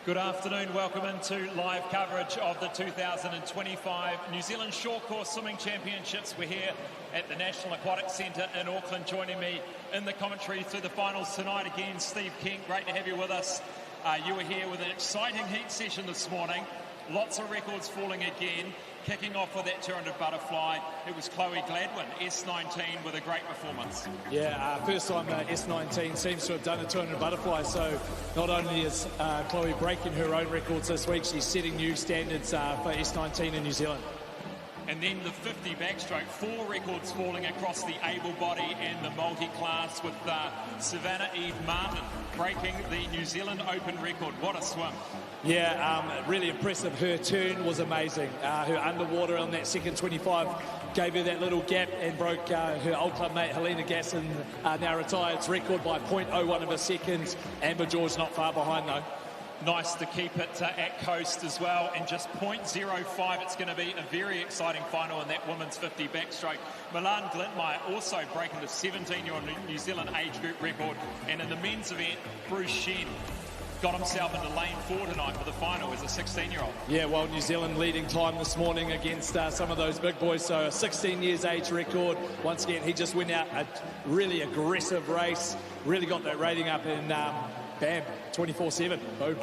Good afternoon, welcome into live coverage of the 2025 New Zealand Short Course Swimming Championships. We're here at the National Aquatic Centre in Auckland. Joining me in the commentary through the finals tonight again, Steve Kent, great to have you with us. You were here with an exciting heat session this morning, lots of records falling again. Kicking off with that 200 butterfly, it was Chloe Gladwin, S19, with a great performance. Yeah, first time S19 seems to have done a 200 butterfly, so not only is Chloe breaking her own records this week, she's setting new standards for S19 in New Zealand. And then the 50 backstroke, 4 records falling across the able body and the multi-class, with Savannah Eve Martin breaking the New Zealand Open record. What a swim. Yeah, really impressive. Her turn was amazing. Her underwater on that second 25 gave her that little gap and broke her old club mate Helena Gasson, now retired's record by 0.01 of a second. Amber George not far behind though. Nice to keep it at coast as well, and just 0.05. It's going to be a very exciting final in that women's 50 backstroke. Milan Glintmeyer also breaking the 17-year-old New Zealand age group record. And in the men's event, Bruce Shen got himself into lane 4 tonight for the final as a 16-year-old. Yeah, well, New Zealand leading time this morning against some of those big boys. So a 16 years age record. Once again, he just went out a really aggressive race, really got that rating up, and bam, 24/7, boom.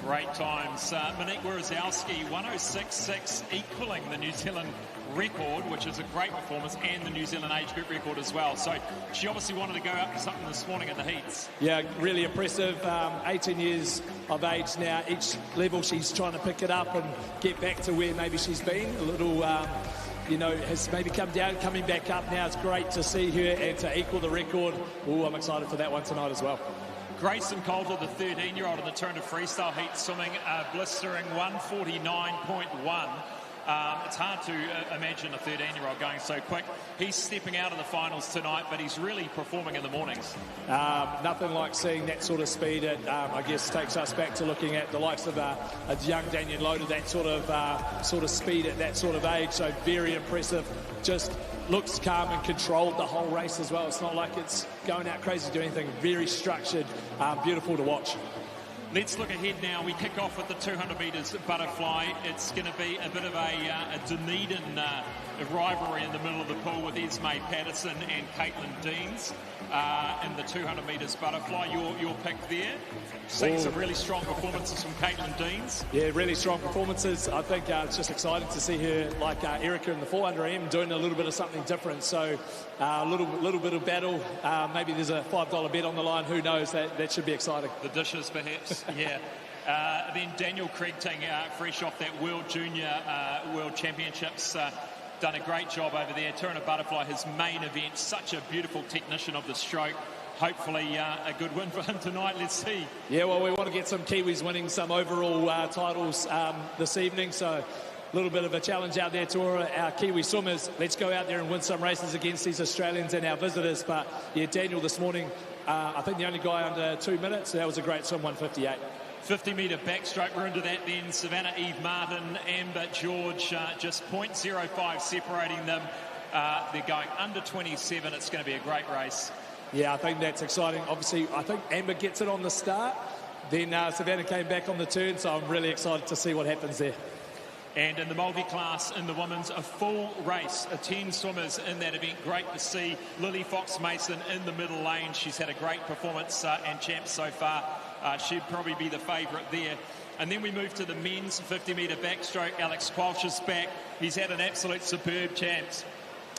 Great times. Monique Wierzowski, 106.6, equaling the New Zealand record, which is a great performance, and the New Zealand age group record as well. So she obviously wanted to go out for something this morning in the heats. Yeah, really impressive. 18 years of age now. Each level she's trying to pick it up and get back to where maybe she's been. A little, has maybe come down, coming back up now. It's great to see her and to equal the record. Oh, I'm excited for that one tonight as well. Grayson Coulter, the 13-year-old in the 200 freestyle heat, swimming a blistering 149.1. It's hard to imagine a 13-year-old going so quick. He's stepping out of the finals tonight, but he's really performing in the mornings. Nothing like seeing that sort of speed. It, I guess, takes us back to looking at the likes of a young Daniel Loader, that sort of speed at that sort of age. So very impressive. Just looks calm and controlled the whole race as well. It's not like it's going out crazy to do anything. Very structured, beautiful to watch. Let's look ahead now. We kick off with the 200 metres butterfly. It's going to be a bit of a Dunedin rivalry in the middle of the pool with Esme Patterson and Caitlin Deans in the 200 metres butterfly. Your pick there. Seeing some really strong performances from Caitlin Deans. Yeah, really strong performances. I think it's just exciting to see her, like Erica in the 400M, doing a little bit of something different. So a little bit of battle. Maybe there's a $5 bet on the line. Who knows? That should be exciting. The dishes, perhaps. Yeah. Then Daniel Kriegting, fresh off that World Junior World Championships, done a great job over there. 200 butterfly, his main event. Such a beautiful technician of the stroke. Hopefully a good win for him tonight. Let's see. Yeah, well, we want to get some Kiwis winning some overall titles this evening. So a little bit of a challenge out there to our Kiwi swimmers. Let's go out there and win some races against these Australians and our visitors. But yeah, Daniel this morning, I think the only guy under 2 minutes. That was a great swim, 158. 50-metre backstroke, we're into that then. Savannah Eve Martin, Amber George, just 0.05 separating them. They're going under 27. It's going to be a great race. Yeah, I think that's exciting. Obviously, I think Amber gets it on the start. Then Savannah came back on the turn, so I'm really excited to see what happens there. And in the multi-class, in the women's, a full race, 10 swimmers in that event. Great to see Lily Fox-Mason in the middle lane. She's had a great performance and champ so far. She'd probably be the favourite there. And then we move to the men's 50-metre backstroke. Alex Qualsh is back. He's had an absolute superb champs.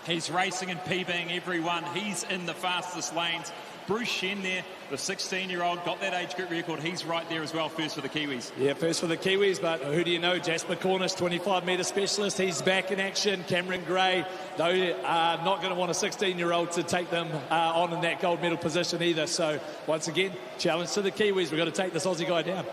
He's racing and PBing everyone. He's in the fastest lanes. Bruce Shen there, the 16-year-old, got that age group record. He's right there as well, first for the Kiwis. Yeah, first for the Kiwis, but who do you know? Jasper Cornish, 25-metre specialist. He's back in action. Cameron Gray, though, not going to want a 16-year-old to take them on in that gold medal position either. So, once again, challenge to the Kiwis. We've got to take this Aussie guy down.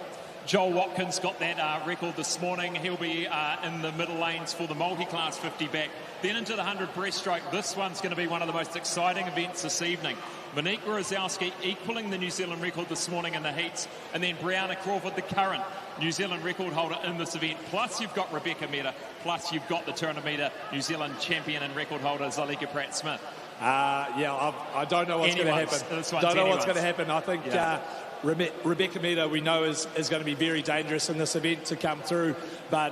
Joel Watkins got that record this morning. He'll be in the middle lanes for the multi-class 50 back. Then into the 100 breaststroke. This one's going to be one of the most exciting events this evening. Monique Wierzowski equaling the New Zealand record this morning in the heats. And then Brianna Crawford, the current New Zealand record holder in this event. Plus you've got Rebecca Meta. Plus you've got the 200 metre New Zealand champion and record holder Zalika Pratt-Smith. I don't know what's going to happen. Don't know what's going to happen. I think Rebecca Meadow, we know, is going to be very dangerous in this event to come through. But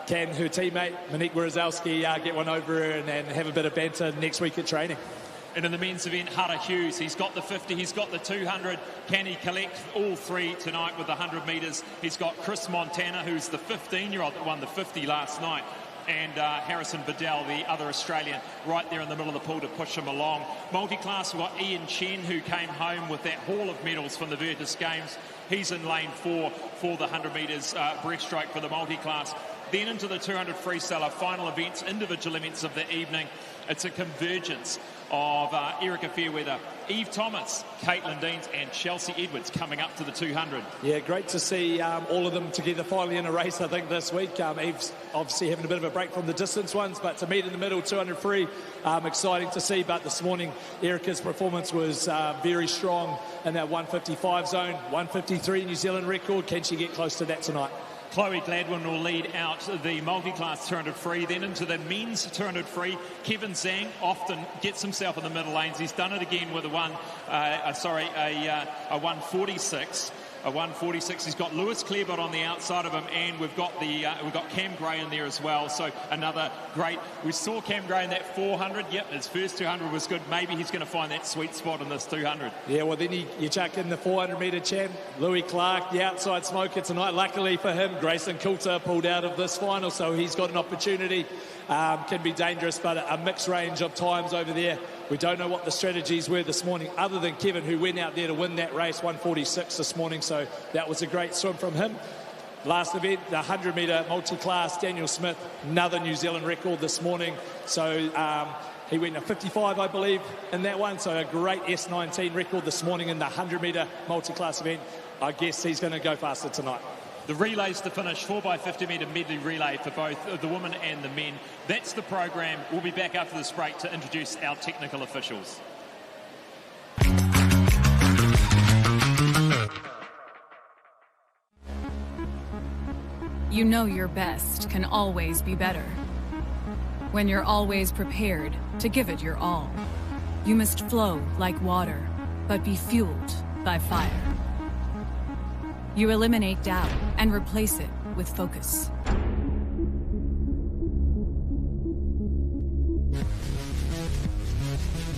can her teammate, Monique Wierzowski, get one over her and have a bit of banter next week at training? And in the men's event, Hunter Hughes, he's got the 50, he's got the 200. Can he collect all three tonight with the 100 metres? He's got Chris Montana, who's the 15-year-old that won the 50 last night, and Harrison Bedell, the other Australian, right there in the middle of the pool to push him along. Multi-class, we've got Ian Chen, who came home with that haul of medals from the Virtus Games. He's in lane 4 for the 100 metres breaststroke for the multi-class. Then into the 200 freestyler final events, individual events of the evening. It's a convergence of Erica Fairweather, Eve Thomas, Caitlin Deans and Chelsea Edwards coming up to the 200. Yeah, great to see all of them together finally in a race, I think, this week. Eve's obviously having a bit of a break from the distance ones, but to meet in the middle, 200 free, exciting to see. But this morning, Erica's performance was very strong in that 155 zone, 153 New Zealand record. Can she get close to that tonight? Chloe Gladwin will lead out the multi-class 200 free, then into the men's 200 free. Kevin Zhang often gets himself in the middle lanes. He's done it again with a 146. A 146. He's got Lewis Clarebott on the outside of him, and we've got Cam Gray in there as well. So another great. We saw Cam Gray in that 400. Yep, his first 200 was good. Maybe he's going to find that sweet spot in this 200. Yeah, well then you chuck in the 400 metre champ, Louis Clark, the outside smoker tonight. Luckily for him, Grayson Coulter pulled out of this final, so he's got an opportunity. Can be dangerous, but a mixed range of times over there. We don't know what the strategies were this morning, other than Kevin, who went out there to win that race, 146 this morning, so that was a great swim from him. Last event, the 100 metre multi-class, Daniel Smith, another New Zealand record this morning, so he went a 55, I believe, in that one, so a great S19 record this morning in the 100 metre multi-class event. I guess he's going to go faster tonight. The relays to finish, 4x50 metre medley relay for both the women and the men. That's the program. We'll be back after this break to introduce our technical officials. You know your best can always be better. When you're always prepared to give it your all. You must flow like water, but be fueled by fire. You eliminate doubt and replace it with focus.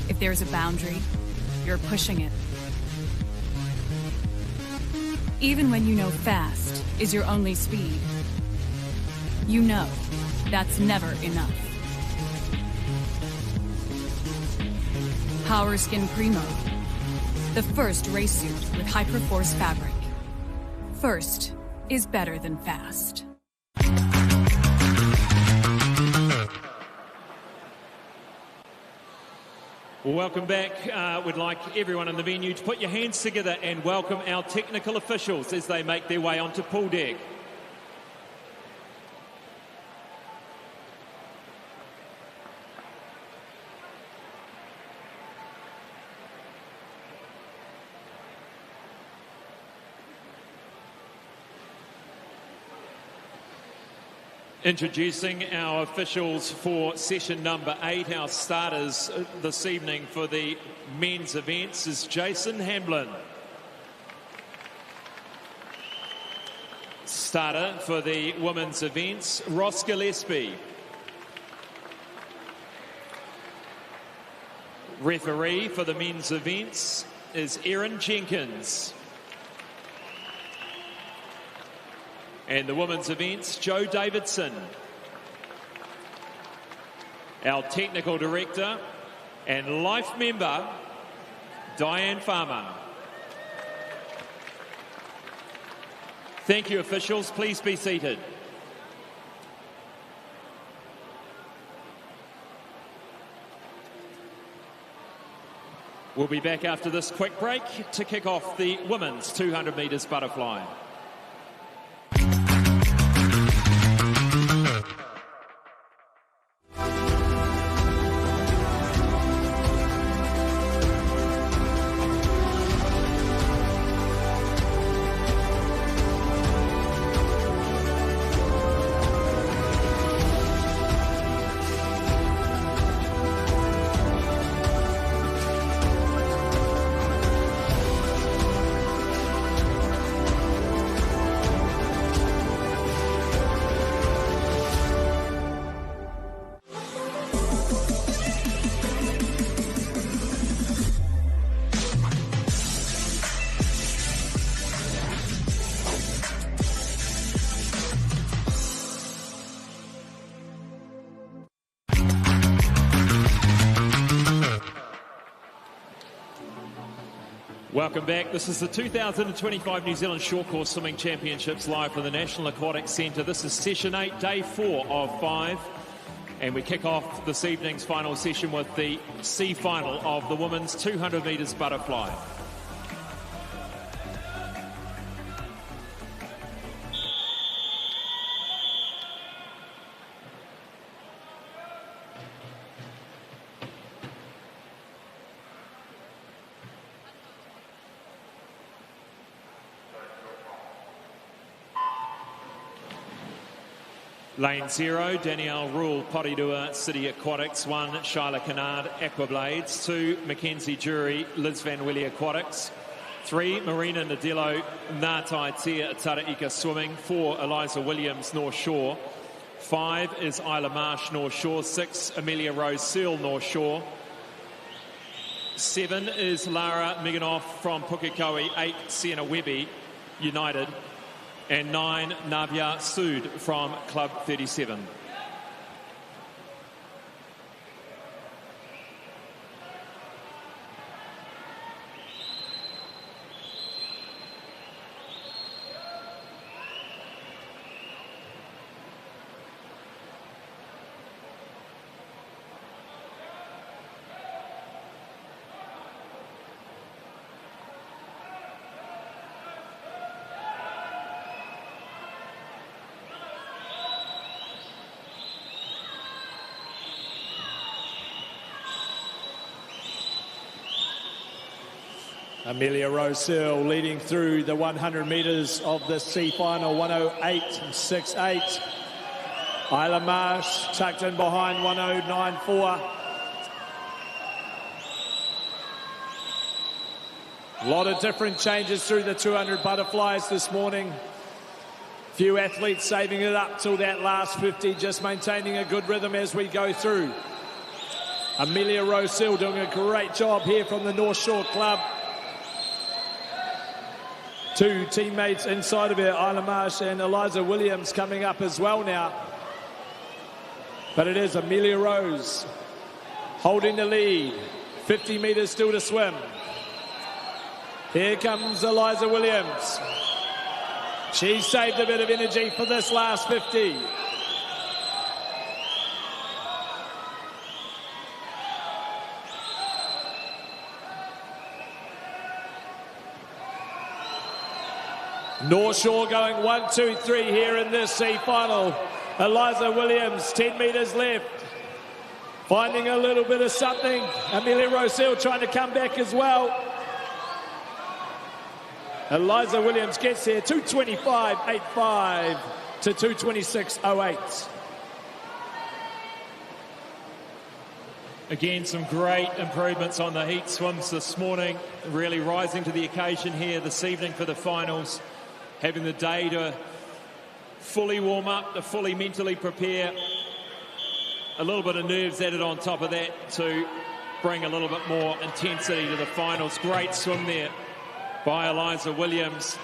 If there's a boundary, you're pushing it. Even when you know fast is your only speed, you know that's never enough. Power Skin Primo, the first race suit with Hyperforce fabric. First is better than fast. Well, welcome back. We'd like everyone in the venue to put your hands together and welcome our technical officials as they make their way onto pool deck. Introducing our officials for session number 8. Our starters this evening for the men's events is Jason Hamblin. Starter for the women's events, Ross Gillespie. Referee for the men's events is Erin Jenkins. And the women's events, Joe Davidson. Our technical director and life member, Diane Farmer. Thank you, officials. Please be seated. We'll be back after this quick break to kick off the women's 200 metres butterfly. Welcome back. This is the 2025 New Zealand Short Course Swimming Championships live from the National Aquatic Centre. This is session 8, day 4 of 5. And we kick off this evening's final session with the C final of the women's 200 metres butterfly. Lane 0, Danielle Rule, Porirua City Aquatics. 1, Shyla Kennard, Aquablades. 2, Mackenzie Jury, Liz Van Willie Aquatics. 3, Marina Nadillo, Ngātai Tia Taraika Swimming. 4, Eliza Williams, North Shore. 5 is Isla Marsh, North Shore. 6, Amelia Rose Searle, North Shore. 7 is Lara Miganoff from Pukekohe. 8, Sienna Webby, United. And 9, Navia Sood from Club 37. Amelia Rose Searle leading through the 100 metres of the C final, 108.68. Isla Marsh tucked in behind, 109.4. A lot of different changes through the 200 butterflies this morning. Few athletes saving it up till that last 50, just maintaining a good rhythm as we go through. Amelia Rose Searle doing a great job here from the North Shore Club. 2 teammates inside of her, Isla Marsh and Eliza Williams, coming up as well now. But it is Amelia Rose holding the lead. 50 metres still to swim. Here comes Eliza Williams. She saved a bit of energy for this last 50. North Shore going 1, 2, 3 here in this C final. Eliza Williams, 10 metres left. Finding a little bit of something. Amelia Rose Searle trying to come back as well. Eliza Williams gets here, 2:25.85 to 2:26.08. Again, some great improvements on the heat swims this morning. Really rising to the occasion here this evening for the finals. Having the day to fully warm up, to fully mentally prepare. A little bit of nerves added on top of that to bring a little bit more intensity to the finals. Great swim there by Eliza Williams.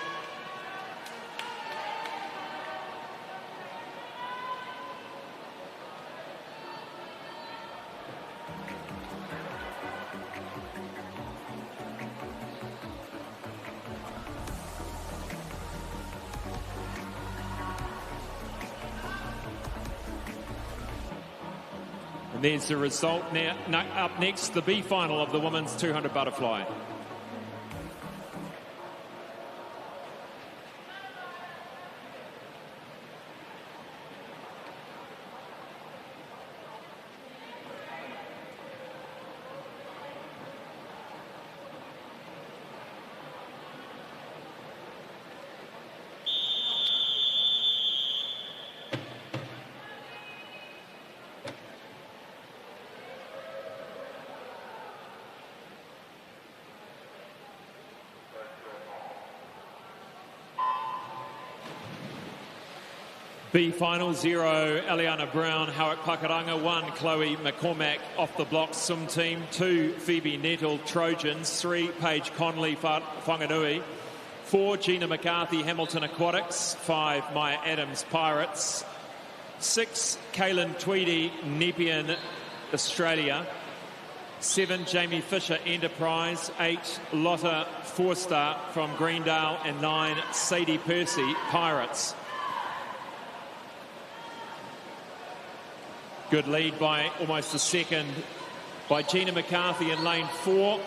And there's the result now. Up next, the B final of the women's 200 butterfly. B final 0, Eliana Brown, Howard Pakaranga. 1, Chloe McCormack off the blocks swim team. 2, Phoebe Nettle, Trojans. 3, Paige Conley, Whanganui. 4, Gina McCarthy, Hamilton Aquatics. 5, Maya Adams, Pirates. 6, Kaylin Tweedy, Nepean, Australia. 7, Jamie Fisher, Enterprise. 8, Lotta Forster from Greendale. And 9, Sadie Percy, Pirates. Good lead by almost a second by Gina McCarthy in lane 4.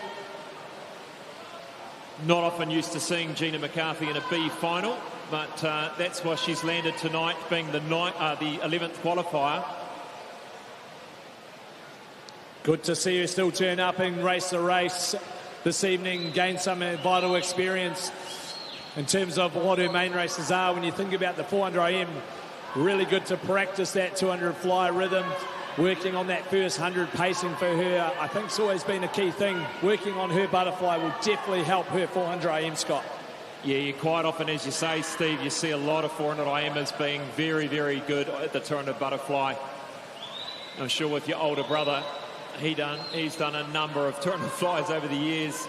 Not often used to seeing Gina McCarthy in a B final, but that's why she's landed tonight, being the 11th qualifier. Good to see her still turn up and race the race this evening, gain some vital experience in terms of what her main races are. When you think about the 400 IM, really good to practice that 200 fly rhythm, working on that first 100 pacing for her. I think it's always been a key thing. Working on her butterfly will definitely help her 400 IM, Scott. Yeah, you quite often, as you say, Steve, you see a lot of 400 IMers being very, very good at the 200 butterfly. I'm sure with your older brother, he's done a number of 200 flies over the years.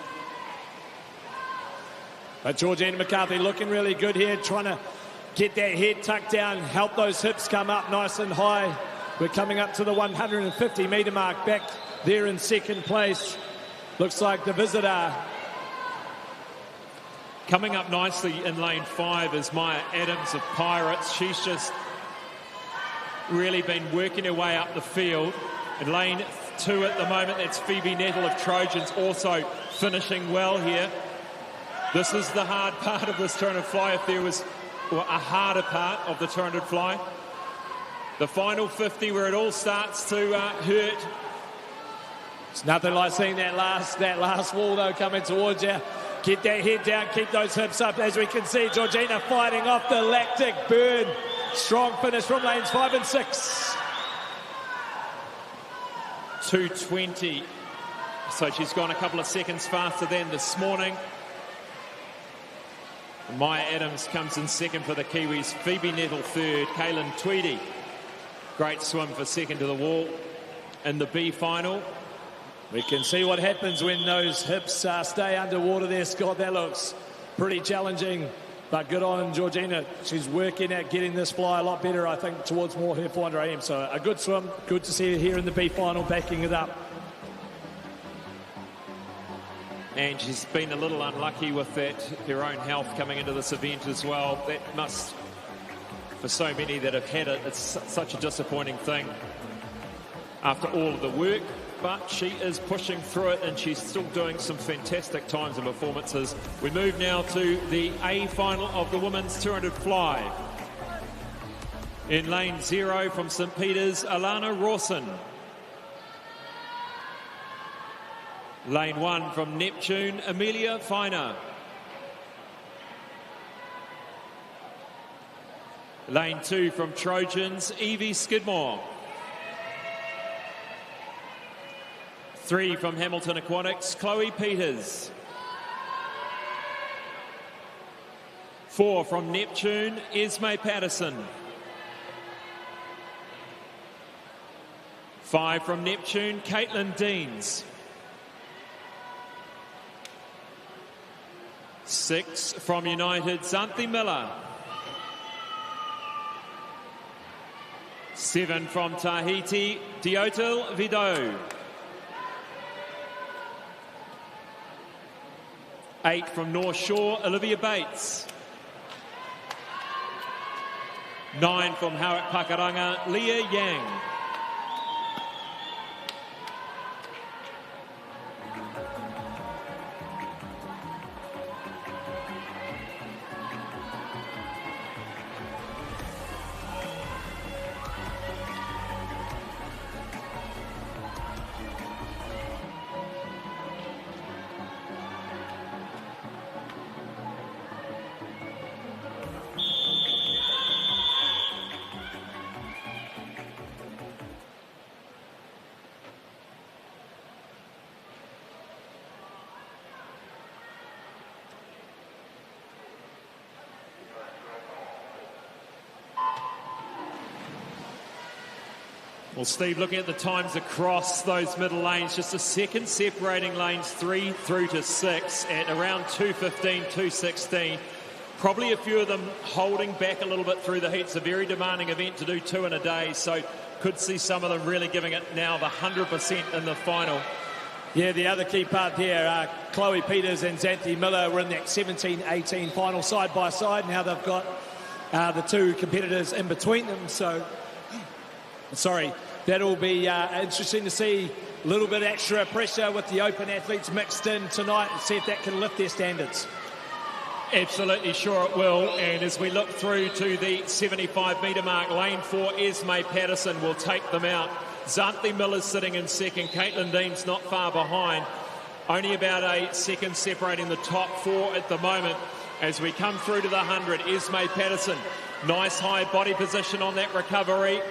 But Georgina McCarthy looking really good here, trying to get that head tucked down, help those hips come up nice and high. We're coming up to the 150 metre mark, back there in second place. Looks like the visitor. Coming up nicely in lane 5 is Maya Adams of Pirates. She's just really been working her way up the field. In lane 2 at the moment, that's Phoebe Nettle of Trojans, also finishing well here. This is the hard part of this 200 fly, if there was a harder part of the 200 fly. The final 50 where it all starts to hurt. It's nothing like seeing that last wall though coming towards you. Get that head down, keep those hips up. As we can see, Georgina fighting off the lactic burn. Strong finish from lanes 5 and 6. 2:20. So she's gone a couple of seconds faster than this morning. Maya Adams comes in second for the Kiwis. Phoebe Nettle third. Kaylin Tweedy. Great swim for second to the wall in the B final. We can see what happens when those hips stay underwater there, Scott. That looks pretty challenging, but good on Georgina. She's working at getting this fly a lot better, I think, towards more her 400 AM. So a good swim. Good to see her here in the B final, backing it up. And she's been a little unlucky with that, her own health coming into this event as well. That must, for so many that have had it, it's such a disappointing thing after all of the work. But she is pushing through it, and she's still doing some fantastic times and performances. We move now to the A final of the women's 200 fly. In lane 0 from St. Peter's, Alana Rawson. Lane 1 from Neptune, Amelia Feiner. Lane 2 from Trojans, Evie Skidmore. 3 from Hamilton Aquatics, Chloe Peters. 4 from Neptune, Esme Patterson. 5 from Neptune, Caitlin Deans. 6 from United, Xanthi Miller. 7 from Tahiti, Diotil Vido. 8 from North Shore, Olivia Bates. 9 from Howard Pakaranga, Leah Yang. Well, Steve, looking at the times across those middle lanes, just a second separating lanes 3 through to 6 at around 2:15, 2:16. Probably a few of them holding back a little bit through the heat. It's a very demanding event to do 2 in a day, so could see some of them really giving it now the 100% in the final. Yeah, the other key part here, Chloe Peters and Xanthi Miller were in that 17-18 final side by side. Now they've got the two competitors in between them. So, that'll be interesting to see. A little bit extra pressure with the open athletes mixed in tonight and see if that can lift their standards. Absolutely sure it will. And as we look through to the 75-metre mark, lane 4, Esme Patterson will take them out. Xanthi Miller's sitting in second. Caitlin Dean's not far behind. Only about a second separating the top 4 at the moment. As we come through to the 100, Esme Patterson, nice high body position on that recovery.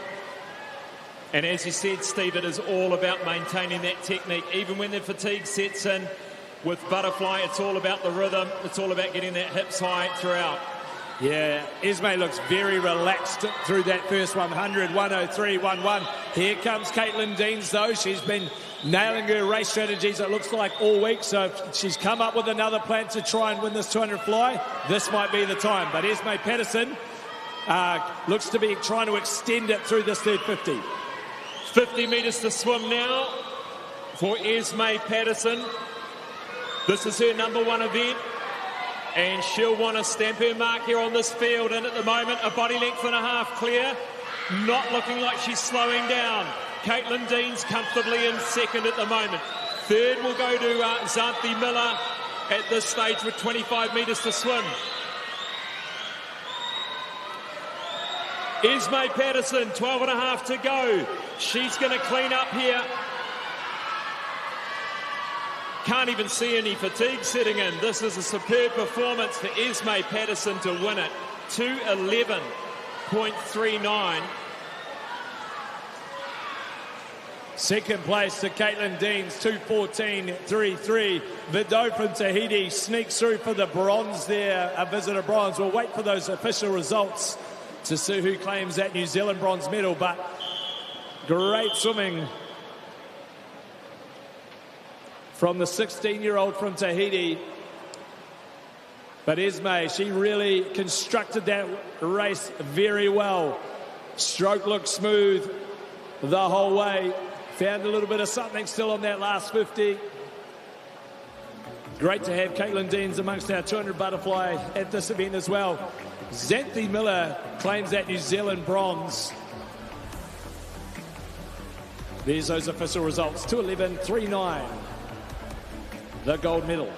And as you said, Steve, it is all about maintaining that technique. Even when the fatigue sets in with butterfly, it's all about the rhythm. It's all about getting that hips high throughout. Yeah, Esme looks very relaxed through that first 100, 103.11. Here comes Caitlin Deans, though. She's been nailing her race strategies, it looks like, all week. So if she's come up with another plan to try and win this 200 fly, this might be the time. But Esme Patterson looks to be trying to extend it through this third 50. 50 metres to swim now for Esme Patterson. This is her number 1 event. And she'll want to stamp her mark here on this field. And at the moment, a body length and a half clear. Not looking like she's slowing down. Caitlin Dean's comfortably in second at the moment. Third will go to Xanthi Miller at this stage with 25 metres to swim. Esme Patterson, 12 and a half to go. She's going to clean up here. Can't even see any fatigue setting in. This is a superb performance for Esme Patterson to win it. 2:11.39. Second place to Caitlin Deans, 2:14.33. Vido from Tahiti sneaks through for the bronze there, a visitor bronze. We'll wait for those official results to see who claims that New Zealand bronze medal, but great swimming from the 16-year-old from Tahiti. But Esme, she really constructed that race very well. Stroke looked smooth the whole way. Found a little bit of something still on that last 50. Great to have Caitlin Deans amongst our 200 butterfly at this event as well. Xanthi Miller claims that New Zealand bronze. There's those official results, 2:11.39. The gold medal.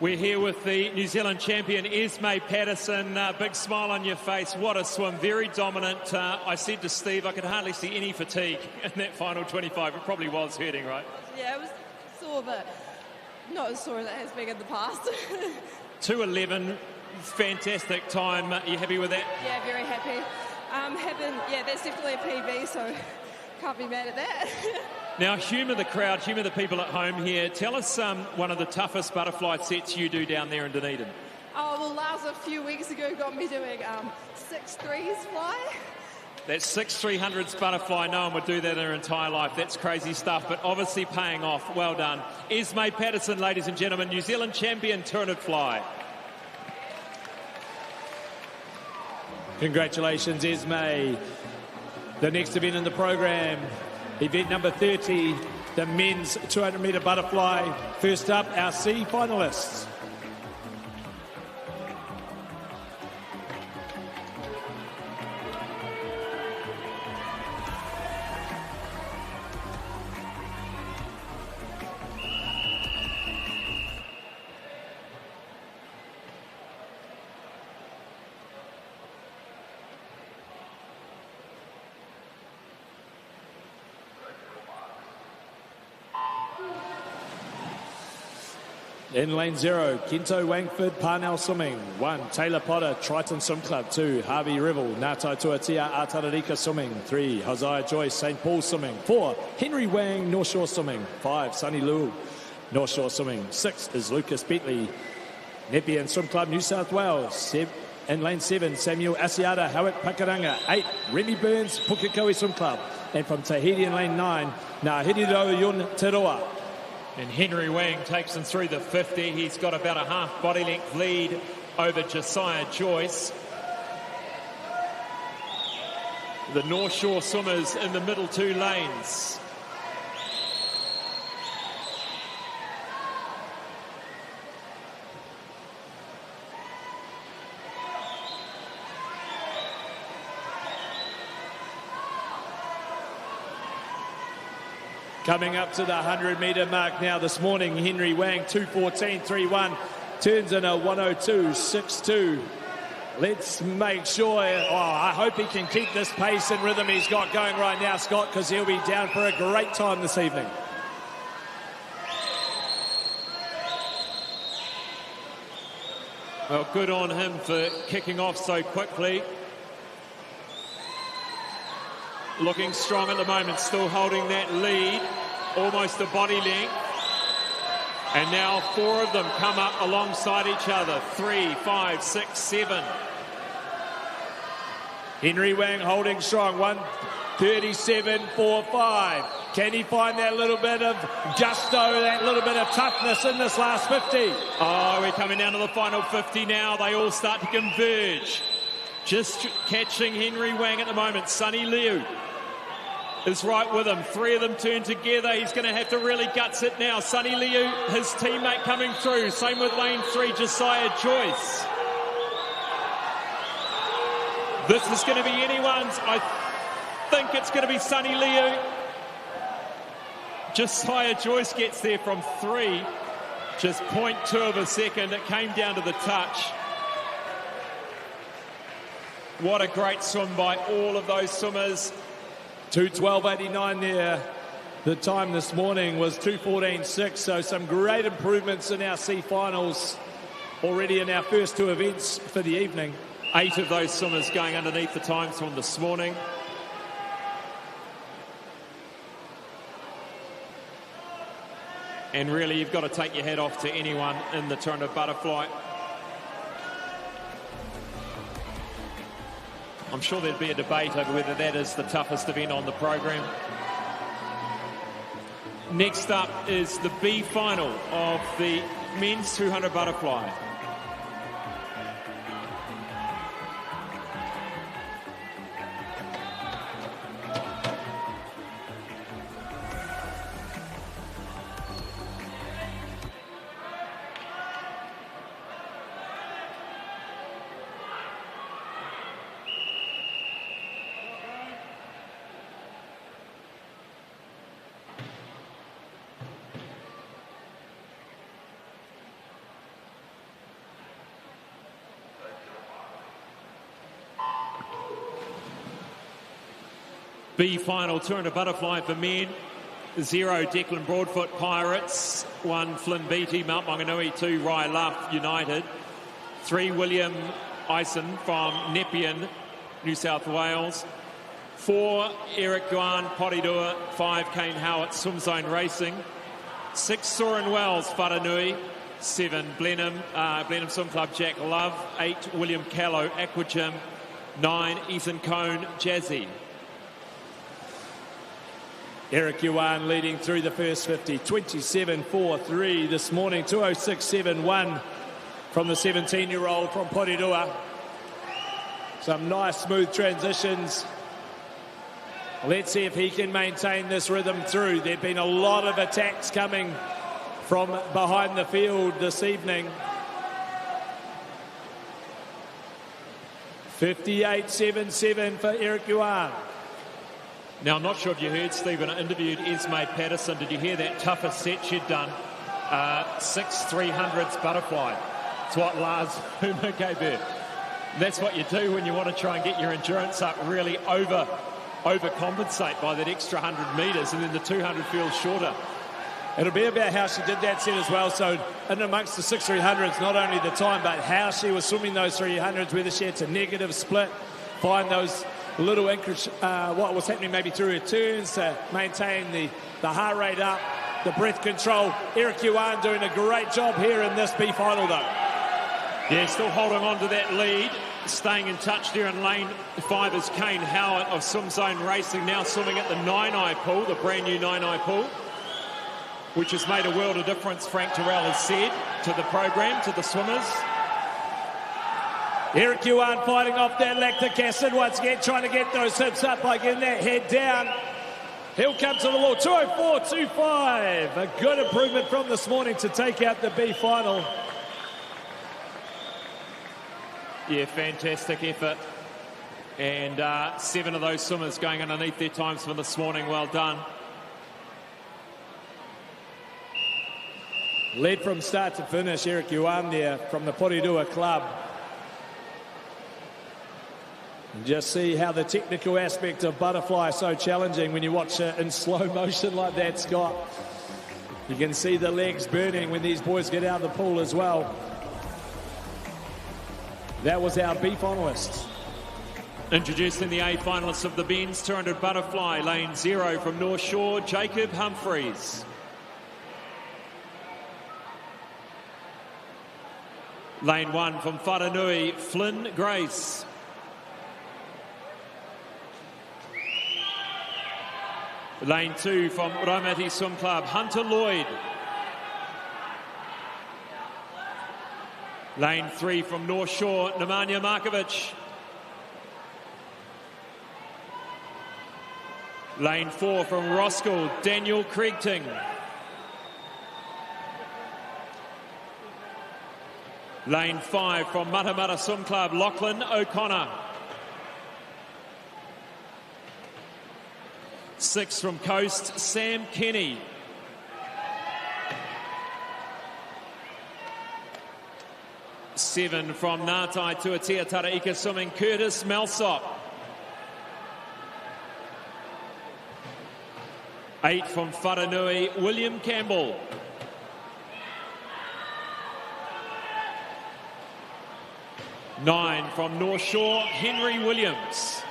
We're here with the New Zealand champion, Esme Patterson. Big smile on your face. What a swim. Very dominant. I said to Steve, I could hardly see any fatigue in that final 25. It probably was hurting, right? Yeah, it was sore, but not as sore as it has been in the past. 2:11. Fantastic time. Are you happy with that? Yeah, very happy. That's definitely a PB, so can't be mad at that. Now, humour the crowd, humour the people at home here. Tell us one of the toughest butterfly sets you do down there in Dunedin. Oh, well, Lars a few weeks ago got me doing 6-3s fly. That's 6 300s butterfly. No one would do that in their entire life. That's crazy stuff, but obviously paying off. Well done. Esme Patterson, ladies and gentlemen, New Zealand champion 200 fly. Congratulations, Esme. The next event in the program, event number 30, the men's 200-metre butterfly. First up, our C finalists. In lane 0, Kinto Wangford, Parnell Swimming. 1, Taylor Potter, Triton Swim Club. 2, Harvey Revel, Ngātai Tuatia, Atararika Swimming. 3, Hosea Joyce, St. Paul Swimming. 4, Henry Wang, North Shore Swimming. 5, Sunny Liu, North Shore Swimming. 6 is Lucas Bentley, Nepean Swim Club, New South Wales. In lane 7, Samuel Asiata, Howick Pakaranga. 8, Remy Burns, Pukekohe Swim Club. And from Tahiti in lane 9, Ngāhiriro Yun Te Roa. And Henry Wang takes him through the 50. He's got about a half body length lead over Josiah Joyce. The North Shore swimmers in the middle 2 lanes. Coming up to the 100-metre mark now this morning, Henry Wang, 2:14.31, turns in a 1:02.62. Let's make sure, I hope he can keep this pace and rhythm he's got going right now, Scott, because he'll be down for a great time this evening. Well, good on him for kicking off so quickly. Looking strong at the moment, still holding that lead, almost a body length. And now 4 of them come up alongside each other. 3, 5, 6, 7. Henry Wang holding strong, 1:37.45. Can he find that little bit of gusto, that little bit of toughness in this last 50? Oh, we're coming down to the final 50 now. They all start to converge. Just catching Henry Wang at the moment. Sunny Liu is right with him. 3 of them turn together. He's going to have to really guts it now. Sunny Liu, his teammate coming through. Same with lane 3, Josiah Joyce. This is going to be anyone's. I think it's going to be Sunny Liu. Josiah Joyce gets there from 3. Just 0.2 of a second. It came down to the touch. What a great swim by all of those swimmers. 2:12.89 there. The time this morning was 2:14.6, so some great improvements in our C finals already in our first 2 events for the evening. 8 of those swimmers going underneath the time from this morning. And really, you've got to take your head off to anyone in the 200 butterfly. I'm sure there'd be a debate over whether that is the toughest event on the program. Next up is the B final of the men's 200 butterfly. B final 200 butterfly for men. 0 Declan Broadfoot Pirates. 1 Flynn Beattie, Mount Maunganui. 2 Rye Luff United. 3 William Eisen from Nepean, New South Wales. 4 Eric Guan, Porirua. 5 Kane Howard, Swim Zone Racing. 6 Soren Wells, Wharanui. 7 Blenheim Swim Club, Jack Love. 8 William Callow, Aquagym. 9 Ethan Cone, Jazzy. Eric Yuan leading through the first 50, 27.43 this morning, 2:06.71 from the 17-year-old from Porirua. Some nice smooth transitions. Let's see if he can maintain this rhythm through. There have been a lot of attacks coming from behind the field this evening. 58.77 for Eric Yuan. Now, I'm not sure if you heard, Stephen, I interviewed Esme Patterson. Did you hear that toughest set she'd done? 6 300s butterfly. It's what Lars Puma gave her. That's what you do when you want to try and get your endurance up, really overcompensate by that extra 100 metres, and then the 200 feels shorter. It'll be about how she did that set as well. So in amongst the 6 300s, not only the time, but how she was swimming those 300s, whether she had to negative split, find those little what was happening maybe through her turns to maintain the heart rate up, the breath control. Eric Yuan doing a great job here in this B final though. Yeah, still holding on to that lead. Staying in touch there in lane 5 is Kane Howard of Swim Zone Racing, now swimming at the 9-eye pool, the brand new 9-eye pool, which has made a world of difference, Frank Terrell has said, to the program, to the swimmers. Eric Yuan fighting off that lactic acid once again, trying to get those hips up by getting that head down. He'll come to the wall, 2:04.25. A good improvement from this morning to take out the B final. Yeah, fantastic effort. And 7 of those swimmers going underneath their times for this morning. Well done. Led from start to finish, Eric Yuan there from the Porirua Club. And just see how the technical aspect of butterfly is so challenging when you watch it in slow motion like that, Scott. You can see the legs burning when these boys get out of the pool as well. That was our B finalists. Introducing the A finalists of the Ben's 200 butterfly, lane 0 from North Shore, Jacob Humphreys. Lane 1 from Whananui, Flynn Grace. Lane 2 from Raumati Swim Club, Hunter Lloyd. Lane 3 from North Shore, Nemanja Markovic. Lane 4 from Roskilde, Daniel Kriegting. Lane 5 from Matamata Swim Club, Lachlan O'Connor. 6 from Coast, Sam Kenny. 7 from Ngātai Tuatea Taraika Swimming, Curtis Malsop. 8 from Whananui, William Campbell. 9 from North Shore, Henry Williams.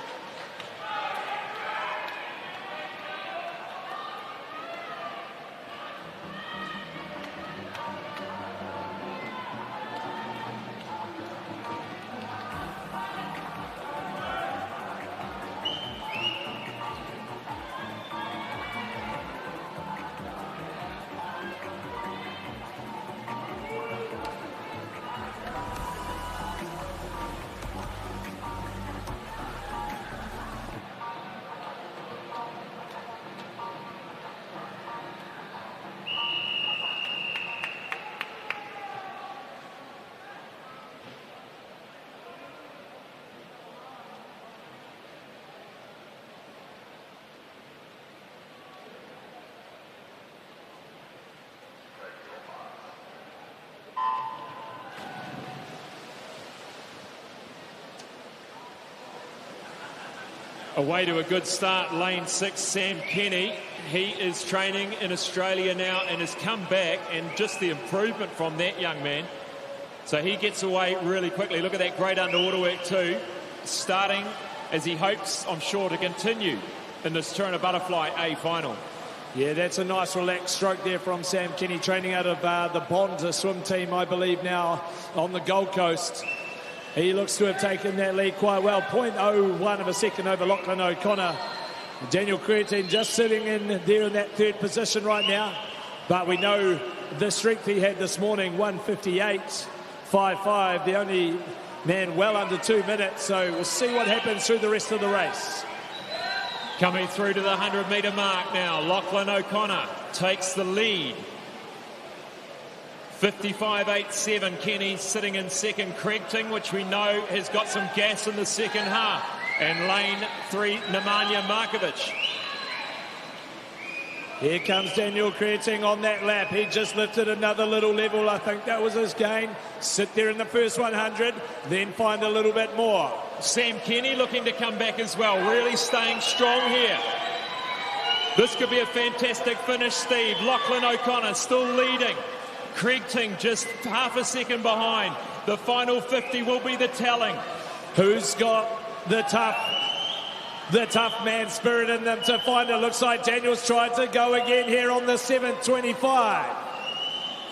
Away to a good start, lane 6, Sam Kenny. He is training in Australia now and has come back, and just the improvement from that young man. So he gets away really quickly. Look at that great underwater work too. Starting, as he hopes, I'm sure, to continue in this 200 butterfly A final. Yeah, that's a nice relaxed stroke there from Sam Kenny, training out of the Bond swim team, I believe, now on the Gold Coast. He looks to have taken that lead quite well. 0.01 of a second over Lachlan O'Connor. Daniel Kriegting just sitting in there in that third position right now. But we know the strength he had this morning, 1:58.55, the only man well under 2 minutes. So we'll see what happens through the rest of the race. Coming through to the 100-metre mark now, Lachlan O'Connor takes the lead. 55.87, Kenny sitting in second. Kriegting, which we know has got some gas in the second half. And lane 3, Nemanja Markovic. Here comes Daniel Kriegting on that lap. He just lifted another little level. I think that was his gain. Sit there in the first 100, then find a little bit more. Sam Kenny looking to come back as well, really staying strong here. This could be a fantastic finish, Steve. Lachlan O'Connor still leading. Craig Ting just half a second behind. The final 50 will be the telling. Who's got the tough man spirit in them to find it? Looks like Daniel's tried to go again here on the 7:25.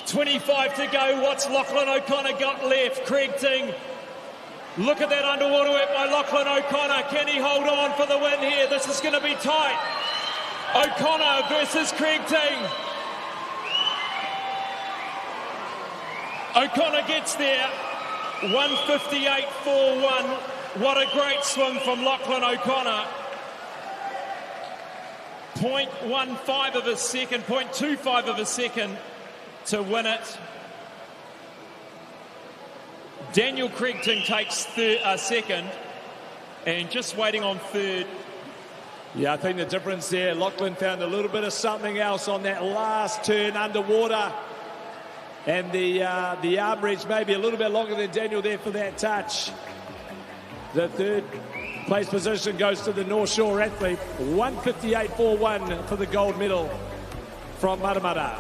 25 to go. What's Lachlan O'Connor got left? Craig Ting. Look at that underwater work by Lachlan O'Connor. Can he hold on for the win here? This is going to be tight. O'Connor versus Craig Ting. O'Connor gets there. 1:58.41. What a great swim from Lachlan O'Connor. 0.15 of a second, 0.25 of a second to win it. Daniel Craig Ting takes second and just waiting on third. Yeah, I think the difference there, Lachlan found a little bit of something else on that last turn underwater. And the arm reach maybe a little bit longer than Daniel there for that touch. The third place position goes to the North Shore athlete. 1:58.41 for the gold medal from Matamata.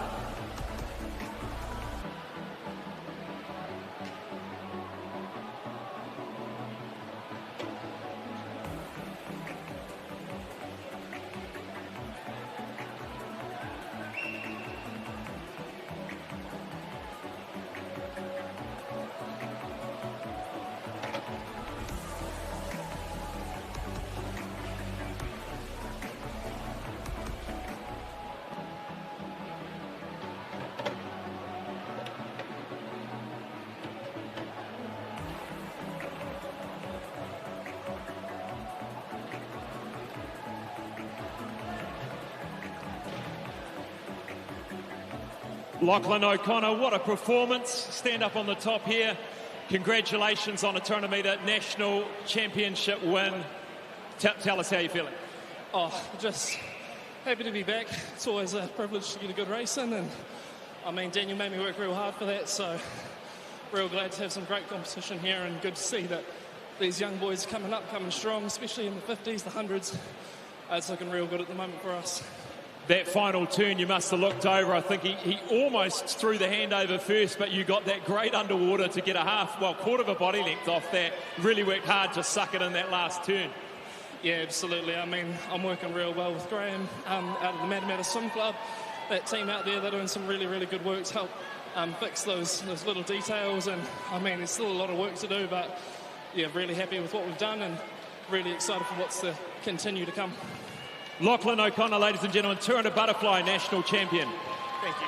Lachlan O'Connor, what a performance. Stand up on the top here. Congratulations on a tournament national championship win. Tell us how you're feeling. Oh, just happy to be back. It's always a privilege to get a good race in, and I mean, Daniel made me work real hard for that, so real glad to have some great competition here, and good to see that these young boys coming up, coming strong, especially in the 50s, the 100s. It's looking real good at the moment for us. That final turn, you must have looked over. I think he almost threw the hand over first, but you got that great underwater to get a quarter of a body length off that. Really worked hard to suck it in that last turn. Yeah, absolutely. I mean, I'm working real well with Graham out of the Matamata Swim Club. That team out there, they're doing some really, really good work to help fix those little details. And, I mean, there's still a lot of work to do, but, yeah, really happy with what we've done and really excited for what's to continue to come. Lachlan O'Connor, ladies and gentlemen, 200 butterfly national champion. Thank you.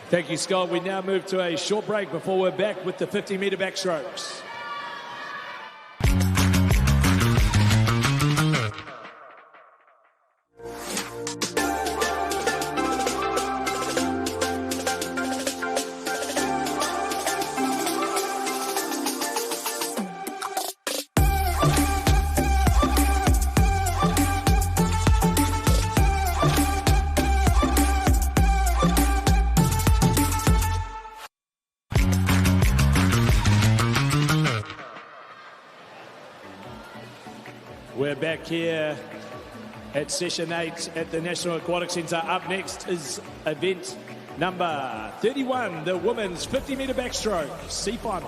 Thank you, Scott. We now move to a short break before we're back with the 50-metre backstrokes. We're back here at session 8 at the National Aquatic Centre. Up next is event number 31, the women's 50-metre backstroke C final.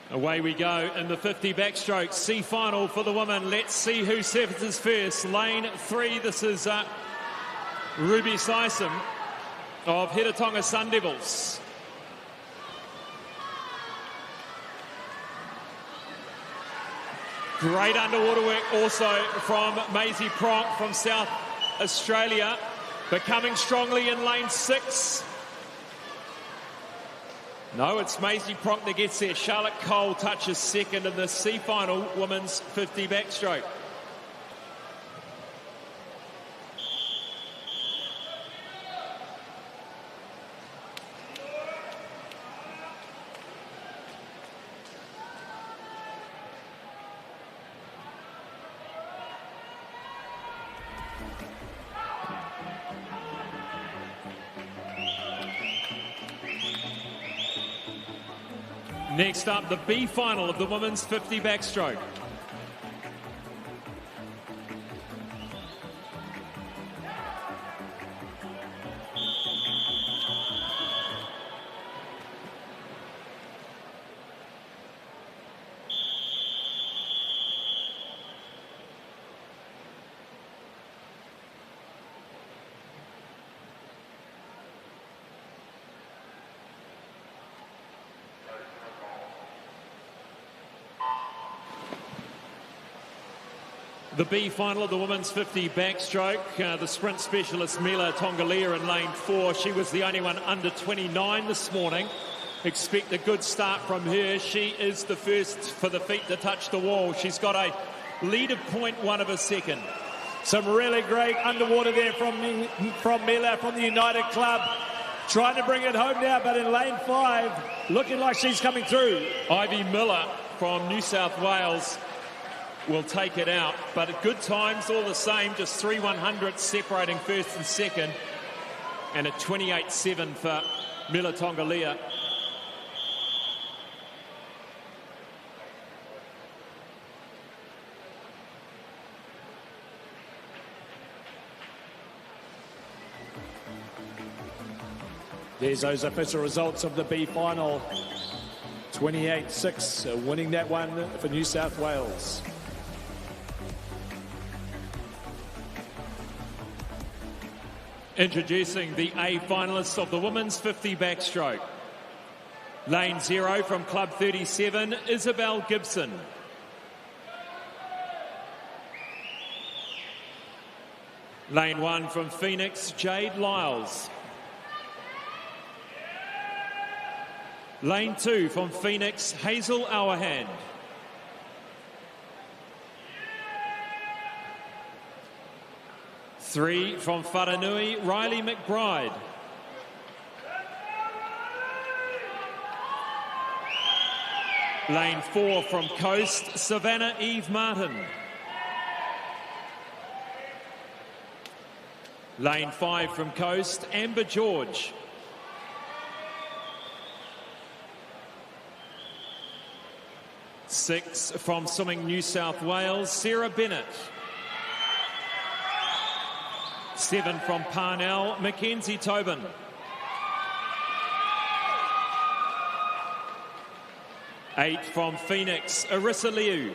Away we go in the 50 backstroke C final for the women. Let's see who surfaces first. Lane 3, this is Ruby Sysom of Hiratonga Sun Devils. Great underwater work also from Maisie Pronk from South Australia, but coming strongly in lane 6. No, it's Maisie Pronk that gets there. Charlotte Cole touches second in the C final women's 50 backstroke. Next up, the B final of the women's 50 backstroke. The B final of the women's 50 backstroke, the sprint specialist Mila Tongalia in lane 4. She was the only one under 29 this morning. Expect a good start from her. She is the first for the feet to touch the wall. She's got a lead of 0.1 of a second. Some really great underwater there from Mila from the United Club. Trying to bring it home now, but in lane 5, looking like she's coming through. Ivy Miller from New South Wales will take it out, but at good times all the same, just 3 100 separating first and second, and a 28.7 for Mila Tongalia. There's those official results of the B final. 28.6, winning that one for New South Wales. Introducing the A finalists of the women's 50 backstroke. Lane 0 from Club 37, Isabel Gibson. Lane 1 from Phoenix, Jade Lyles. Lane 2 from Phoenix, Hazel Auerhand. Three from Wharanui, Riley McBride. Lane 4 from Coast, Savannah Eve Martin. Lane 5 from Coast, Amber George. Six from Swimming New South Wales, Sarah Bennett. 7 from Parnell, Mackenzie Tobin. 8 from Phoenix, Arissa Liu.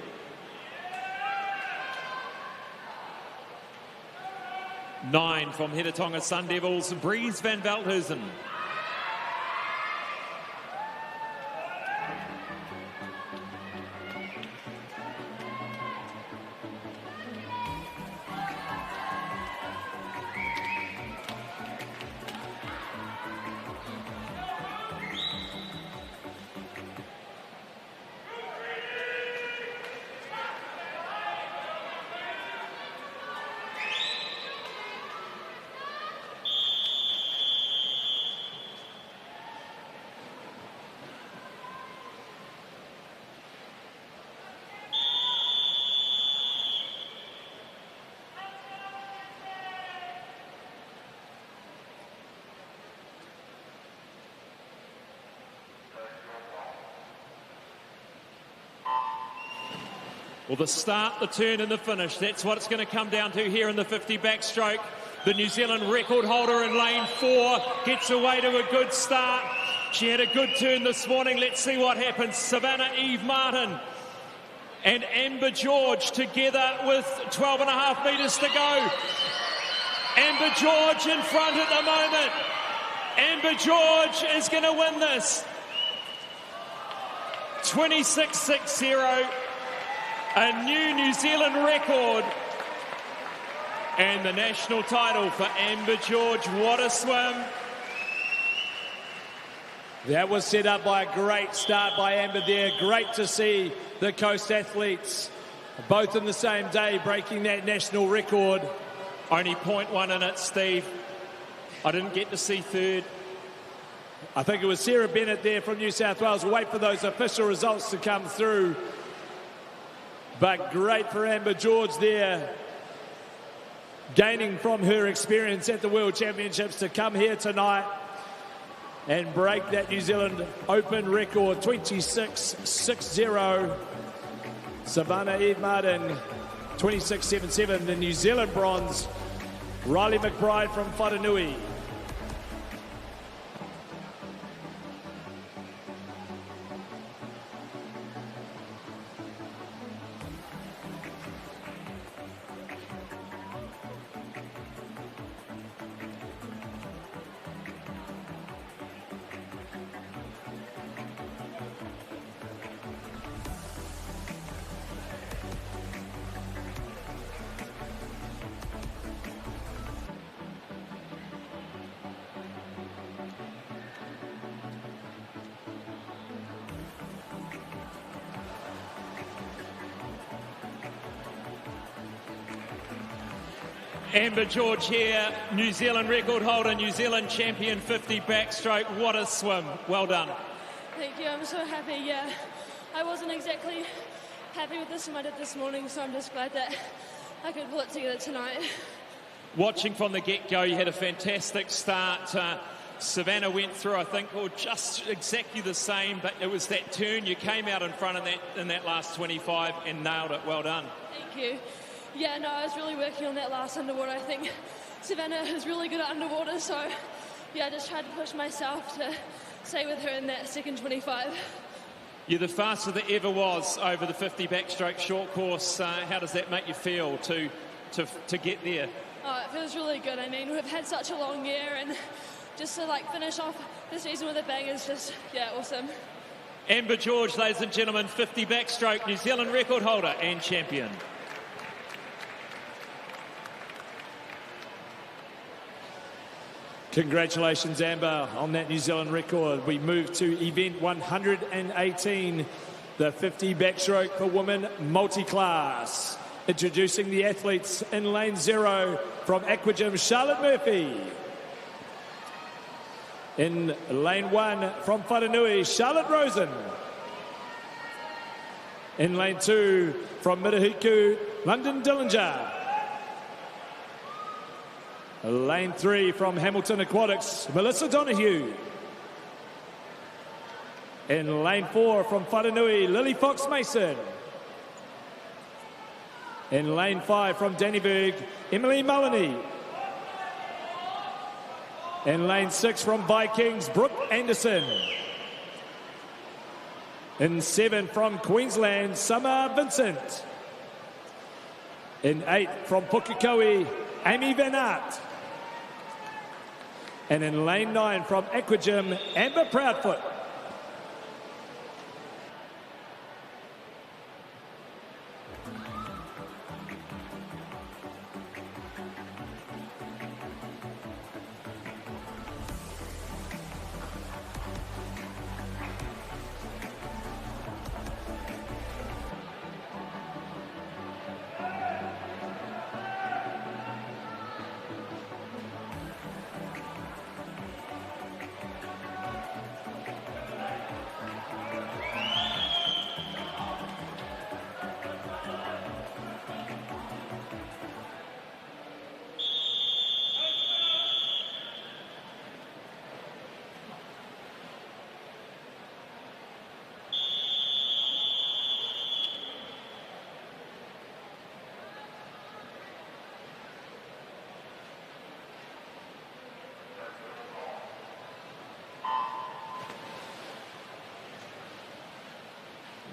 9 from Hedatonga Sun Devils, Breeze van Veldhuizen. Well, the start, the turn and the finish, that's what it's going to come down to here in the 50 backstroke. The New Zealand record holder in lane 4 gets away to a good start. She had a good turn this morning. Let's see what happens. Savannah Eve Martin and Amber George together with 12.5 metres to go. Amber George in front at the moment. Amber George is going to win this. 26.60. A new Zealand record and the national title for Amber George. What a swim. That was set up by a great start by Amber there. Great to see the Coast athletes both in the same day breaking that national record. Only 0.1 in it, Steve. I didn't get to see third. I think it was Sarah Bennett there from New South Wales. We'll wait for those official results to come through. But great for Amber George there, gaining from her experience at the World Championships to come here tonight and break that New Zealand Open record, 26.60. Savannah Eve Martin, 26.77. The New Zealand bronze, Riley McBride from Whanganui. Amber George here, New Zealand record holder, New Zealand champion 50 backstroke. What a swim. Well done. Thank you. I'm so happy. Yeah, I wasn't exactly happy with the swim I did this morning, so I'm just glad that I could pull it together tonight. Watching from the get-go, you had a fantastic start. Savannah went through, I think, just exactly the same, but it was that turn. You came out in front in that last 25 and nailed it. Well done. Thank you. Yeah, no, I was really working on that last underwater. I think Savannah is really good at underwater, so yeah, I just tried to push myself to stay with her in that second 25. You're the fastest that ever was over the 50 backstroke short course. How does that make you feel to get there? Oh, it feels really good. I mean, we've had such a long year, and just to finish off the season with a bang is just, yeah, awesome. Amber George, ladies and gentlemen, 50 backstroke, New Zealand record holder and champion. Congratulations, Amber, on that New Zealand record. We move to event 118, the 50 backstroke for women multi-class. Introducing the athletes in lane 0 from Aquagym, Charlotte Murphy. In lane 1 from Whanganui, Charlotte Rosen. In lane 2 from Mirahiku, London Dillinger. Lane 3 from Hamilton Aquatics, Melissa Donahue. In lane 4 from Whanganui, Lily Fox-Mason. In lane 5 from Dannyburg, Emily Mullany. In lane 6 from Vikings, Brooke Anderson. In 7 from Queensland, Summer Vincent. In 8 from Pukekohe, Amy Van Aert. And in lane 9 from Aquagym, Amber Proudfoot.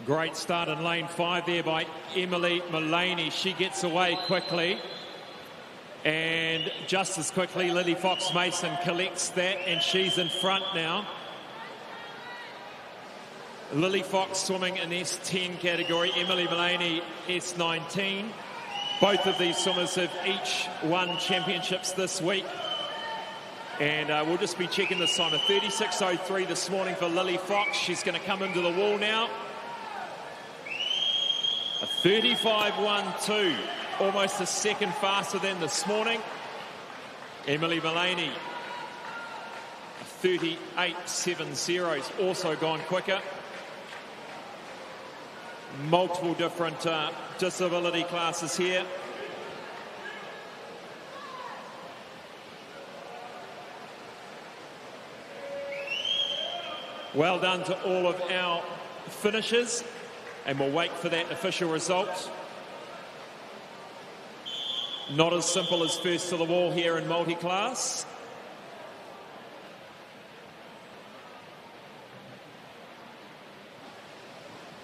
Great start in lane 5 there by Emily Mullany. She gets away quickly. And just as quickly, Lily Fox-Mason collects that, and she's in front now. Lily Fox swimming in S10 category, Emily Mullany S19. Both of these swimmers have each won championships this week. And we'll just be checking this time. A 36.03 this morning for Lily Fox. She's going to come into the wall now. A 35.12, almost a second faster than this morning. Emily Mullany, a 38.70, has also gone quicker. Multiple different disability classes here. Well done to all of our finishers, and we'll wait for that official result. Not as simple as first to the wall here in multiclass.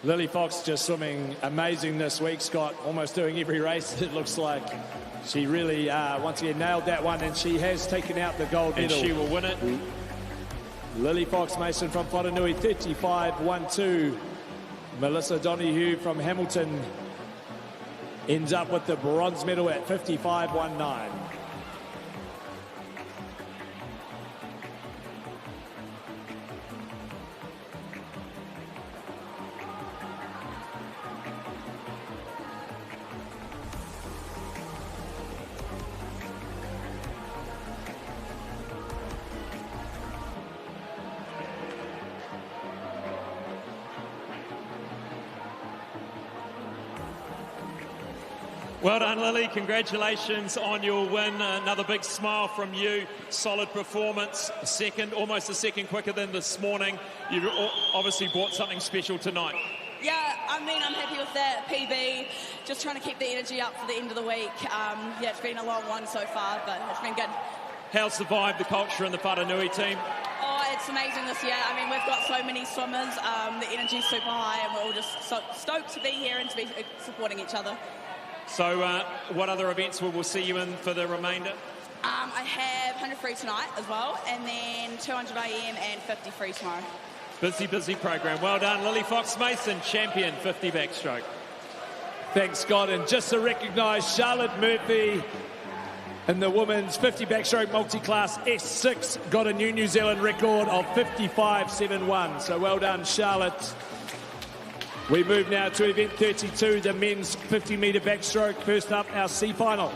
Lily Fox just swimming amazing this week, Scott, almost doing every race, it looks like. She really, once again, nailed that one, and she has taken out the gold medal. And she will win it. Lily Fox Mason from Whanganui, 35.12. Melissa Donoghue from Hamilton ends up with the bronze medal at 55.19. Well done, Lily. Congratulations on your win. Another big smile from you. Solid performance. Almost a second quicker than this morning. You obviously brought something special tonight. Yeah, I mean, I'm happy with that PB. Just trying to keep the energy up for the end of the week. Yeah, it's been a long one so far, but it's been good. How's the vibe, the culture in the Whanganui team? Oh, it's amazing this year. I mean, we've got so many swimmers. The energy's super high, and we're all just so stoked to be here and to be supporting each other. So what other events will we see you in for the remainder? I have 100 free tonight as well, and then 200 AM and 50 free tomorrow. Busy program. Well done, Lily Fox Mason, champion 50 backstroke. Thanks, Scott. And just to recognise Charlotte Murphy in the women's 50 backstroke multi-class S6 got a New Zealand record of 55.71. So well done, Charlotte. We move now to event 32, the men's 50-metre backstroke. First up, our C final.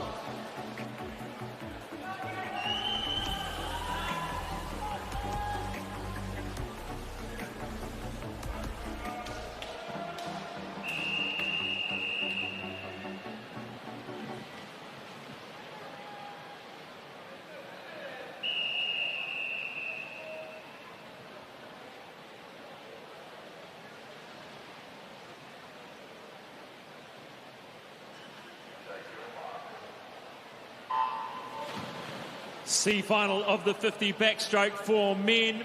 C final of the 50 backstroke for men,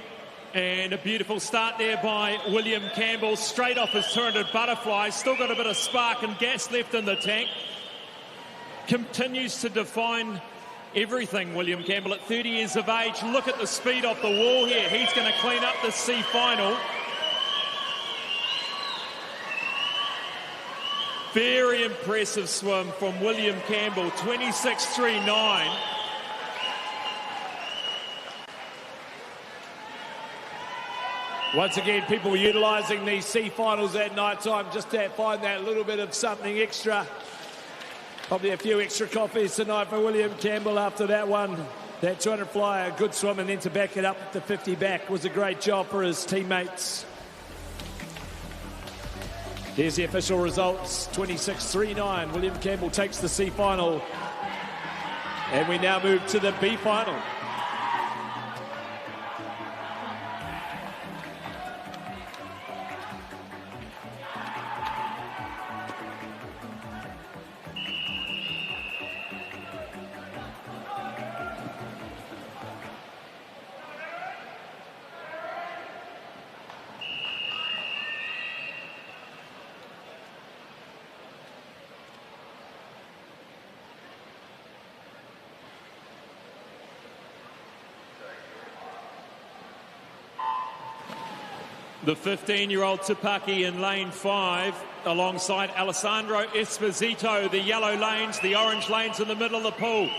and a beautiful start there by William Campbell, straight off his 200 butterfly. Still got a bit of spark and gas left in the tank. Continues to define everything, William Campbell, at 30 years of age. Look at the speed off the wall here. He's going to clean up the C final. Very impressive swim from William Campbell, 26.39. Once again, people utilising these C finals at night time just to find that little bit of something extra. Probably a few extra coffees tonight for William Campbell after that one. That 200 fly, a good swim, and then to back it up with the 50 back was a great job for his teammates. Here's the official results, 26.39. William Campbell takes the C final. And we now move to the B final. The 15-year-old Tapaki in lane 5, alongside Alessandro Esposito. The yellow lanes, the orange lanes in the middle of the pool.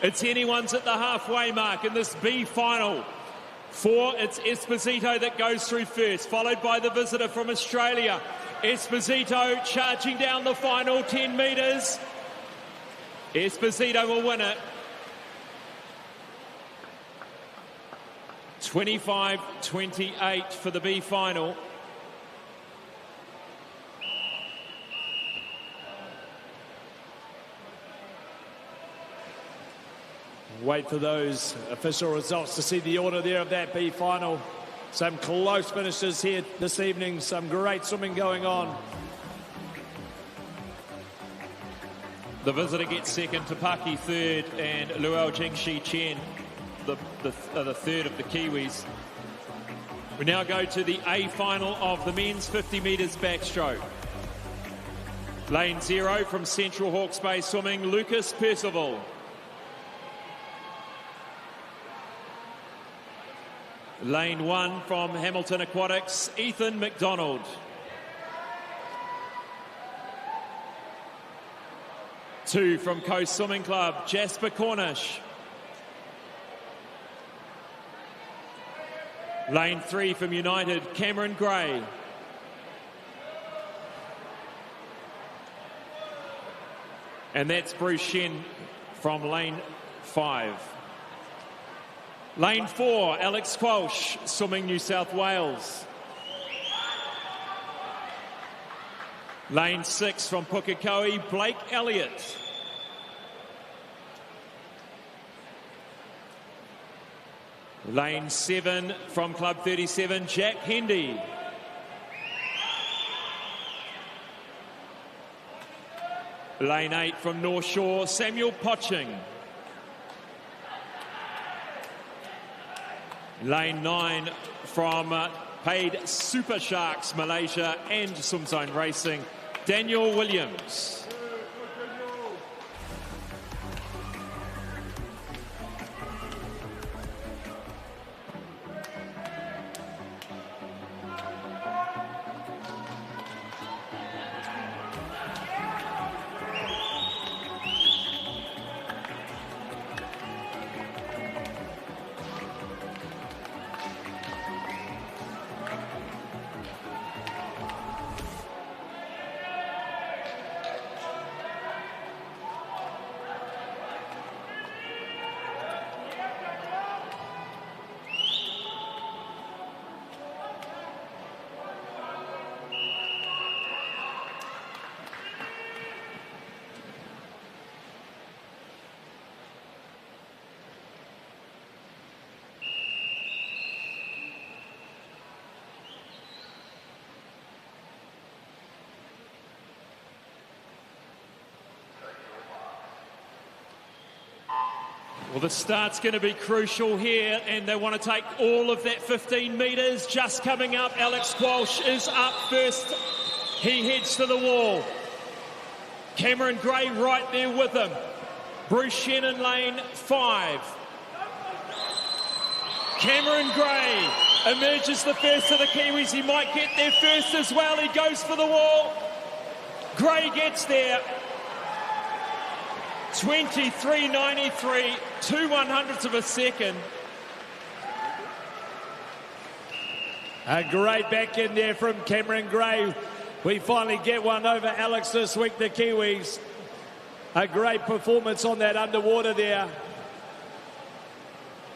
It's anyone's at the halfway mark in this B final. It's Esposito that goes through first, followed by the visitor from Australia. Esposito charging down the final 10 metres. Esposito will win it. 25.28 for the B final. Wait for those official results to see the order there of that B final. Some close finishes here this evening. Some great swimming going on. The visitor gets second, Tapaki third, and Luau Jingshi Chen, the third of the Kiwis. We now go to the A final of the men's 50 metres backstroke. Lane 0 from Central Hawke's Bay Swimming, Lucas Percival. Lane 1 from Hamilton Aquatics, Ethan McDonald. Two from Coast Swimming Club, Jasper Cornish. Lane 3 from United, Cameron Gray. And that's Bruce Shen from lane 5. Lane 4, Alex Qualsh, Swimming New South Wales. Lane 6 from Pukekohe, Blake Elliott. Lane 7 from Club 37, Jack Hendy. Lane 8 from North Shore, Samuel Poching. Lane 9 from Paid Super Sharks Malaysia and Swim Zone Racing, Daniel Williams. Well, the start's going to be crucial here, and they want to take all of that 15 metres. Just coming up, Alex Qualsh is up first. He heads to the wall. Cameron Gray right there with him. Bruce Shen in lane 5. Cameron Gray emerges the first of the Kiwis. He might get there first as well. He goes for the wall. Gray gets there. 23.93, 2/100ths of a second. A great back in there from Cameron Gray. We finally get one over Alex this week, the Kiwis. A great performance on that underwater there.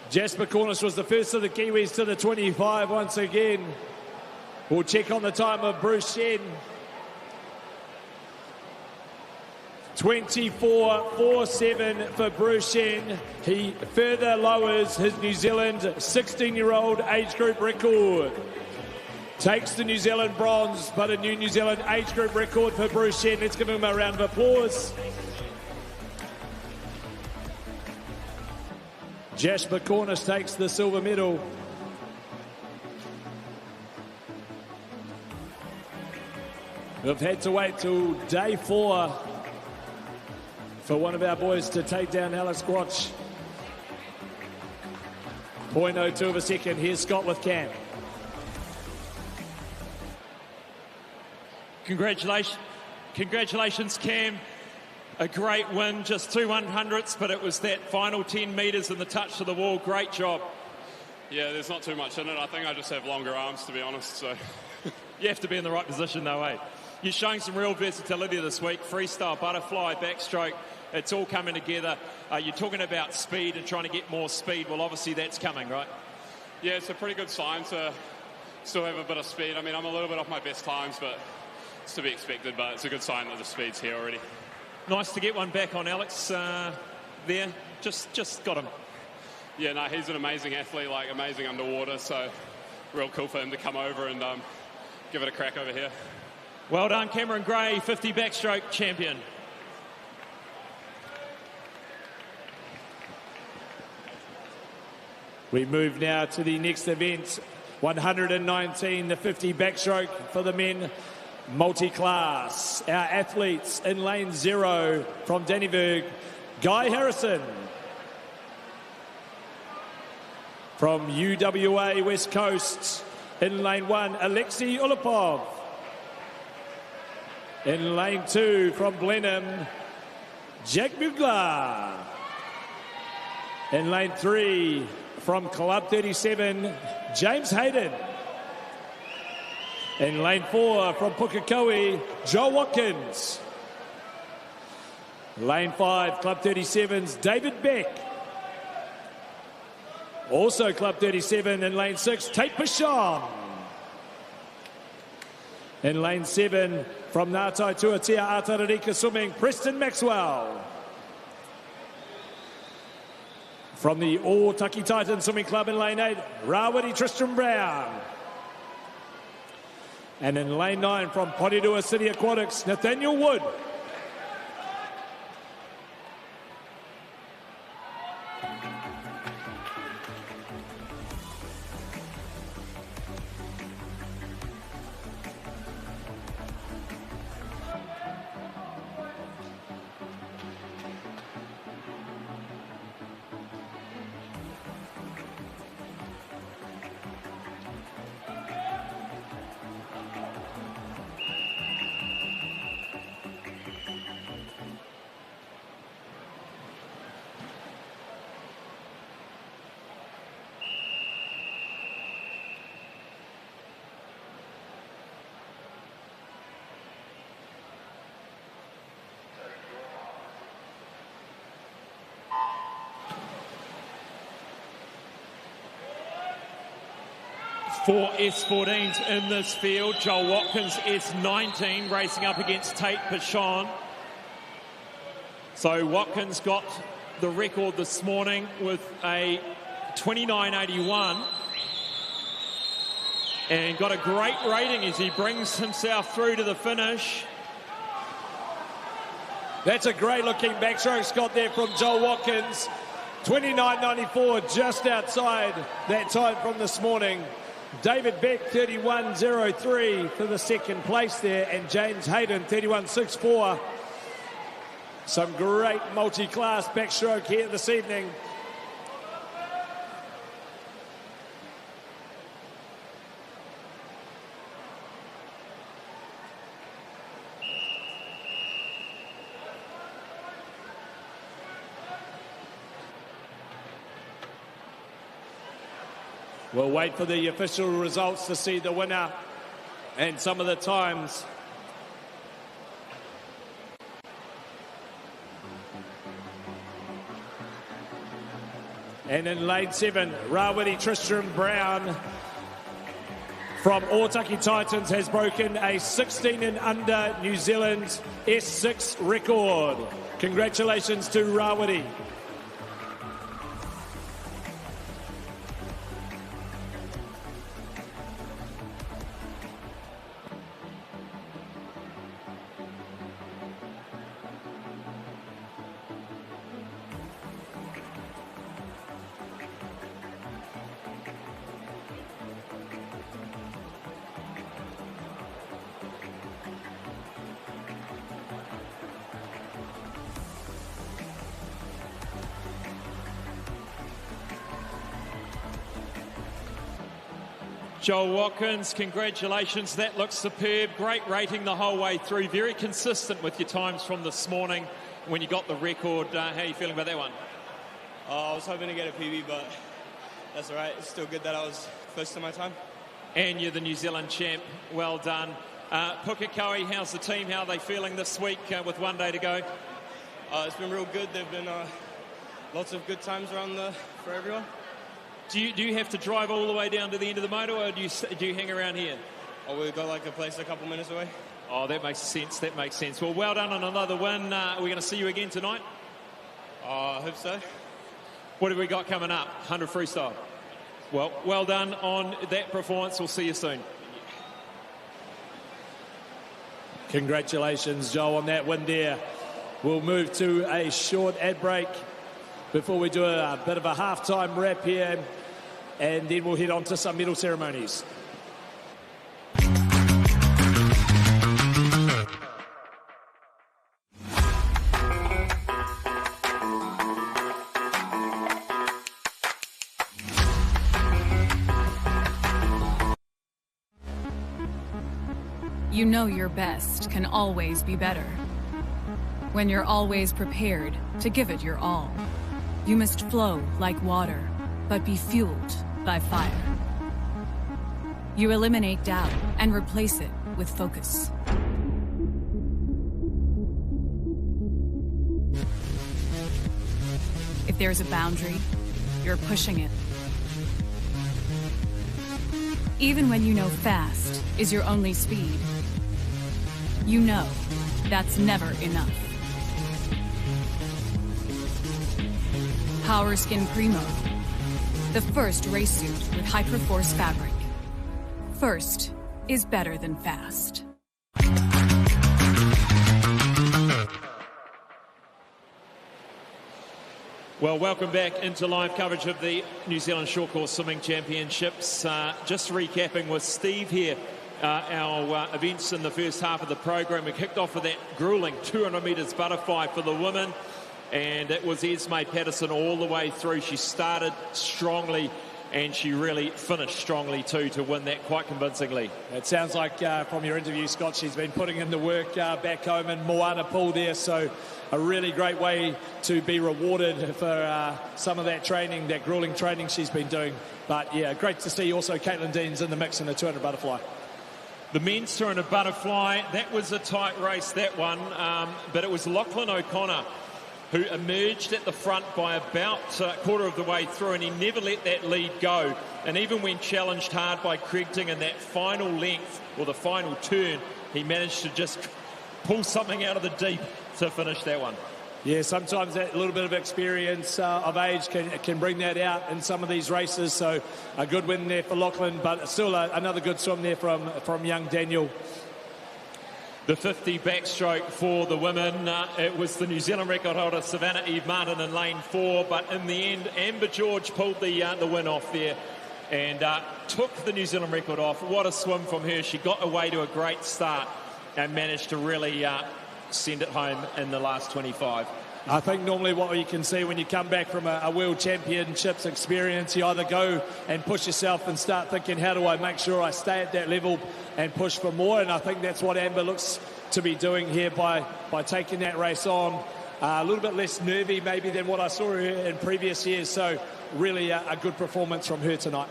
Jasper Cornish was the first of the Kiwis to the 25 once again. We'll check on the time of Bruce Shen. 24.47 for Bruce Shen. He further lowers his New Zealand 16-year-old age group record. Takes the New Zealand bronze, but a new New Zealand age group record for Bruce Shen. Let's give him a round of applause. Jasper Cornish takes the silver medal. We've had to wait till day 4 for one of our boys to take down Alex Qualsh. 0.02 of a second. Here's Scott with Cam. Congratulations, Cam. A great win, just 2/100ths, but it was that final 10 metres and the touch to the wall. Great job. Yeah, there's not too much in it. I think I just have longer arms, to be honest. So you have to be in the right position, though, eh? You're showing some real versatility this week. Freestyle, butterfly, backstroke. It's all coming together. You're talking about speed and trying to get more speed. Well, obviously that's coming, right? Yeah, it's a pretty good sign to still have a bit of speed. I mean, I'm a little bit off my best times, but it's to be expected. But it's a good sign that the speed's here already. Nice to get one back on Alex there. Just got him. Yeah, no, he's an amazing athlete, like amazing underwater. So real cool for him to come over and give it a crack over here. Well done, Cameron Gray, 50 backstroke champion. We move now to the next event, 119, the 50 backstroke for the men multi-class. Our athletes in lane 0 from Dannevirke, Guy Harrison. From UWA West Coast, in lane 1, Alexei Ulipov. In lane 2 from Blenheim, Jack Mugler. In lane 3 from Club 37, James Hayden. In lane 4 from Pukekohe, Joe Watkins. Lane 5, Club 37's David Beck. Also Club 37 in lane 6, Tate Pichon. In lane 7 from Ngātai Tuatea Atararika Swimming, Preston Maxwell. From the Auckland Titan Swimming Club in lane 8, Rawiri Tristram Brown. And in lane 9 from Porirua City Aquatics, Nathaniel Wood. Four S14s in this field. Joel Watkins, S19, racing up against Tate Pichon. So Watkins got the record this morning with a 29.81 and got a great rating as he brings himself through to the finish. That's a great looking backstroke, Scott, there from Joel Watkins. 29.94, just outside that time from this morning. David Beck, 31.03 for the second place there, and James Hayden, 31.64. Some great multi-class backstroke here this evening. We'll wait for the official results to see the winner and some of the times. And in lane 7, Rawiri Tristram Brown from Auckland Titans has broken a 16 and under New Zealand S6 record. Congratulations to Rawiri. Joel Watkins, congratulations. That looks superb. Great rating the whole way through. Very consistent with your times from this morning when you got the record. How are you feeling about that one? I was hoping to get a PB, but that's all right. It's still good that I was close to my time. And you're the New Zealand champ. Well done. Pukekohe, how's the team? How are they feeling this week with one day to go? It's been real good. There have been lots of good times around for everyone. Do you have to drive all the way down to the end of the motor, or do you hang around here? Oh, we've got like a place a couple minutes away. Oh, that makes sense. That makes sense. Well, well done on another win. We're going to see you again tonight. I hope so. What have we got coming up? 100 freestyle. Well done on that performance. We'll see you soon. Congratulations, Joel, on that win there. We'll move to a short ad break before we do a bit of a halftime wrap here, and then we'll head on to some medal ceremonies. You know your best can always be better. When you're always prepared to give it your all. You must flow like water, but be fueled by fire. You eliminate doubt and replace it with focus. If there's a boundary, you're pushing it. Even when you know fast is your only speed, you know that's never enough. Power Skin Primo, the first race suit with Hyperforce fabric. First is better than fast. Well, welcome back into live coverage of the New Zealand Short Course Swimming Championships. Just recapping with Steve here, our events in the first half of the program. We kicked off with that grueling 200 metres butterfly for the women, and it was Esme Patterson all the way through. She started strongly, and she really finished strongly too to win that quite convincingly. It sounds like from your interview, Scott, she's been putting in the work back home in Moana Pool there, so a really great way to be rewarded for some of that training, that grueling training she's been doing. But yeah, great to see also Caitlin Dean's in the mix in the 200 butterfly. The men's 200 butterfly, that was a tight race, that one, but it was Lachlan O'Connor who emerged at the front by about a quarter of the way through, and he never let that lead go. And even when challenged hard by Cregting in that final length, or the final turn, he managed to just pull something out of the deep to finish that one. Yeah, sometimes that little bit of experience of age can bring that out in some of these races. So a good win there for Lachlan, but still another good swim there from young Daniel. The 50 backstroke for the women, it was the New Zealand record holder Savannah Eve Martin in lane 4, but in the end Amber George pulled the win off there and took the New Zealand record off. What a swim from her. She got away to a great start and managed to really send it home in the last 25. I think normally what you can see when you come back from a World Championships experience, you either go and push yourself and start thinking, how do I make sure I stay at that level and push for more? And I think that's what Amber looks to be doing here by taking that race on. A little bit less nervy maybe than what I saw her in previous years. So really a good performance from her tonight.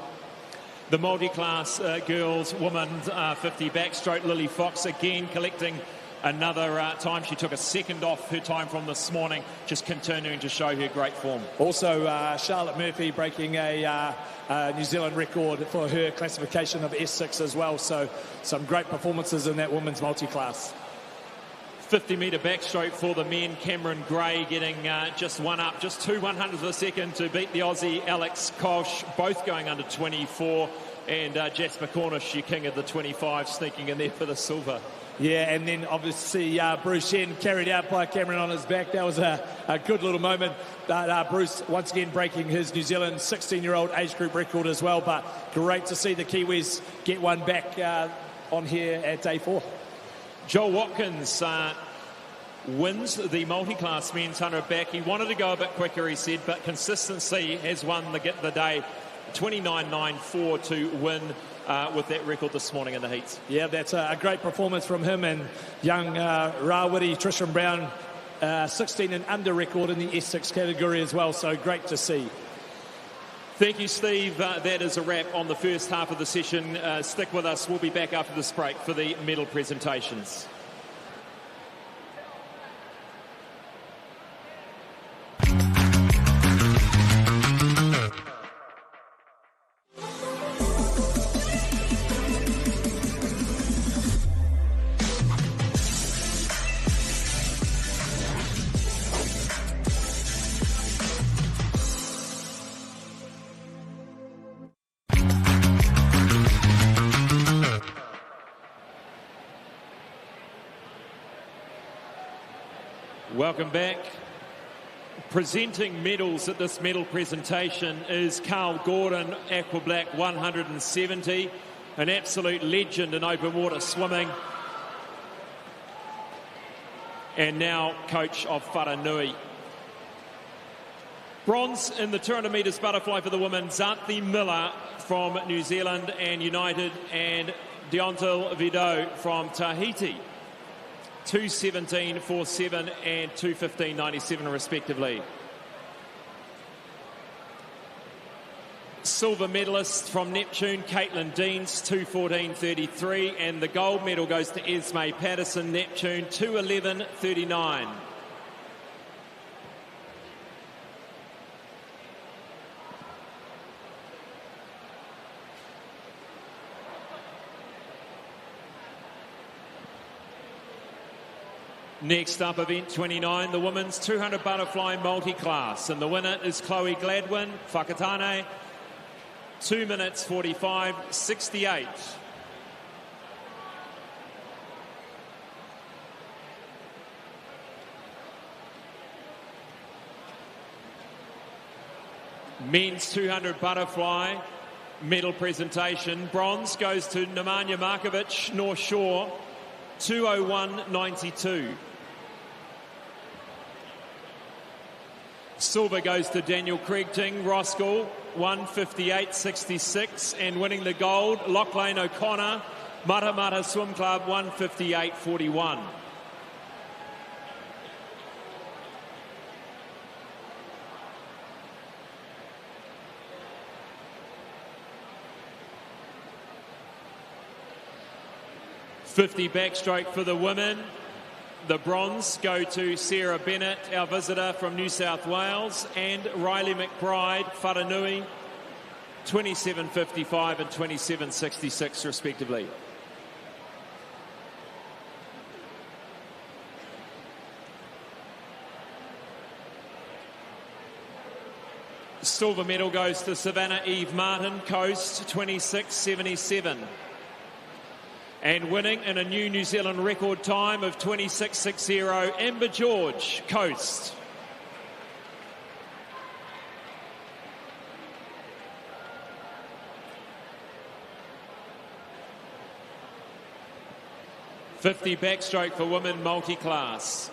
The multi-class girls, women's 50 backstroke, Lily Fox again collecting another time. She took a second off her time from this morning, just continuing to show her great form. Also, Charlotte Murphy breaking a New Zealand record for her classification of S6 as well. So some great performances in that women's multi-class. 50-metre backstroke for the men. Cameron Gray getting just one up, just 2/100ths of a second to beat the Aussie Alex Koch, both going under 24. And Jasper Cornish, your king of the 25, sneaking in there for the silver. Yeah, and then obviously Bruce Shen carried out by Cameron on his back. That was a good little moment. Bruce once again breaking his New Zealand 16-year-old age group record as well. But great to see the Kiwis get one back on here at day 4. Joel Watkins wins the multi-class men's 100 back. He wanted to go a bit quicker, he said, but consistency has won the day. 29.94 to win with that record this morning in the heats. Yeah, that's a great performance from him, and young Rawiri Trisham Brown, 16 and under record in the S6 category as well, so great to see. Thank you, Steve. That is a wrap on the first half of the session. Stick with us. We'll be back after this break for the medal presentations. Welcome back. Presenting medals at this medal presentation is Carl Gordon, Aqua Black 170, an absolute legend in open water swimming, and now coach of Wharanui. Bronze in the 200 metres butterfly for the women, Zanthi Miller from New Zealand and United, and Deontil Vido from Tahiti. 2:17.47 and 2:15.97 respectively. Silver medalist from Neptune, Caitlin Deans, 2:14.33, and the gold medal goes to Esme Patterson, Neptune, 2:11.39. Next up, event 29, the women's 200 butterfly multi-class, and the winner is Chloe Gladwin, Whakatane, 2 minutes 45.68. Men's 200 butterfly medal presentation. Bronze goes to Nemanja Markovic, North Shore, 2:01.92. Silver goes to Daniel Craigting, Roskell, 1:58.66, and winning the gold, Lachlan O'Connor, Matamata Swim Club, 1:58.41. .50 backstroke for the women. The bronze go to Sarah Bennett, our visitor from New South Wales, and Riley McBride, Wharanui, 27.55 and 27.66 respectively. Silver medal goes to Savannah Eve Martin, Coast, 26.77. And winning in a new New Zealand record time of 26.60, Amber George, Coast. .50 backstroke for women multi-class.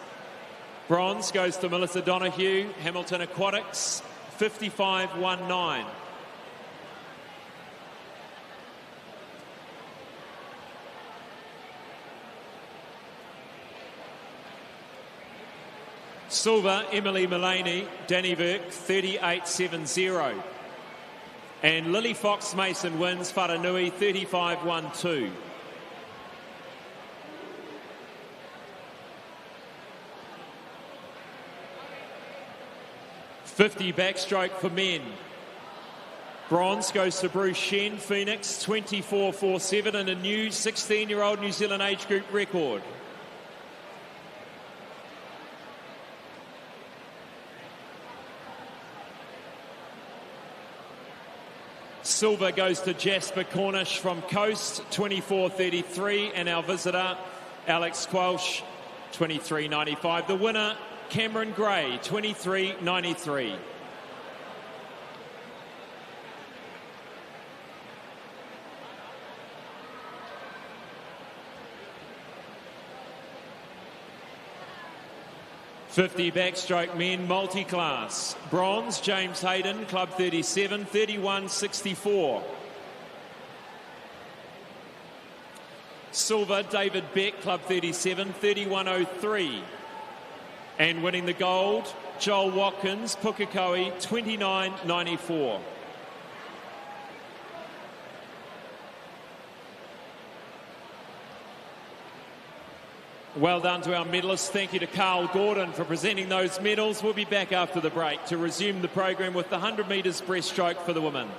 Bronze goes to Melissa Donoghue, Hamilton Aquatics, 55.19. Silver, Emily Mullaney, Dannyburg, 38.70. And Lily Fox Mason wins, Wharanui, 35.12. .50 backstroke for men. Bronze goes to Bruce Shen, Phoenix, 24.47, and a new 16-year-old New Zealand age group record. Silver goes to Jasper Cornish from Coast, 24.33, and our visitor, Alex Quelch, 23.95. The winner, Cameron Gray, 23.93. .50 backstroke men multi-class. Bronze, James Hayden, Club 37, 31.64. Silver, David Beck, Club 37, 31.03. And winning the gold, Joel Watkins, Pukekohe, 29.94. Well done to our medalists. Thank you to Carl Gordon for presenting those medals. We'll be back after the break to resume the program with the 100 metres breaststroke for the women.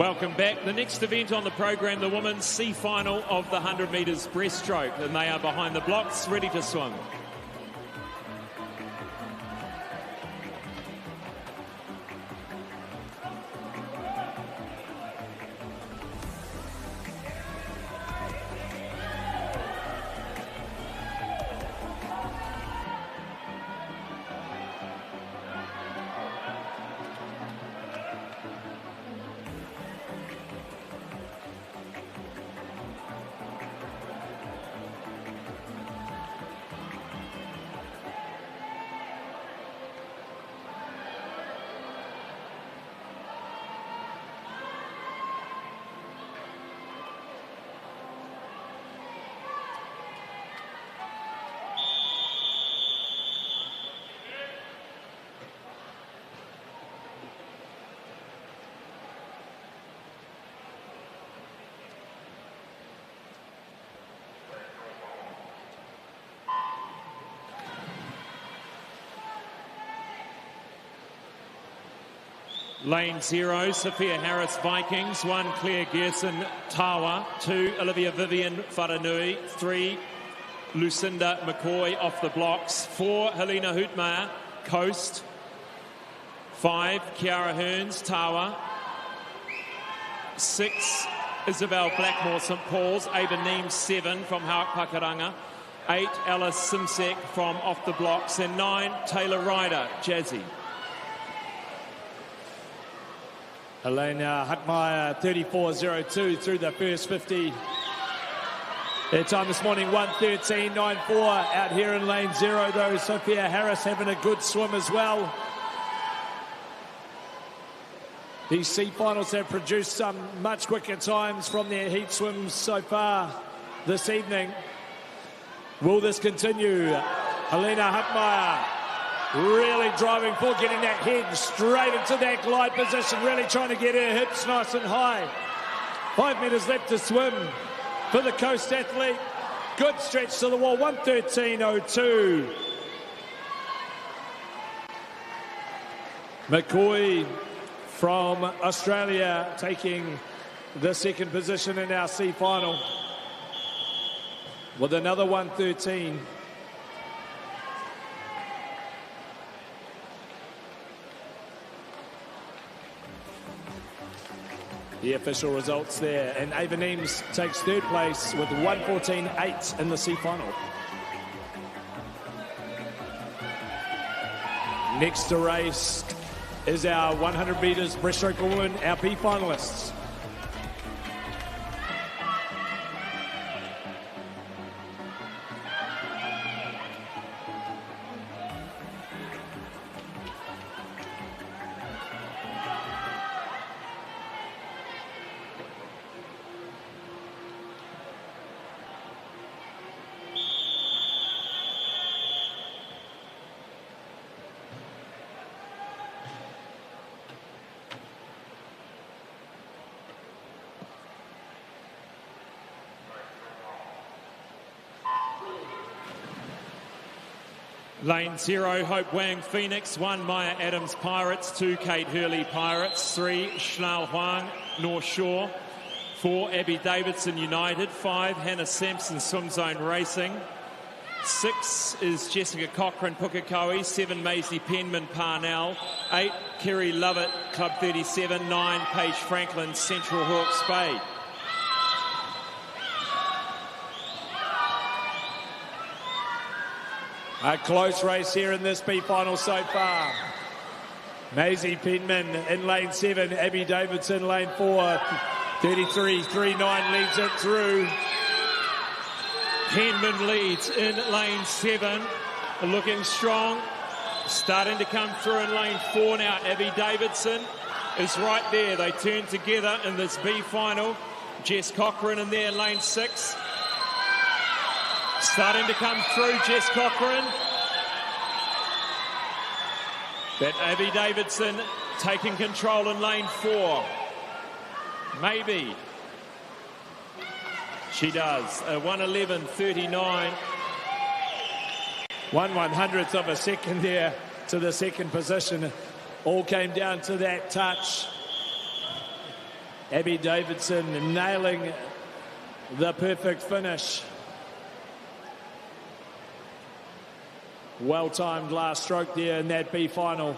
Welcome back. The next event on the program, the women's C final of the 100 metres breaststroke, and they are behind the blocks, ready to swim. Lane 0, Sophia Harris, Vikings. 1, Claire Gerson, Tawa. 2, Olivia Vivian, Wharanui. 3, Lucinda McCoy off the blocks. 4, Helena Hootmeyer, Coast. 5, Kiara Hearns, Tawa. 6, Isabel Blackmore, St Paul's. Ava Neem, 7 from Pakuranga. 8, Alice Simsek from off the blocks. And 9, Taylor Ryder, Jazzy. Elena Huttmeyer, 34.02 through the first 50. Their time this morning, 1:13.94 out here in lane 0, though. Sophia Harris having a good swim as well. These C finals have produced some much quicker times from their heat swims so far this evening. Will this continue? Helena Huttmeyer really driving for, getting that head straight into that glide position, really trying to get her hips nice and high. 5 metres left to swim for the Coast athlete. Good stretch to the wall, 1:13.02. McCoy from Australia taking the second position in our C final with another 1:13. The official results there, and Ava Neems takes third place with 1:14.8 in the C final. Next to race is our 100 metres breaststroke women, our B finalists. Lane 0, Hope Wang, Phoenix. 1, Maya Adams, Pirates. 2, Kate Hurley, Pirates. 3, Schnell Huang, North Shore. 4, Abby Davidson, United. 5, Hannah Sampson, Swim Zone Racing. 6 is Jessica Cochran, Pukekohe. 7, Maisie Penman, Parnell. 8, Kerry Lovett, Club 37. 9, Paige Franklin, Central Hawke's Bay. A close race here in this B final so far. Maisie Penman in lane 7, Abby Davidson lane 4, 33.39 leads it through. Penman leads in lane 7, looking strong, starting to come through in lane 4 now. Abby Davidson is right there. They turn together in this B final. Jess Cochran in there in lane 6. Starting to come through, Jess Cochran. But Abby Davidson taking control in lane 4. Maybe. She does. 1:11.39. 1/100th of a second there to the second position. All came down to that touch. Abby Davidson nailing the perfect finish. Well-timed last stroke there in that B final.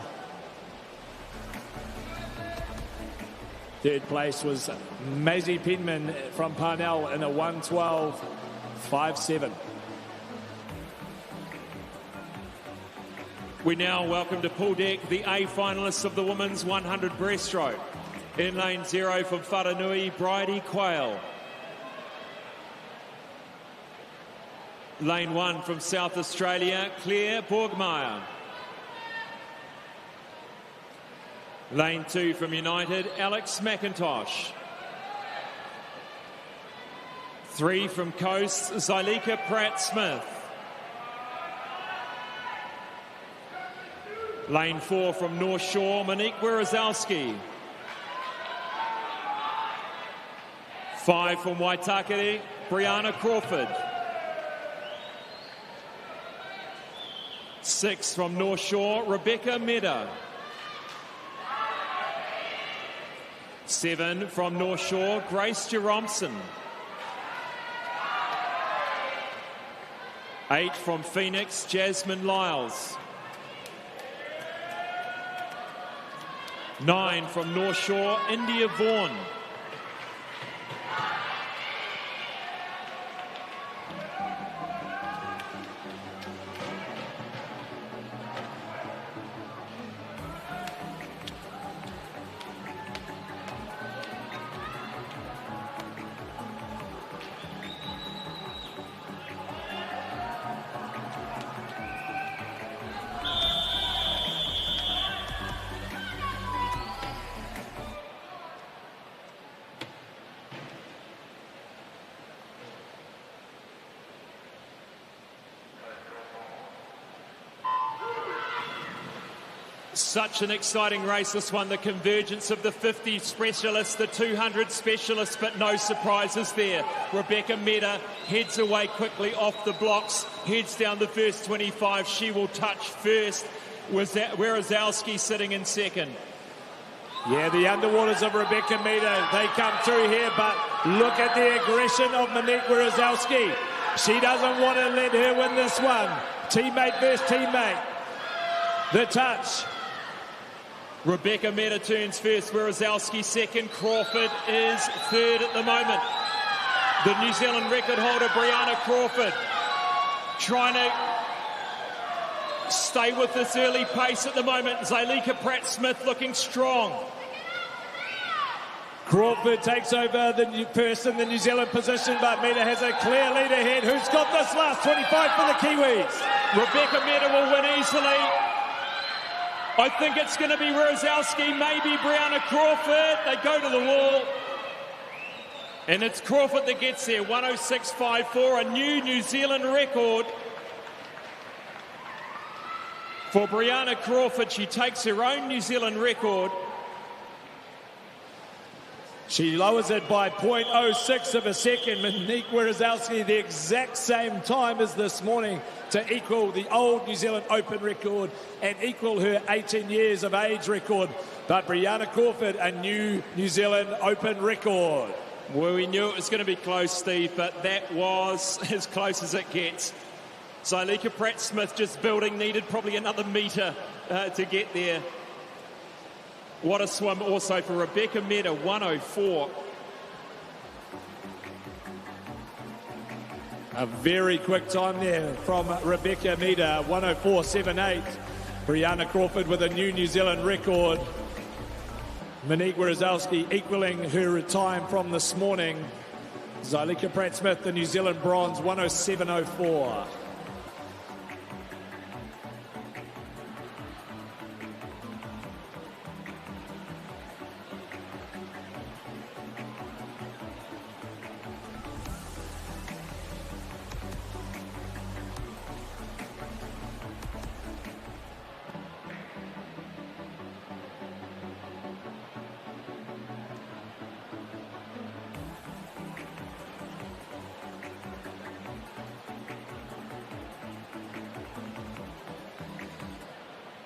Third place was Maisie Penman from Parnell in a 1:12.57. We now welcome to pool deck the A finalists of the women's 100 breaststroke. In lane 0 from Wharanui, Bridie Quayle. Lane 1 from South Australia, Claire Borgmeyer. Lane 2 from United, Alex McIntosh. 3 from Coast, Zylika Pratt-Smith. Lane 4 from North Shore, Monique Wierzowski. 5 from Waitakere, Brianna Crawford. 6 from North Shore, Rebecca Meda. 7 from North Shore, Grace Jeromson. 8 from Phoenix, Jasmine Lyles. 9 from North Shore, India Vaughan. Such an exciting race, this one. The convergence of the 50 specialists, the 200 specialists, but no surprises there. Rebecca Meda heads away quickly off the blocks, heads down the first 25. She will touch first. Wierzowski sitting in second. Yeah, the underwaters of Rebecca Meda, they come through here, but look at the aggression of Monique Wierzowski. She doesn't want to let her win this one. Teammate versus teammate. The touch. Rebecca Meda turns first, Wierzowski second, Crawford is third at the moment. The New Zealand record holder, Brianna Crawford, trying to stay with this early pace at the moment. Zylika Pratt-Smith looking strong. Crawford takes over the first in the New Zealand position, but Meda has a clear lead ahead. Who's got this last 25 for the Kiwis? Rebecca Meda will win easily. I think it's going to be Wierzowski, maybe Brianna Crawford. They go to the wall. And it's Crawford that gets there, 106.54, a New Zealand record. For Brianna Crawford, she takes her own New Zealand record. She lowers it by 0.06 of a second. Monique Wierzowski, the exact same time as this morning to equal the old New Zealand Open record and equal her 18 years of age record. But Brianna Crawford, a new New Zealand Open record. Well, we knew it was going to be close, Steve, but that was as close as it gets. Zylika Pratt-Smith just building, needed probably another metre to get there. What a swim also for Rebecca Meda, 104. A very quick time there from Rebecca Meda, 104.78. Brianna Crawford with a new Zealand record. Monique Wierzowski equaling her time from this morning. Zylika Pratt-Smith, the New Zealand bronze, 107.04.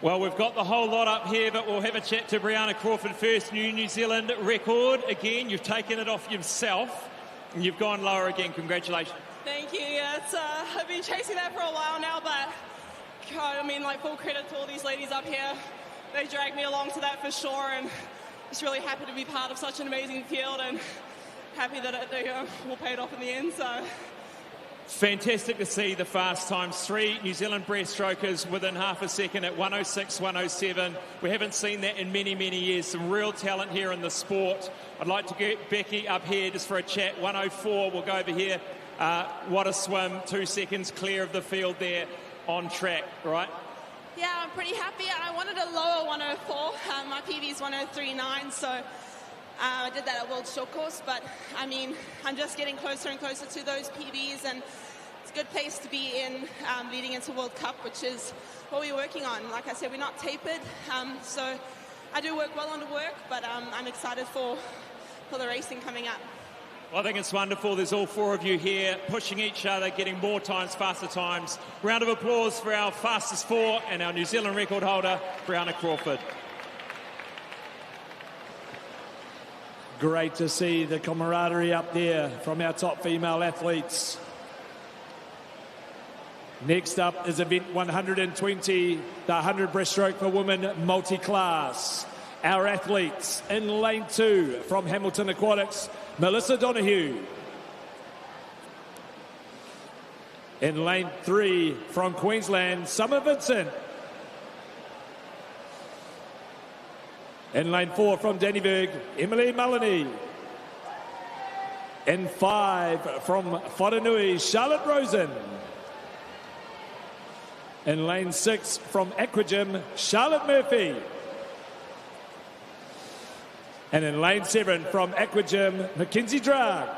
Well, we've got the whole lot up here, but we'll have a chat to Brianna Crawford first. New Zealand record. Again, you've taken it off yourself, and you've gone lower again. Congratulations. Thank you. Yeah, I've been chasing that for a while now, but God, I mean, like, full credit to all these ladies up here. They dragged me along to that for sure, and just really happy to be part of such an amazing field, and happy that it all paid off in the end. So. Fantastic to see the fast times. 3 New Zealand breaststrokers within half a second at 106, 107. We haven't seen that in many, many years. Some real talent here in the sport. I'd like to get Becky up here just for a chat. 104, we'll go over here. What a swim, 2 seconds clear of the field there on track, right? Yeah, I'm pretty happy. I wanted a lower 104. My PB is 103.9, so I did that at World Short Course, but I mean, I'm just getting closer and closer to those PBs, and it's a good place to be in leading into World Cup, which is what we're working on. Like I said, we're not tapered, so I do work well under work, but I'm excited for the racing coming up. Well, I think it's wonderful. There's all 4 of you here pushing each other, getting more times, faster times. Round of applause for our fastest 4 and our New Zealand record holder, Brianna Crawford. Great to see the camaraderie up there from our top female athletes. Next up is event 120, the 100 breaststroke for women multi-class. Our athletes in lane 2 from Hamilton Aquatics, Melissa Donoghue. In lane 3 from Queensland, Summer Vincent. In lane 4 from Dannyburg, Emily Mullany. In 5 from Whanganui, Charlotte Rosen. In lane 6 from Aquagym, Charlotte Murphy. And in lane 7 from Aquagym, Mackenzie Drag.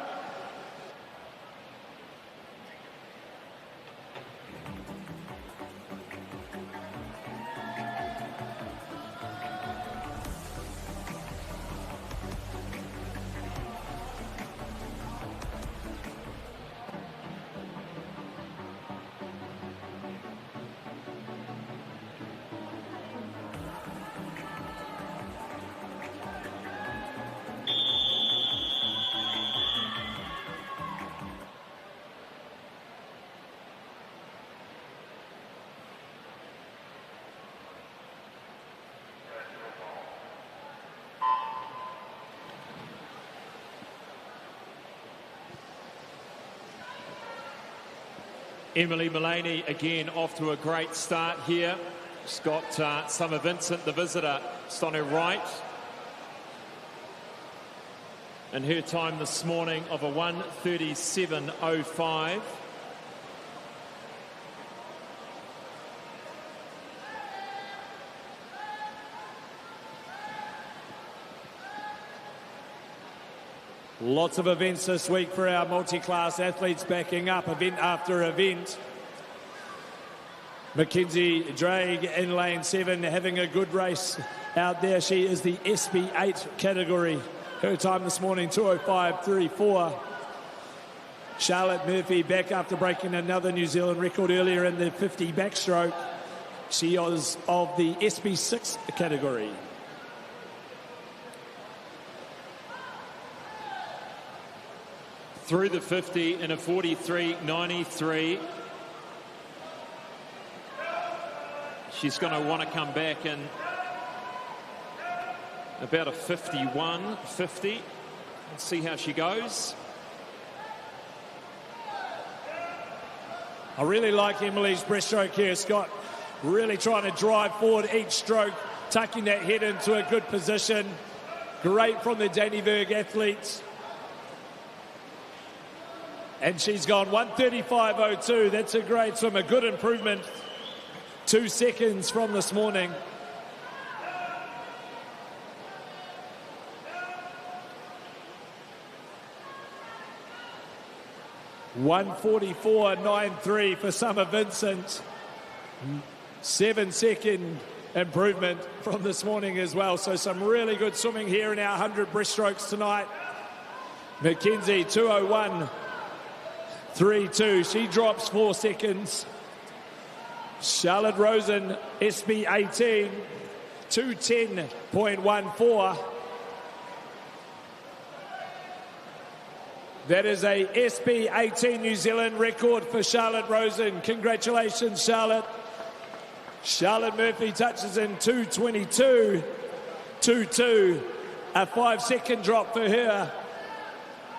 Emily Mullany again off to a great start here. She's got Summer Vincent, the visitor, just on her right. And her time this morning of a 1:37.05. Lots of events this week for our multi-class athletes backing up event after event. Mackenzie Drag in lane 7 having a good race out there. She is the SB8 category. Her time this morning, 2:05.34. Charlotte Murphy back after breaking another New Zealand record earlier in the 50 backstroke. She is of the SB6 category. Through the 50 in a 43.93. She's going to want to come back in about a 51.50. Let's see how she goes. I really like Emily's breaststroke here, Scott. Really trying to drive forward each stroke, tucking that head into a good position. Great from the Dannyburg athletes. And she's gone 1:35.02. That's a great swim, a good improvement. 2 seconds from this morning. (1:44.93) for Summer Vincent. 7-second improvement from this morning as well. So some really good swimming here in our 100 breaststrokes tonight. Mackenzie 2:01.32. She drops 4 seconds. Charlotte Rosen, SB 18, 210.14. That is a SB 18 New Zealand record for Charlotte Rosen. Congratulations, Charlotte. Charlotte Murphy touches in 2:22.22. A 5-second drop for her.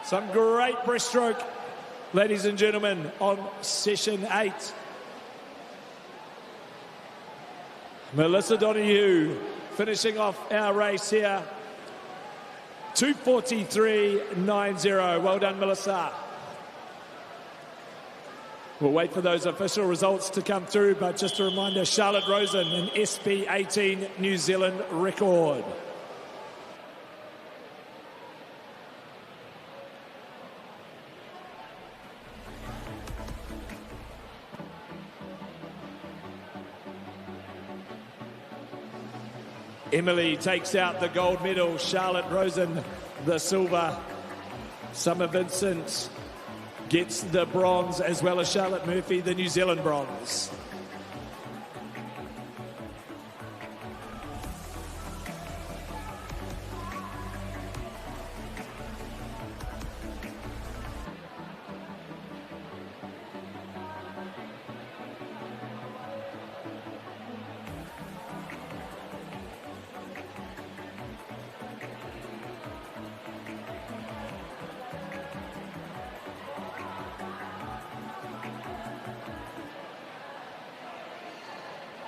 Some great breaststroke, ladies and gentlemen, on session 8. Melissa Donahue finishing off our race here. 2:43.90. Well done, Melissa. We'll wait for those official results to come through, but just a reminder, Charlotte Rosen, an SB 18 New Zealand record. Emily takes out the gold medal. Charlotte Rosen, the silver. Summer Vincent gets the bronze, as well as Charlotte Murphy, the New Zealand bronze.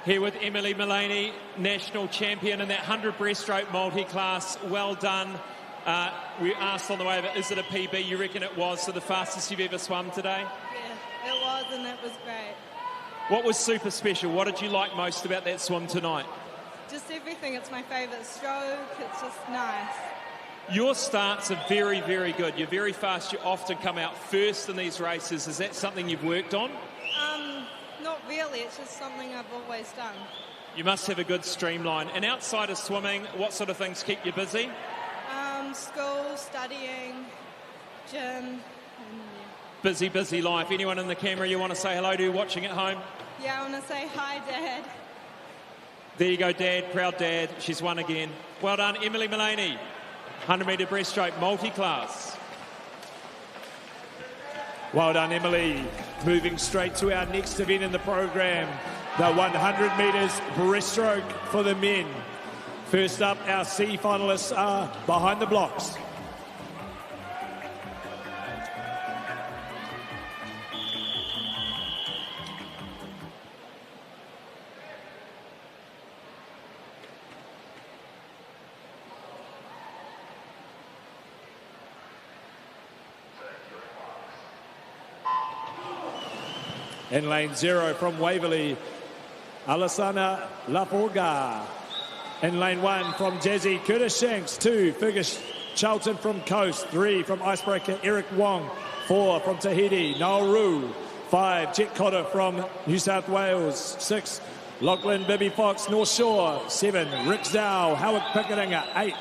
Here with Emily Mullaney, national champion in that 100 breaststroke multi-class. Well done. We asked on the way, but is it a PB? You reckon it was, so the fastest you've ever swum today? Yeah, it was, and it was great. What was super special? What did you like most about that swim tonight? Just everything. It's my favourite stroke. It's just nice. Your starts are very, very good. You're very fast. You often come out first in these races. Is that something you've worked on? Not really. It's just something I've always done. You must have a good streamline. And outside of swimming, what sort of things keep you busy? School, studying, gym. And, Busy, busy life. Anyone in the camera you want to say hello to watching at home? yeah, I want to say hi, Dad. There you go, Dad. Proud Dad. She's won again. Well done, Emily Mullaney. 100-metre breaststroke multi-class. Well done, Emily. Moving straight to our next event in the program, the 100 metres breaststroke for the men. First up, our C finalists are behind the blocks. In lane 0 from Waverley, Alessana Laforga. In lane 1 from Jazzy, Curtis Shanks. 2, Fergus Charlton from Coast. 3 from Icebreaker, Eric Wong. 4 from Tahiti, Noel Rue. 5, Jet Cotter from New South Wales. 6, Lachlan Bibby Fox, North Shore. 7, Rick Zhao, Howard Pickeringa. 8,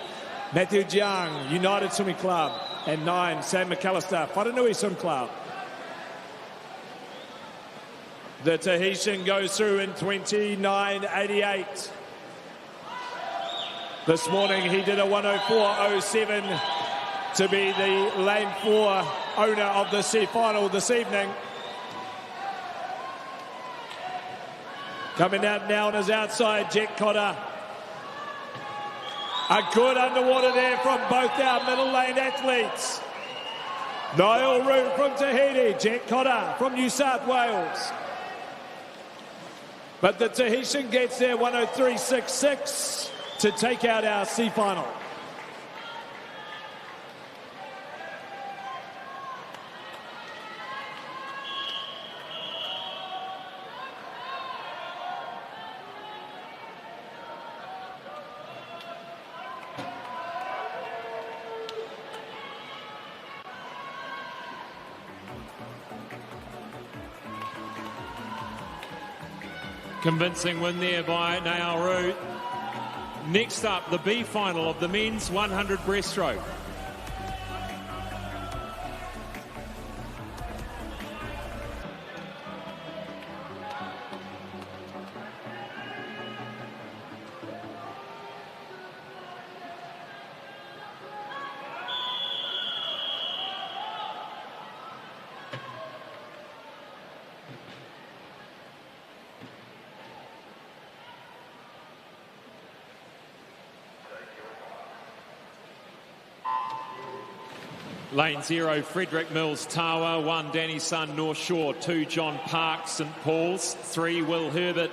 Matthew Jiang, United Swimming Club. And 9, Sam McAllister, Whananui Swim Club. The Tahitian goes through in 29.88. This morning he did a 104.07 to be the lane 4 owner of the C final this evening. Coming out now on his outside, Jet Cotter. A good underwater there from both our middle lane athletes. Niall Rue from Tahiti, Jet Cotter from New South Wales. But the Tahitian gets there 103.66 to take out our C final. Convincing win there by Nauru. Next up, the B final of the men's 100 breaststroke. Lane 0, Frederick Mills, Tawa. 1, Danny Sun, North Shore. 2, John Park, St Paul's. 3, Will Herbert,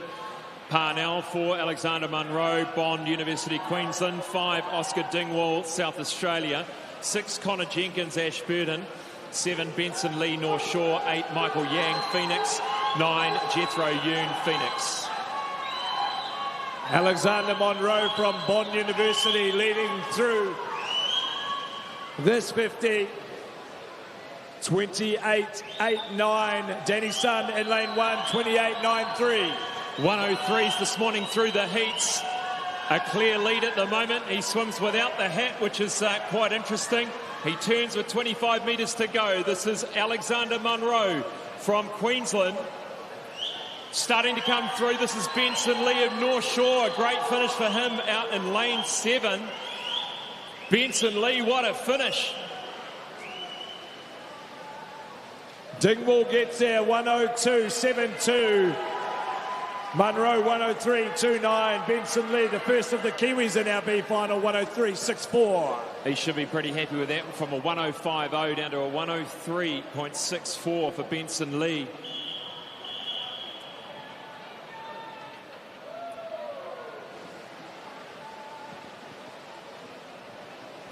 Parnell. 4, Alexander Munro, Bond, University, Queensland. 5, Oscar Dingwall, South Australia. 6, Connor Jenkins, Ashburton. 7, Benson Lee, North Shore. 8, Michael Yang, Phoenix. 9, Jethro Yoon, Phoenix. Alexander Monroe from Bond University leading through this 50. 28.89. Danny Sun in lane 1, 28.93. 103s this morning through the heats. A clear lead at the moment. He swims without the hat, which is quite interesting. He turns with 25 metres to go. This is Alexander Munro from Queensland. Starting to come through. This is Benson Lee of North Shore. A great finish for him out in lane 7. Benson Lee, what a finish. Dingwall gets there, 102.72. Munro, 103.29. Benson Lee, the first of the Kiwis in our B final, 103.64. He should be pretty happy with that, from a 105.0 down to a 103.64 for Benson Lee.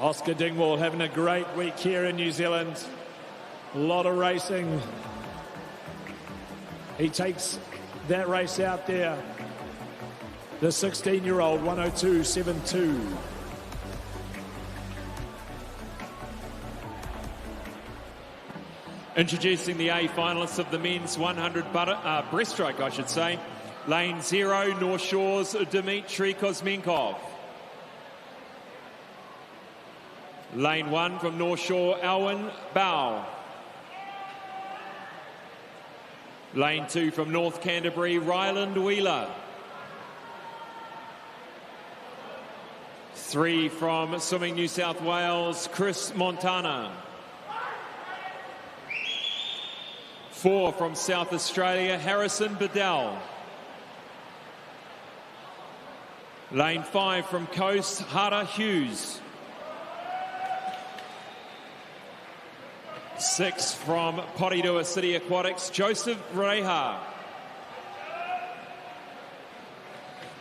Oscar Dingwall having a great week here in New Zealand. A lot of racing. He takes that race out there. The 16-year-old, 102.72. Introducing the A finalists of the men's 100 breaststroke, I should say. Lane 0, North Shore's Dmitry Kuzmenkov. Lane 1 from North Shore, Owen Bow. Lane 2 from North Canterbury, Ryland Wheeler. 3 from Swimming New South Wales, Chris Montana. 4 from South Australia, Harrison Bedell. Lane 5 from Coast, Hara Hughes. 6 from Porirua City Aquatics, Joseph Reha.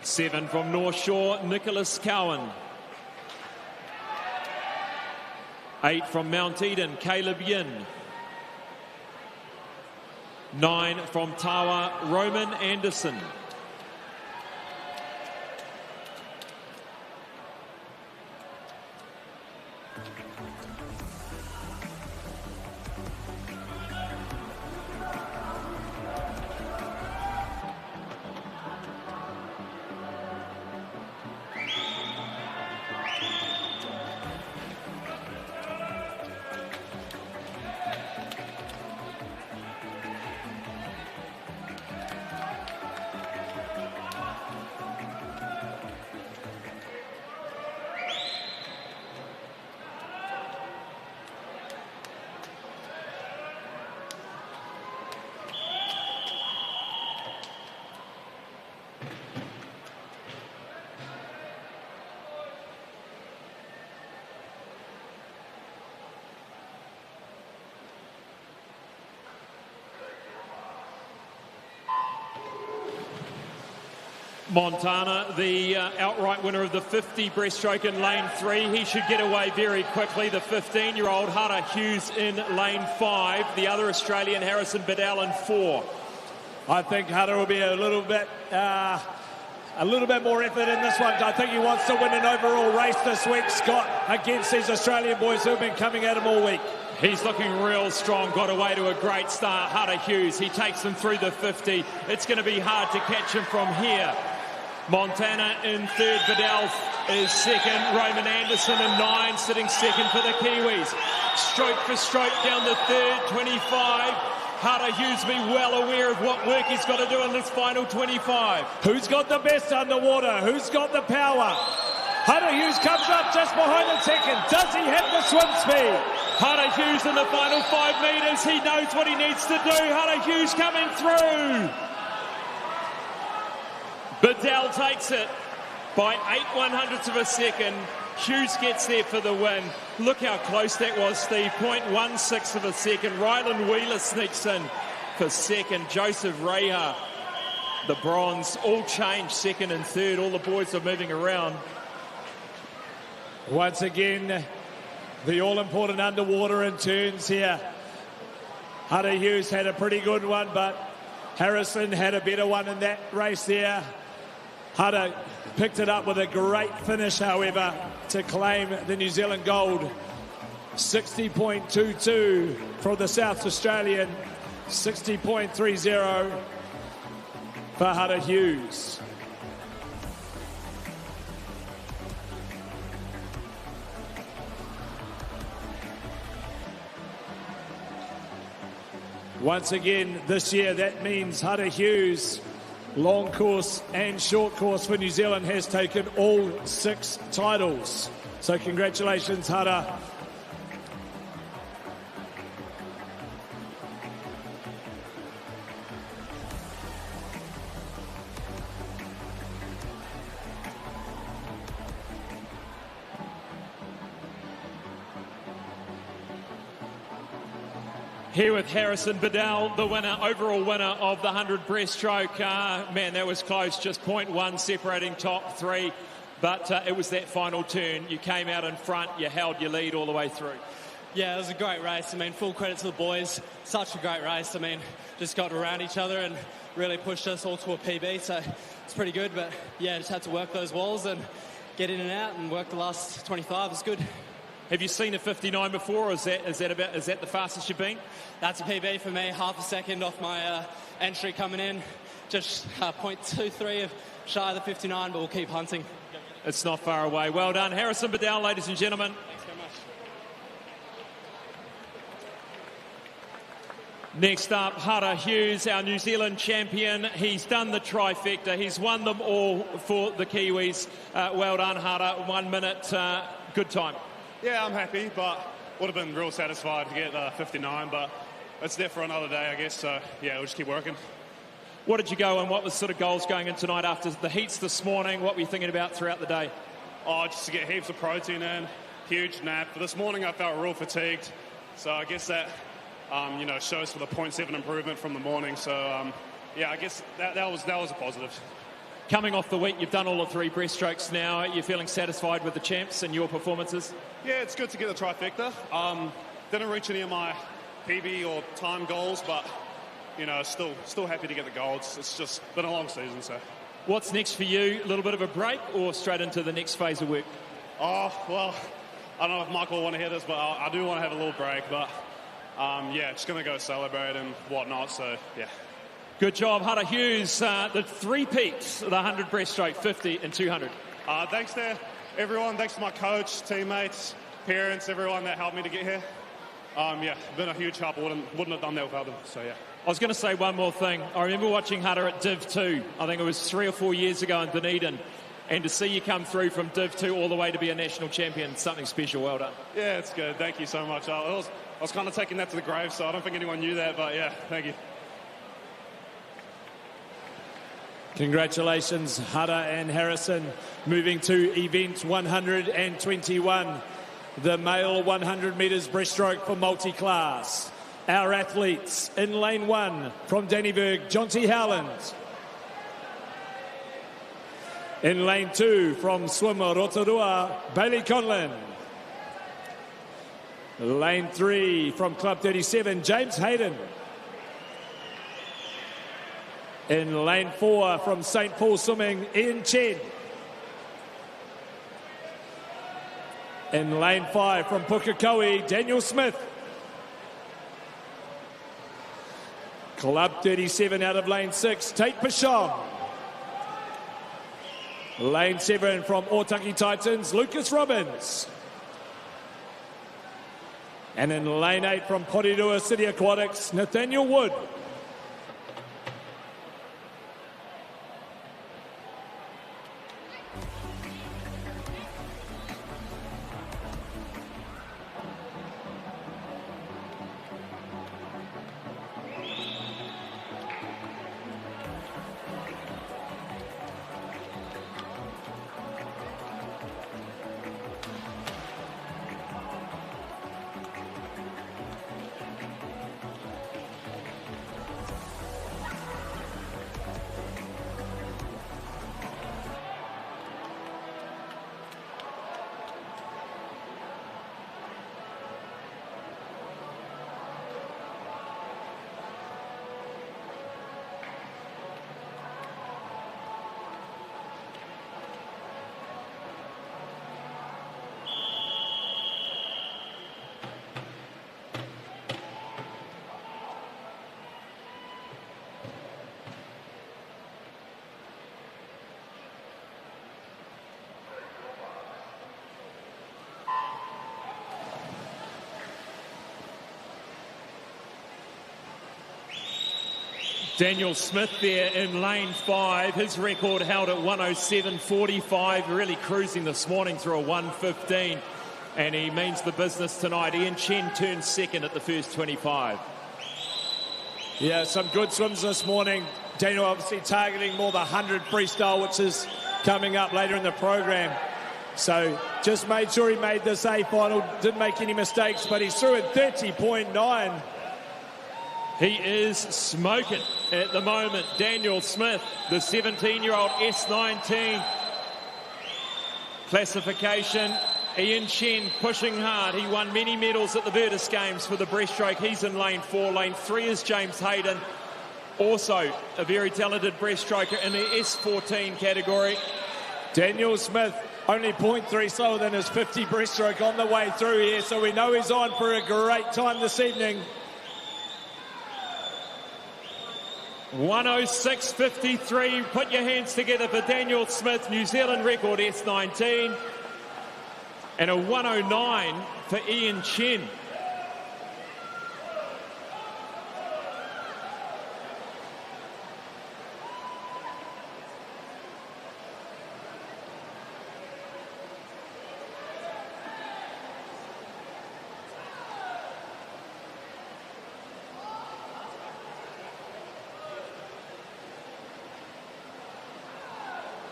7 from North Shore, Nicholas Cowan. 8 from Mount Eden, Caleb Yin. 9 from Tawa, Roman Anderson. Montana, the outright winner of the 50 breaststroke in lane 3. He should get away very quickly. The 15-year-old Hara Hughes in lane 5. The other Australian, Harrison Bedell, in 4. I think Hara will be a little bit more effort in this one. I think he wants to win an overall race this week, Scott, against these Australian boys who've been coming at him all week. He's looking real strong, got away to a great start. Hara Hughes, he takes them through the 50. It's going to be hard to catch him from here. Montana in 3rd, Bedell is 2nd, Roman Anderson in 9, sitting 2nd for the Kiwis. Stroke for stroke down the 3rd, 25. Hara Hughes be well aware of what work he's got to do in this final 25. Who's got the best underwater? Who's got the power? Hara Hughes comes up just behind the 2nd. Does he have the swim speed? Hara Hughes in the final 5 metres. He knows what he needs to do. Hara Hughes coming through. Bedell takes it. by 8/100ths of a second. Hughes gets there for the win. Look how close that was, Steve. 0.16 of a second. Ryland Wheeler sneaks in for second. Joseph Reha, the bronze. All changed second and third. All the boys are moving around. Once again, the all-important underwater in turns here. Hunter Hughes had a pretty good one, but Harrison had a better one in that race there. Hunter picked it up with a great finish, however, to claim the New Zealand gold. 60.22 from the South Australian, 60.30 for Hunter Hughes. Once again, this year, that means Hunter Hughes, long course and short course for New Zealand, has taken all 6 titles. So congratulations, Hunter. Here with Harrison Bedell, the winner, overall winner of the 100 breaststroke. Man, that was close, just 0.1 separating top 3. But it was that final turn. You came out in front, you held your lead all the way through. Yeah, it was a great race. I mean, full credit to the boys. Such a great race. I mean, just got around each other and really pushed us all to a PB. So it's pretty good. But yeah, just had to work those walls and get in and out and work the last 25. It's good. Have you seen a 59 before, or is that the fastest you've been? That's a PB for me. Half a second off my entry coming in. Just 0.23 shy of the 59, but we'll keep hunting. It's not far away. Well done. Harrison Bedell, ladies and gentlemen. Thanks very much. Next up, Hunter Hughes, our New Zealand champion. He's done the trifecta. He's won them all for the Kiwis. Well done, Hunter. 1 minute. Good time. Yeah, I'm happy, but would have been real satisfied to get 59, but it's there for another day, I guess. So, yeah, we'll just keep working. What did you go and what was sort of goals going in tonight after the heats this morning? What were you thinking about throughout the day? Oh, just to get heaps of protein in, huge nap. But this morning I felt real fatigued, so I guess that, shows for the 0.7 improvement from the morning. So, yeah, I guess that was a positive. Coming off the week, you've done all the 3 breaststrokes now. Are you feeling satisfied with the champs and your performances? Yeah, it's good to get the trifecta. Didn't reach any of my PB or time goals, but, still happy to get the golds. It's just been a long season, so. What's next for you? A little bit of a break or straight into the next phase of work? Oh, well, I don't know if Michael will want to hear this, but I do want to have a little break. But, just going to go celebrate and whatnot, so, yeah. Good job, Hunter Hughes. The 3 peaks, the 100 breaststroke, 50 and 200. Thanks to everyone. Thanks to my coach, teammates, parents, everyone that helped me to get here. Been a huge help. Wouldn't have done that without them. So, yeah. I was going to say one more thing. I remember watching Hunter at Div 2. I think it was 3 or 4 years ago in Dunedin. And to see you come through from Div 2 all the way to be a national champion, something special. Well done. Yeah, it's good. Thank you so much. I was kind of taking that to the grave, so I don't think anyone knew that. But, yeah, thank you. Congratulations, Hunter and Harrison, moving to event 121, the male 100 metres breaststroke for multiclass. Our athletes in lane 1 from Dannyburg, John T. Howland. In lane 2 from swimmer Rotorua, Bailey Conlon. Lane 3 from Club 37, James Hayden. In lane 4 from St. Paul Swimming, Ian Chen. In lane 5 from Pukekohe, Daniel Smith. Club 37 out of lane 6, Tate Pashon. Lane 7 from Otaki Titans, Lucas Robbins. And in lane 8 from Porirua City Aquatics, Nathaniel Wood. Daniel Smith there in lane 5. His record held at 107.45. Really cruising this morning through a 1:15. And he means the business tonight. Ian Chen turned second at the first 25. Yeah, some good swims this morning. Daniel obviously targeting more the 100 freestyle, which is coming up later in the program. So just made sure he made this A final. Didn't make any mistakes, but he's through at 30.9. He is smoking at the moment. Daniel Smith, the 17-year-old S19 classification. Ian Chen pushing hard. He won many medals at the Virtus Games for the breaststroke. He's in lane 4. Lane 3 is James Hayden, also a very talented breaststroker in the S14 category. Daniel Smith only 0.3 slower than his 50 breaststroke on the way through here, so we know he's on for a great time this evening. 106.53. Put your hands together for Daniel Smith, New Zealand record S19. And a 109 for Ian Chen.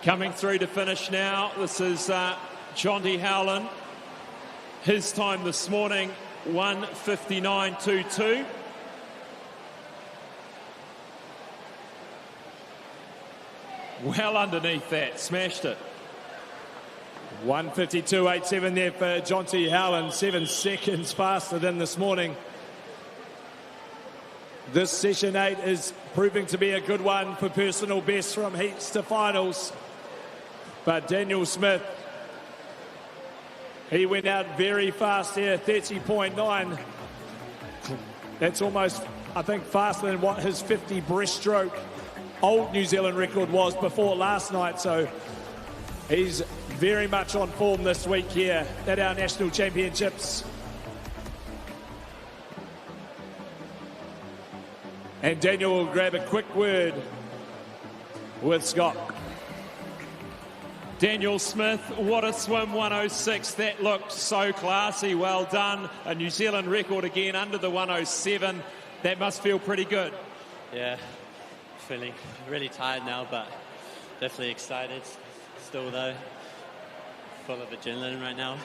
Coming through to finish now, this is Jonty Howland. His time this morning, 1:59.22. Well underneath that, smashed it. 1:52.87 there for Jonty Howland, 7 seconds faster than this morning. This session 8 is proving to be a good one for personal best from heats to finals. But Daniel Smith, he went out very fast here, 30.9. That's almost, I think, faster than what his 50 breaststroke old New Zealand record was before last night. So he's very much on form this week here at our national championships. And Daniel will grab a quick word with Scott. Daniel Smith, what a swim, 106. That looked so classy. Well done. A New Zealand record again under the 107. That must feel pretty good. Yeah, feeling really tired now, but definitely excited. Still, though, full of adrenaline right now.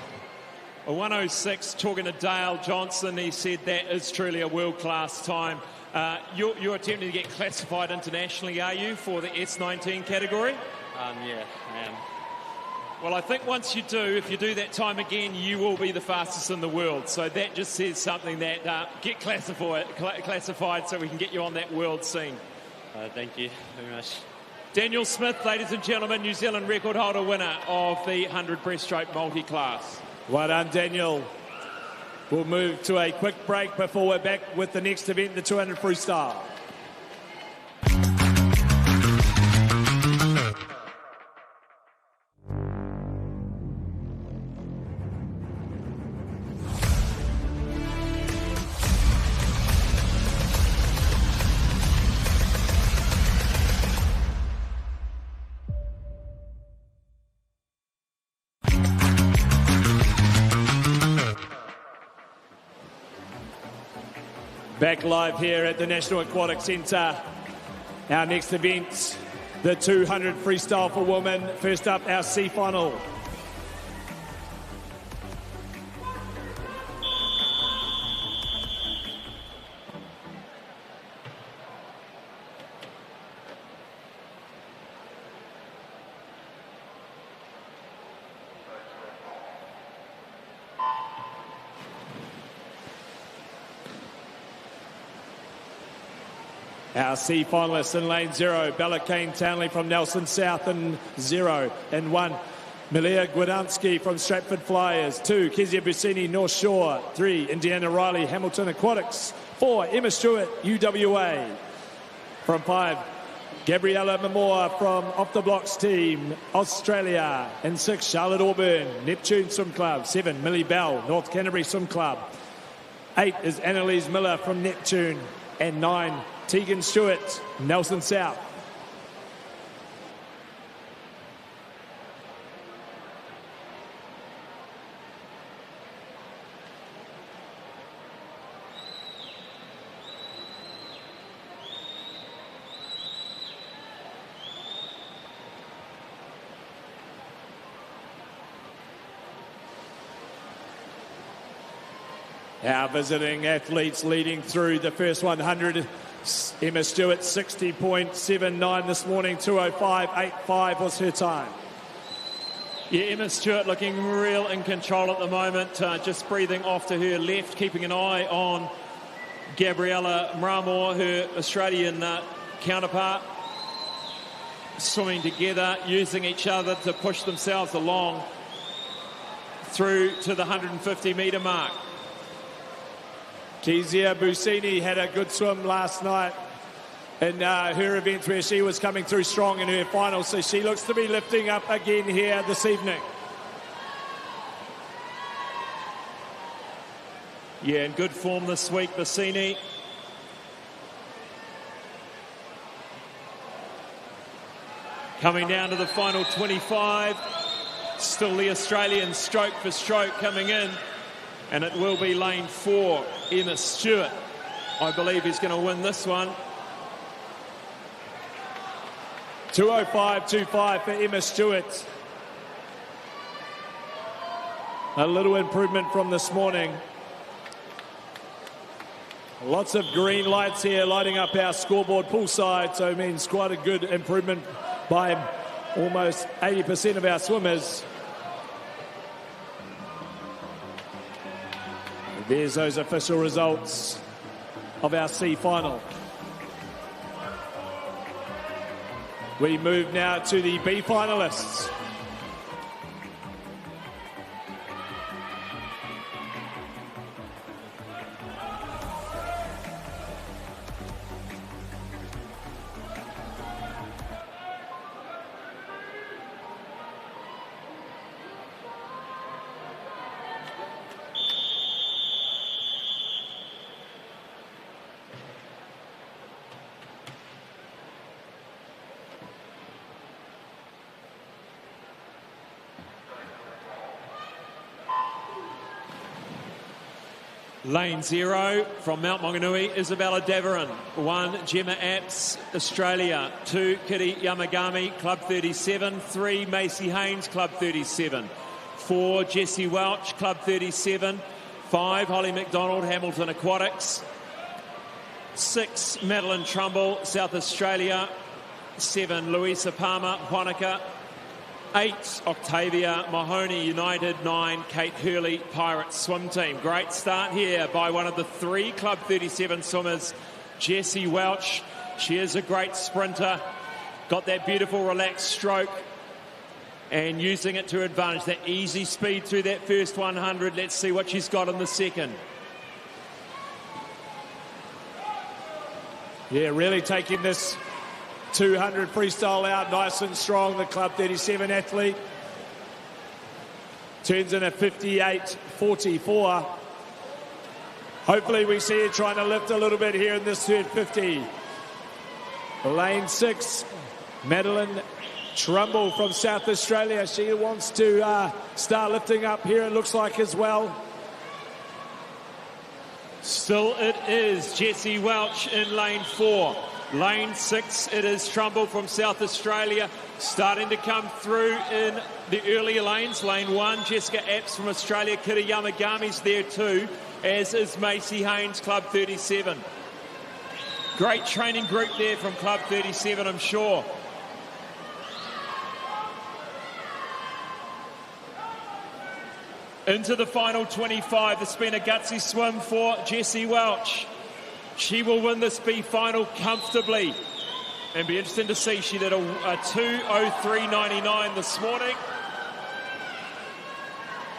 A 106, talking to Dale Johnson, he said that is truly a world-class time. You're attempting to get classified internationally, are you, for the S19 category? Yeah, I am. Well, I think once you do, if you do that time again, you will be the fastest in the world. So that just says something that get classified so we can get you on that world scene. Thank you very much. Daniel Smith, ladies and gentlemen, New Zealand record holder winner of the 100 breaststroke multi-class. Well done, Daniel. We'll move to a quick break before we're back with the next event, the 200 freestyle. Back live here at the National Aquatic Centre. Our next event, the 200 freestyle for women. First up, our C final. Our C finalists in lane 0, Bella Kane Townley from Nelson South in 0. In 1, Milia Gwidanski from Stratford Flyers. 2, Kezia Bussini, North Shore. 3, Indiana Riley, Hamilton Aquatics. 4, Emma Stewart, UWA. From 5, Gabriella Mamor from Off the Blocks team, Australia. And 6, Charlotte Auburn, Neptune Swim Club. 7, Millie Bell, North Canterbury Swim Club. 8 is Annalise Miller from Neptune. And 9, Tegan Stewart, Nelson South. Our visiting athletes leading through the first 100. Emma Stewart, 60.79 this morning, 2:05.85 was her time. Yeah, Emma Stewart looking real in control at the moment, just breathing off to her left, keeping an eye on Gabriella Mramor, her Australian counterpart, swimming together, using each other to push themselves along through to the 150-metre mark. Kezia Busini had a good swim last night in her event where she was coming through strong in her final, so she looks to be lifting up again here this evening. Yeah, in good form this week, Busini. Coming down to the final 25. Still the Australian stroke for stroke coming in. And it will be lane 4, Emma Stewart. I believe he's going to win this one. 2:05.25 for Emma Stewart. A little improvement from this morning. Lots of green lights here lighting up our scoreboard poolside, so it means quite a good improvement by almost 80% of our swimmers. There's those official results of our C final. We move now to the B finalists. Lane 0 from Mount Maunganui, Isabella Davarin. 1, Gemma Apps, Australia. 2, Kitty Yamagami, Club 37. 3, Macy Haynes, Club 37. 4, Jessie Welch, Club 37. 5, Holly McDonald, Hamilton Aquatics. 6, Madeline Trumbull, South Australia. 7, Louisa Palmer, Wanaka. 8, Octavia Mahoney, United. 9, Kate Hurley, Pirates Swim Team. Great start here by one of the 3 Club 37 swimmers, Jessie Welch. She is a great sprinter, got that beautiful relaxed stroke and using it to advantage, that easy speed through that first 100. Let's see what she's got in the second. Yeah, really taking this 200 freestyle out nice and strong, the Club 37 athlete. Turns in a 58.44. Hopefully we see her trying to lift a little bit here in this third 50. Lane 6, Madeline Trumbull from South Australia. She wants to start lifting up here, it looks like, as well. Still it is Jessie Welch in lane 4. Lane 6, it is Trumbull from South Australia, starting to come through in the earlier lanes. Lane 1, Jessica Apps from Australia, Kitty Yamagami's there too, as is Macy Haynes, Club 37. Great training group there from Club 37, I'm sure. Into the final 25, it's been a gutsy swim for Jessie Welch. She will win this B final comfortably. And be interesting to see, she did a 2:03.99 this morning.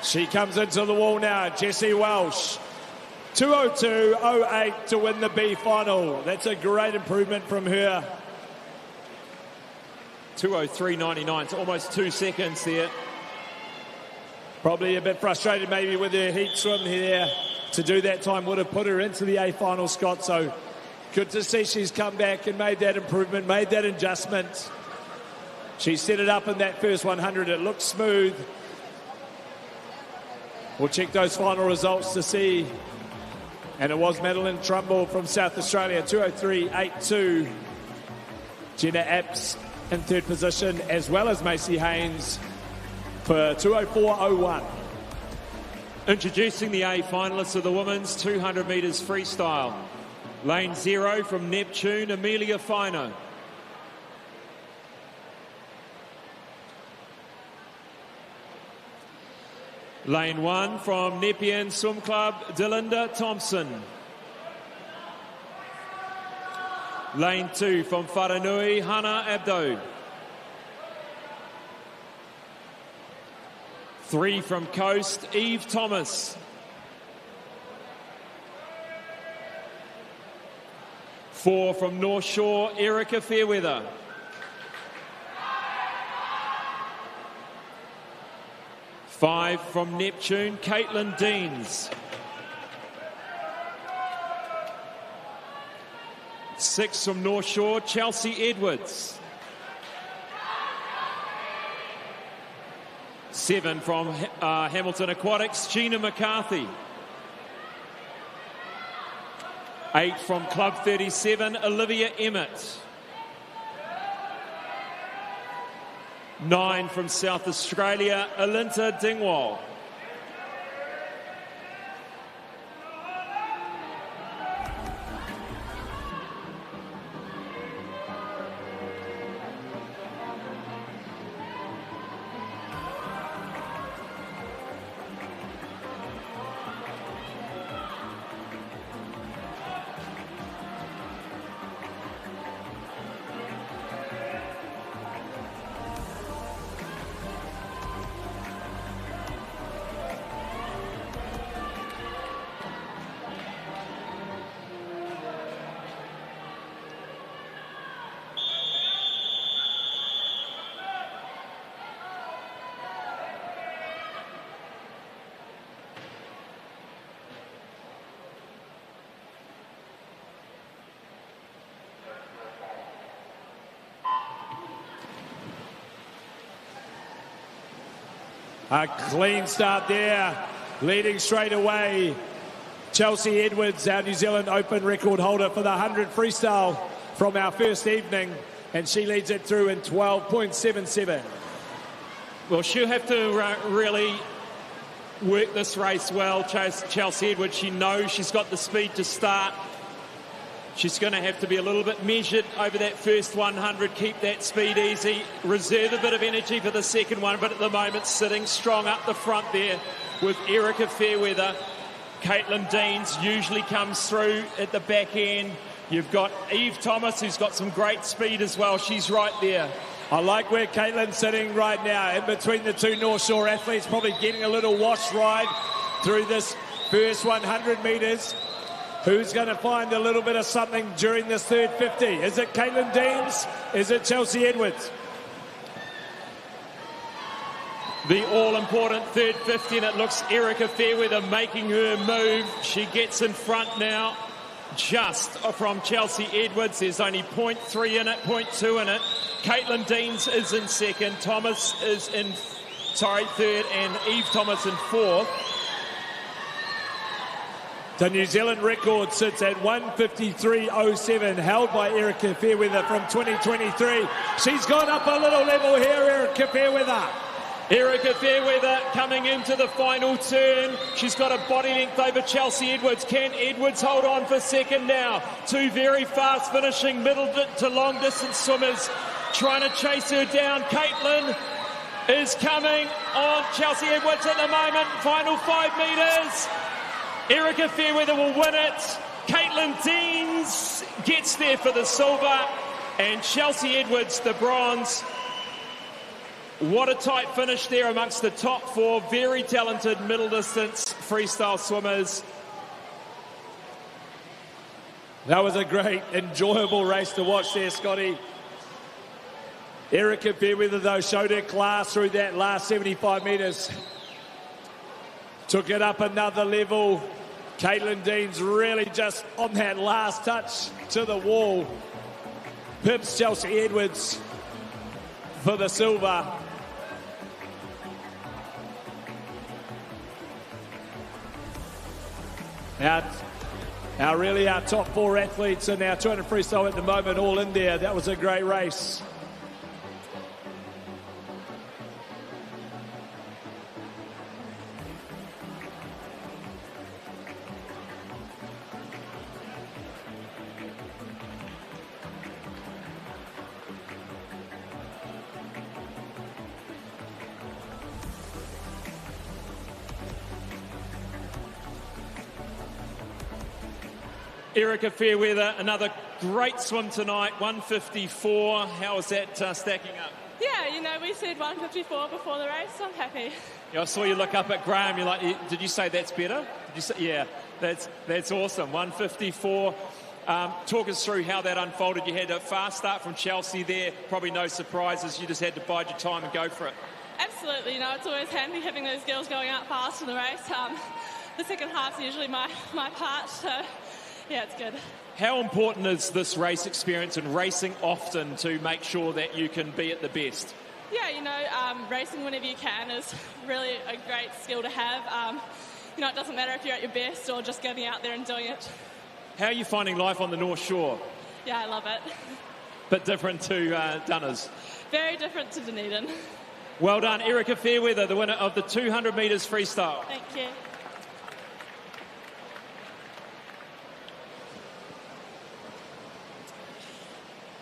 She comes into the wall now, Jessie Welch. 2:02.08 to win the B final. That's a great improvement from her. 2:03.99, it's almost 2 seconds there. Probably a bit frustrated maybe with her heat swim here. To do that time would have put her into the A final, Scott, so Good to see she's come back and made that improvement, made that adjustment. She set it up in that first 100. It looked smooth. We'll check those final results to see. And it was Madeline Trumbull from South Australia, 2:03.82. Jenna Apps in third position, as well as Macy Haynes for 2:04.01. Introducing the A finalists of the women's 200 metres freestyle. Lane 0 from Neptune, Amelia Fino. Lane 1 from Nepean Swim Club, Delinda Thompson. Lane 2 from Wharanui, Hana Abdo. 3 from Coast, Eve Thomas. 4 from North Shore, Erica Fairweather. 5 from Neptune, Caitlin Deans. 6 from North Shore, Chelsea Edwards. 7 from Hamilton Aquatics, Gina McCarthy. 8 from Club 37, Olivia Emmett. 9 from South Australia, Alinta Dingwall. A clean start there, leading straight away. Chelsea Edwards, our New Zealand Open record holder for the 100 freestyle from our first evening, and she leads it through in 12.77. Well, she'll have to really work this race well, Chelsea Edwards. She knows she's got the speed to start. She's going to have to be a little bit measured over that first 100, keep that speed easy, reserve a bit of energy for the second one, but at the moment sitting strong up the front there with Erica Fairweather. Caitlin Deans usually comes through at the back end. You've got Eve Thomas, who's got some great speed as well. She's right there. I like where Caitlin's sitting right now, in between the two North Shore athletes, probably getting a little wash ride through this first 100 metres. Who's going to find a little bit of something during this third 50? Is it Caitlin Deans? Is it Chelsea Edwards? The all-important third 50, and it looks Erica Fairweather making her move. She gets in front now, just from Chelsea Edwards. There's only 0.3 in it, 0.2 in it. Caitlin Deans is in second. Thomas is in, third, and Eve Thomas in fourth. The New Zealand record sits at 1:53.07, held by Erica Fairweather from 2023. She's gone up a little level here, Erica Fairweather. Erica Fairweather coming into the final turn. She's got a body length over Chelsea Edwards. Can Edwards hold on for second now? Two very fast finishing middle to long distance swimmers trying to chase her down. Caitlin is coming on Chelsea Edwards at the moment. Final 5 metres. Erica Fairweather will win it. Caitlin Deans gets there for the silver. And Chelsea Edwards, the bronze. What a tight finish there amongst the top 4 very talented middle distance freestyle swimmers. That was a great, enjoyable race to watch there, Scotty. Erica Fairweather, though, showed her class through that last 75 metres. Took it up another level. Caitlin Dean's really just on that last touch to the wall. Pips Chelsea Edwards for the silver. Our top 4 athletes in our 200 freestyle at the moment, all in there. That was a great race. Erica Fairweather, another great swim tonight, 154. How is that stacking up? Yeah, you know, we said 154 before the race, so I'm happy. Yeah, I saw you look up at Graham. You're like, did you say that's better? Did you say, yeah, that's awesome. 154. Talk us through how that unfolded. You had a fast start from Chelsea there. Probably no surprises. You just had to bide your time and go for it. Absolutely. You know, it's always handy having those girls going out fast in the race. The second half's usually my part, so yeah, it's good. How important is this race experience and racing often to make sure that you can be at the best? Yeah, you know, racing whenever you can is really a great skill to have. You know, it doesn't matter if you're at your best or just getting out there and doing it. How are you finding life on the North Shore? Yeah, I love it. Bit different to Dunners. Very different to Dunedin. Well done, Erica Fairweather, the winner of the 200 metres freestyle. Thank you.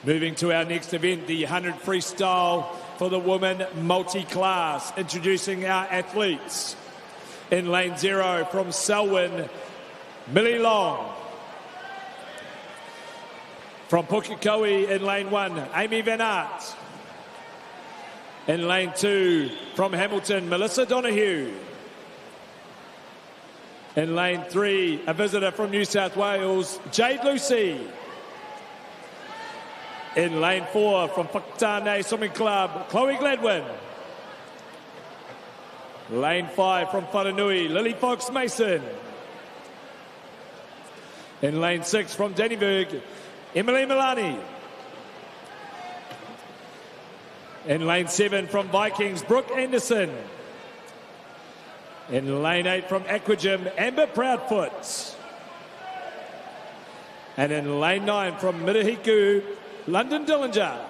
Moving to our next event, the 100 freestyle for the women multi-class. Introducing our athletes. In lane 0 from Selwyn, Millie Long. From Pukekohe in lane 1, Amy Van Aert. In lane 2 from Hamilton, Melissa Donahue. In lane 3, a visitor from New South Wales, Jade Lucy. In lane 4 from Whakatane Swimming Club, Chloe Gladwin. Lane 5 from Whananui, Lily Fox Mason. In lane 6 from Dannyburg, Emily Milani. In lane 7 from Vikings, Brooke Anderson. In lane 8 from Aquagym, Amber Proudfoot. And in lane 9 from Mirahiku, London Dillinger.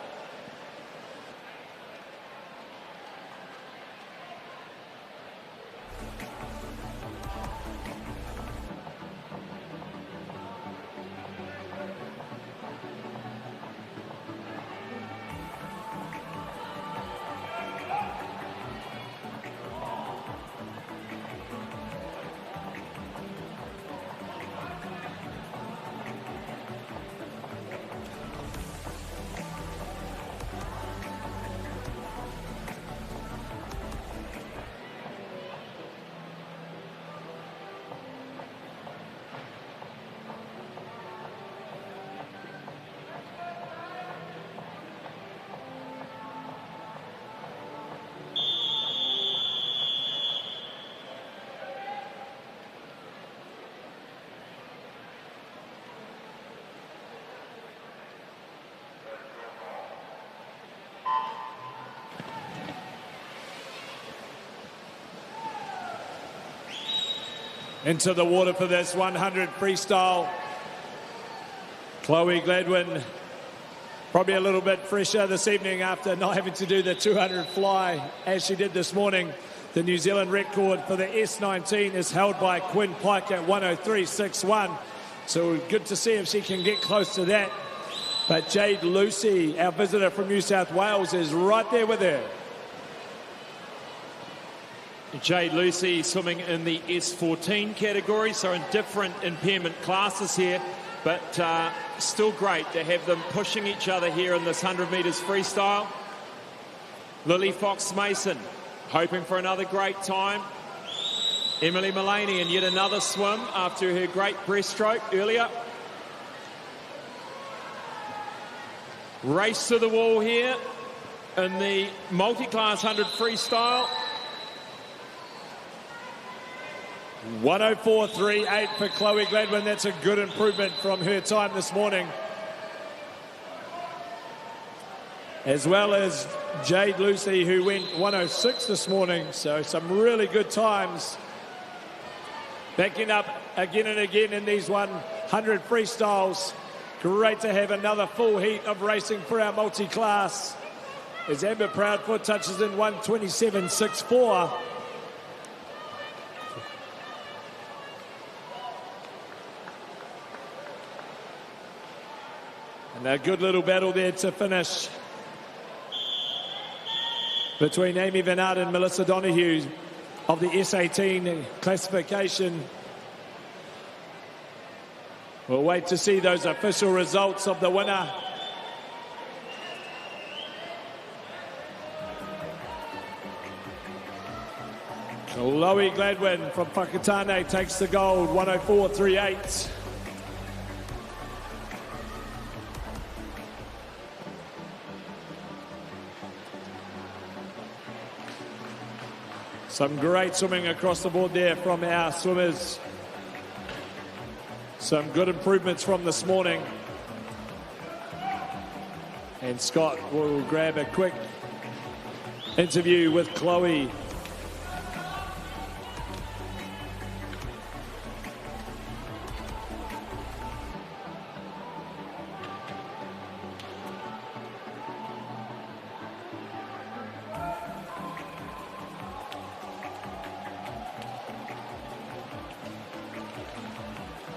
Into the water for this 100 freestyle. Chloe Gladwin, probably a little bit fresher this evening after not having to do the 200 fly as she did this morning. The New Zealand record for the S19 is held by Quinn Pike at 103.61. So good to see if she can get close to that. But Jade Lucy, our visitor from New South Wales, is right there with her. Jade Lucy swimming in the S14 category, so in different impairment classes here, but still great to have them pushing each other here in this 100 metres freestyle. Lily Fox Mason hoping for another great time. Emily Mullaney in yet another swim after her great breaststroke earlier. Race to the wall here in the multi-class 100 freestyle. 104.38 for Chloe Gladwin. That's a good improvement from her time this morning. As well as Jade Lucy, who went 106 this morning. So some really good times. Backing up again and again in these 100 freestyles. Great to have another full heat of racing for our multi-class. As Amber Proudfoot touches in 127.64. And a good little battle there to finish between Amy Van Aert and Melissa Donoghue of the S18 classification. We'll wait to see those official results of the winner. Chloe Gladwin from Whakatane takes the gold, 104.38. Some great swimming across the board there from our swimmers. Some good improvements from this morning. And Scott will grab a quick interview with Chloe.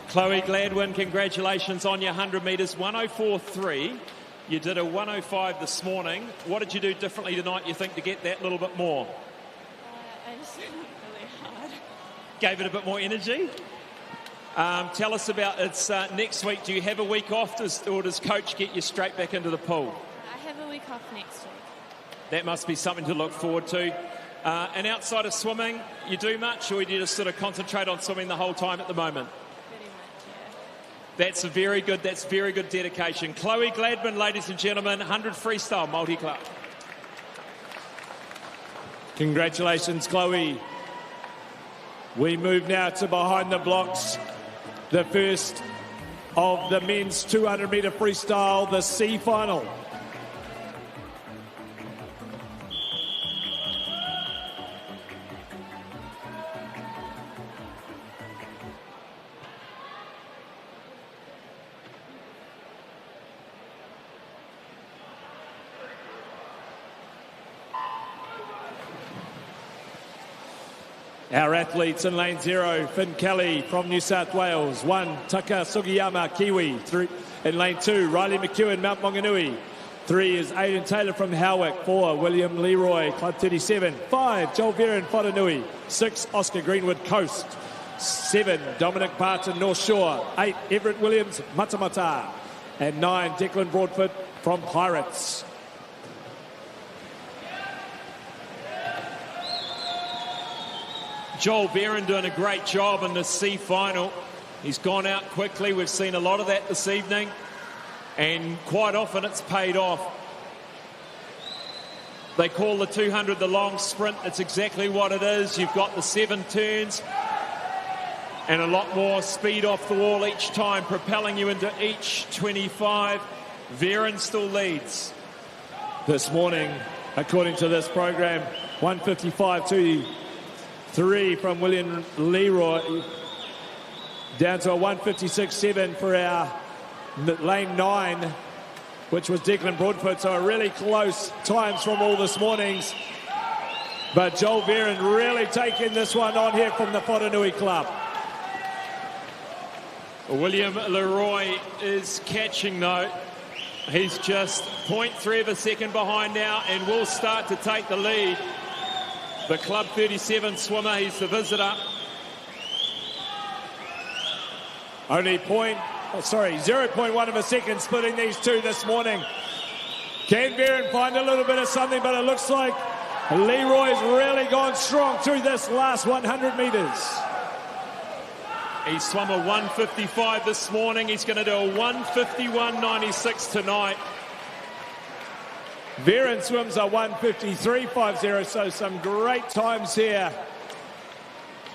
Chloe Gladwin, congratulations on your 100 metres, 104.3. You did a 105 this morning. What did you do differently tonight, you think, to get that little bit more? I just went really hard. Gave it a bit more energy? Tell us about it's next week. Do you have a week off, or does coach get you straight back into the pool? I have a week off next week. That must be something to look forward to. And outside of swimming, you do much, or do you just sort of concentrate on swimming the whole time at the moment? That's very good dedication. Chloe Gladwin, ladies and gentlemen, 100 freestyle multi-class. Congratulations, Chloe. We move now to behind the blocks. The first of the men's 200 metre freestyle, the C final. Our athletes in lane 0, Finn Kelly from New South Wales. 1, Taka Sugiyama, Kiwi. 3, in lane 2, Riley McEwen, Mount Maunganui. 3 is Aidan Taylor from Howick. 4, William Leroy, Club 37. 5, Joel Veron, Whanganui. 6, Oscar Greenwood, Coast. 7, Dominic Barton, North Shore. 8, Everett Williams, Matamata. And 9, Declan Broadfoot from Pirates. Joel Veron doing a great job in the C final. He's gone out quickly. We've seen a lot of that this evening, and quite often it's paid off. They call the 200 the long sprint. It's exactly what it is. You've got the 7 turns and a lot more speed off the wall each time, propelling you into each 25. Veron still leads. This morning, according to this program, 155.2. 3 from William Leroy, down to a 156.7 for our lane 9, which was Declan Broadfoot. So a really close times from all this morning's. But Joel Veron really taking this one on here from the Whanganui Club. William Leroy is catching though. He's just 0.3 of a second behind now and will start to take the lead. The Club 37 swimmer, he's the visitor. Only 0.1 of a second splitting these two this morning. Can Veron find a little bit of something, but it looks like Leroy's really gone strong through this last 100 metres. He swum a 155 this morning. He's going to do a 151.96 tonight. Veron swims a 153.50, so some great times here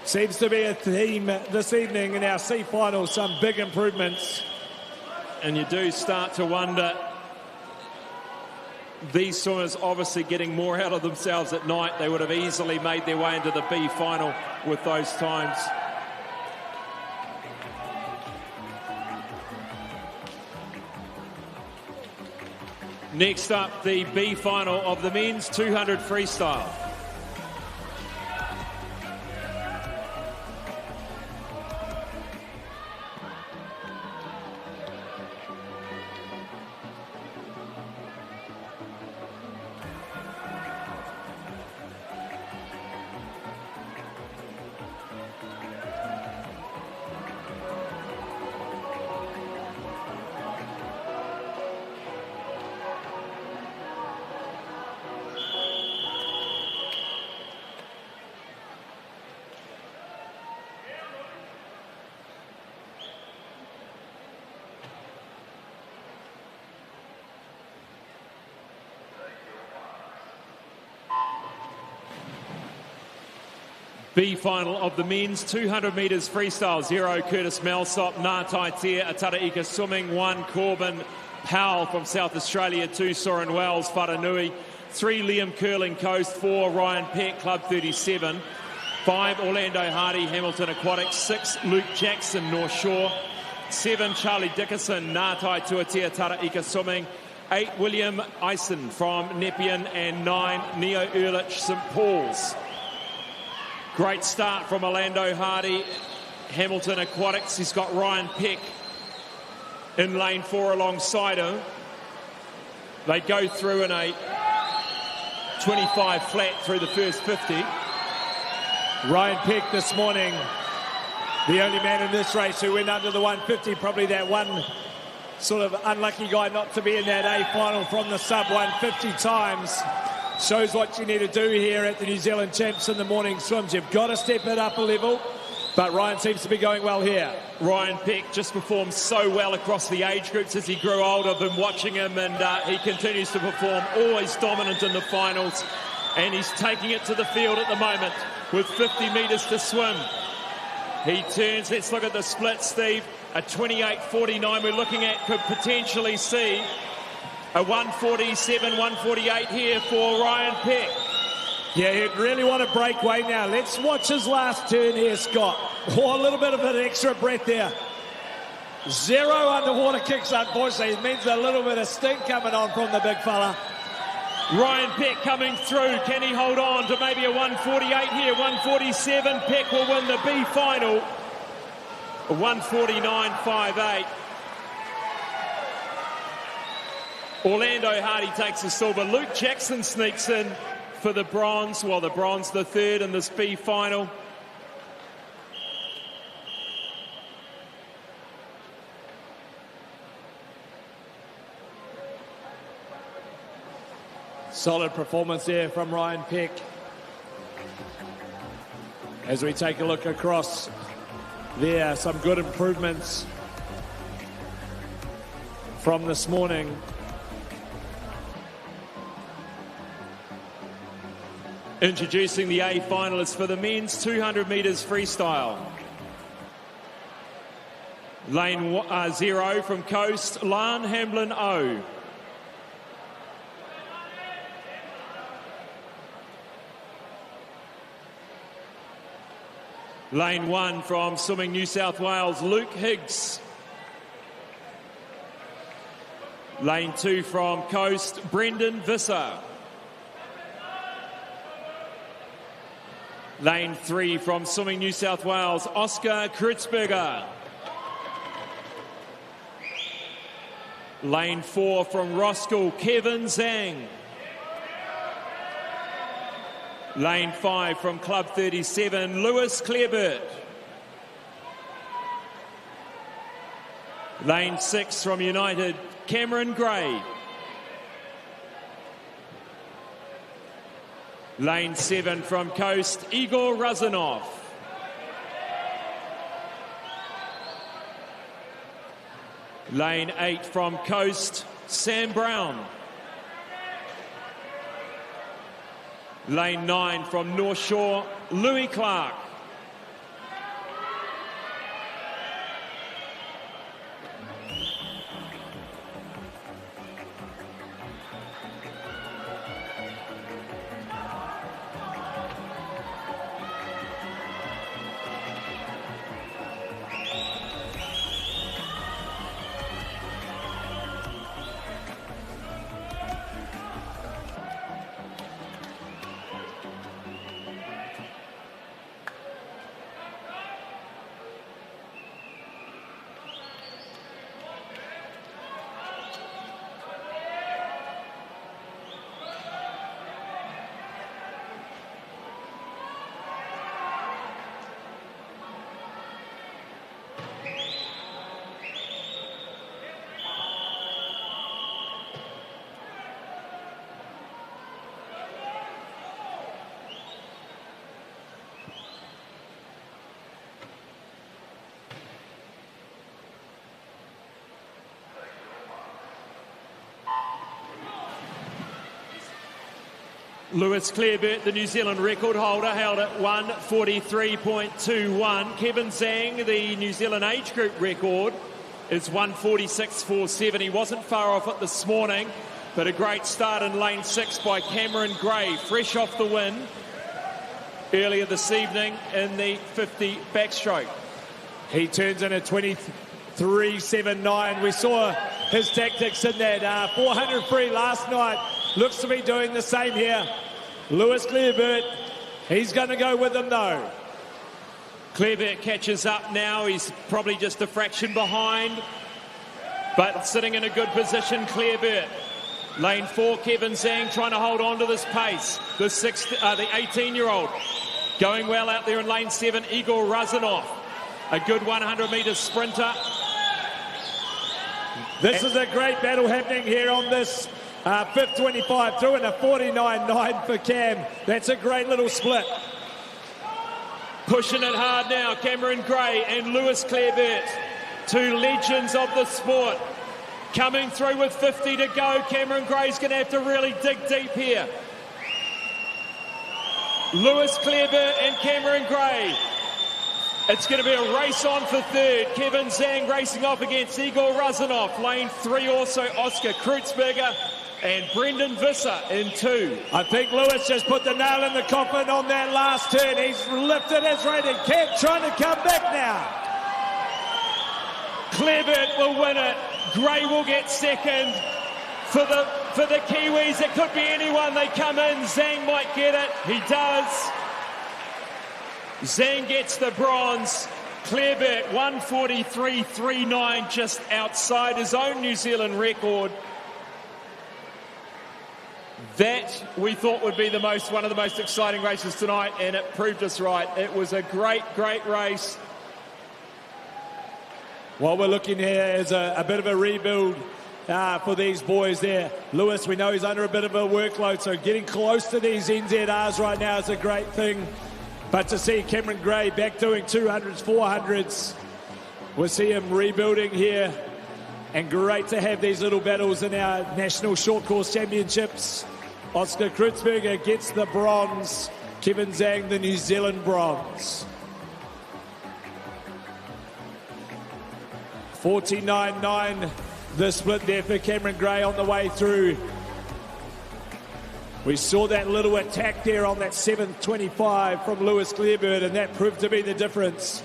Seems to be a theme this evening in our C final, some big improvements. And you do start to wonder, these swimmers obviously getting more out of themselves at night. They would have easily made their way into the B final with those times. Next up, the B final of the men's 200 freestyle. B final of the men's 200 metres freestyle. 0 Curtis Melsop, Ngā Taitea, Atara Ika Swimming. 1 Corbin Powell from South Australia. 2 Soren Wells, Wharanui. 3 Liam Curling Coast. 4 Ryan Peck, Club 37. 5 Orlando Hardy, Hamilton Aquatic. 6 Luke Jackson, North Shore. 7 Charlie Dickerson, Ngā Tai Tuatea, Atara Ika Swimming. 8 William Eisen from Nepean. And 9 Neo Ehrlich, St Paul's. Great start from Orlando Hardy, Hamilton Aquatics. He's got Ryan Peck in lane 4 alongside him. They go through in a 25 flat through the first 50. Ryan Peck this morning, the only man in this race who went under the 150, probably that one sort of unlucky guy not to be in that A final from the sub 150 times. Shows what you need to do here at the New Zealand Champs in the morning swims. You've got to step it up a level, but Ryan seems to be going well here. Ryan Peck just performed so well across the age groups as he grew older. I've been watching him, and he continues to perform, always dominant in the finals, and he's taking it to the field at the moment with 50 metres to swim. He turns, let's look at the split, Steve. A 28.49 we're looking at could potentially see a 147, 148 here for Ryan Peck. Yeah, he'd really want to break way now. Let's watch his last turn here, Scott. Oh, a little bit of an extra breath there. 0 underwater kicks, unfortunately. It means a little bit of stink coming on from the big fella. Ryan Peck coming through. Can he hold on to maybe a 148 here? 147. Peck will win the B final. 149.58. Orlando Hardy takes the silver. Luke Jackson sneaks in for the bronze. Well, the bronze, the third in this B final. Solid performance there from Ryan Peck. As we take a look across there, some good improvements from this morning. Introducing the A finalists for the men's 200 metres freestyle. Lane 0 from Coast, Lan Hamlin O. Lane 1 from Swimming New South Wales, Luke Higgs. Lane 2 from Coast, Brendan Visser. Lane 3 from Swimming New South Wales, Oscar Kritzberger. Lane 4 from Roskill, Kevin Zhang. Lane 5 from Club 37, Lewis Clarebert. Lane 6 from United, Cameron Gray. Lane 7 from Coast, Igor Razanov. Lane 8 from Coast, Sam Brown. Lane 9 from North Shore, Louis Clark. Lewis Clareburt, the New Zealand record holder, held at 1:43.21. Kevin Zhang, the New Zealand age group record, is 1:46.47. He wasn't far off it this morning, but a great start in lane 6 by Cameron Gray, fresh off the win earlier this evening in the 50 backstroke. He turns in at 23.79. We saw his tactics in that 400 free last night. Looks to be doing the same here. Lewis Clareburt, he's going to go with him though. Clareburt catches up now. He's probably just a fraction behind, but sitting in a good position, Clareburt. Lane 4, Kevin Zhang trying to hold on to this pace. The 18-year-old going well out there in lane 7, Igor Razanov. A good 100-metre sprinter. This is a great battle happening here on this 5:25 through in a 49.9 for Cam. That's a great little split. Pushing it hard now, Cameron Gray and Lewis Clareburt, two legends of the sport. Coming through with 50 to go. Cameron Gray's going to have to really dig deep here. Lewis Clareburt and Cameron Gray. It's going to be a race on for third. Kevin Zhang racing off against Igor Razanov. Lane 3 also Oscar Kreutzberger and Brendan Visser in 2. I think Lewis just put the nail in the coffin on that last turn. He's lifted his rating. Cam trying to come back now. Clareburt will win it. Gray will get second. For the Kiwis, it could be anyone. They come in. Zhang might get it. He does. Zhang gets the bronze. Clareburt 1:43.39, just outside his own New Zealand record. That we thought would be one of the most exciting races tonight, and it proved us right. It was a great race. What we're looking here is a bit of a rebuild for these boys there. Lewis, we know he's under a bit of a workload, so getting close to these NZRs right now is a great thing. But to see Cameron Gray back doing 200s, 400s, we'll see him rebuilding here. And great to have these little battles in our National Short Course Championships. Oscar Kreutzberger gets the bronze. Kevin Zhang, the New Zealand bronze. 49.9, the split there for Cameron Gray on the way through. We saw that little attack there on that 7.25 from Lewis Clareburt, and that proved to be the difference.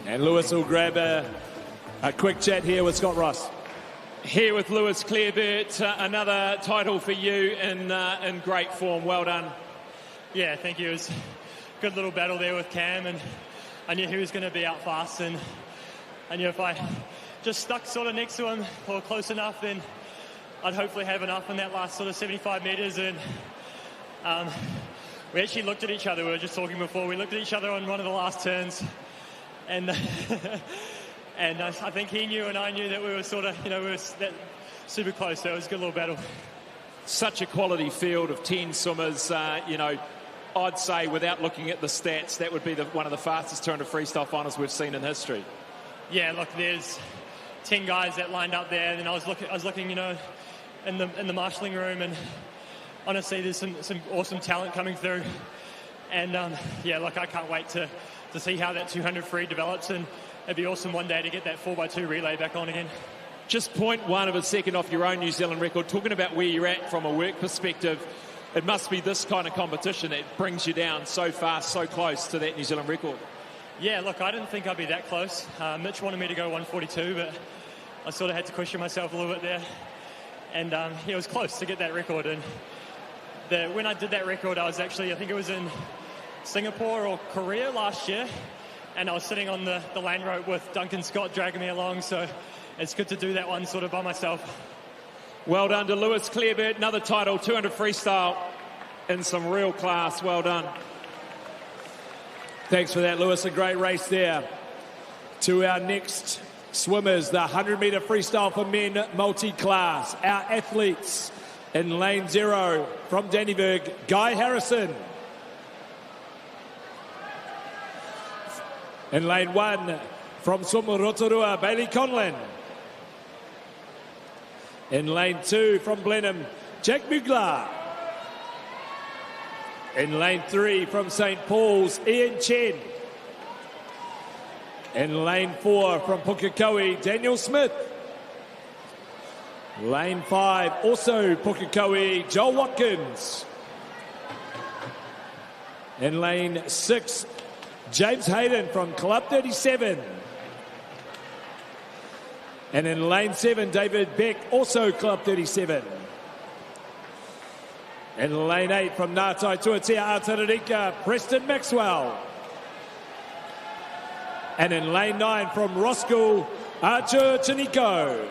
And Lewis will grab a quick chat here with Scott Ross. Here with Lewis Clareburt, another title for you in great form. Well done. Yeah, thank you. It was a good little battle there with Cam, and I knew he was going to be out fast, and I knew if I just stuck sort of next to him or close enough, then I'd hopefully have enough in that last sort of 75 metres. And we actually looked at each other. We were just talking before. We looked at each other on one of the last turns, and and I think he knew and I knew that we were sort of, we were that super close. So it was a good little battle. Such a quality field of 10 swimmers, I'd say without looking at the stats, that would be one of the fastest 200 freestyle finals we've seen in history. Yeah, look, there's 10 guys that lined up there, and I was looking, in the marshalling room, and honestly, there's some awesome talent coming through, and look, I can't wait to see how that 200 free develops, and it'd be awesome one day to get that 4x2 relay back on again. Just 0.1 of a second off your own New Zealand record. Talking about where you're at from a work perspective, it must be this kind of competition that brings you down so fast, so close to that New Zealand record. Yeah, look, I didn't think I'd be that close. Mitch wanted me to go 1:42, but I sort of had to question myself a little bit there. And it was close to get that record. And when I did that record, I think it was in Singapore or Korea last year. And I was sitting on the lane rope with Duncan Scott dragging me along. So it's good to do that one sort of by myself. Well done to Lewis Clareburt. Another title, 200 freestyle in some real class. Well done. Thanks for that, Lewis. A great race there. To our next swimmers, the 100-metre freestyle for men multi-class. Our athletes in lane 0 from Dannyburg, Guy Harrison. In lane 1, from Sumu Rotorua, Bailey Conlon. In lane 2, from Blenheim, Jack Bugler. In lane 3, from St. Paul's, Ian Chen. In lane 4, from Pukekohe, Daniel Smith. Lane 5, also Pukekohe, Joel Watkins. In lane 6, James Hayden from Club 37. And in lane 7, David Beck, also Club 37. In lane 8, from Ngātai Tuatea Atararika, Preston Maxwell. And in lane 9, from Roskill, Archer Chiniko.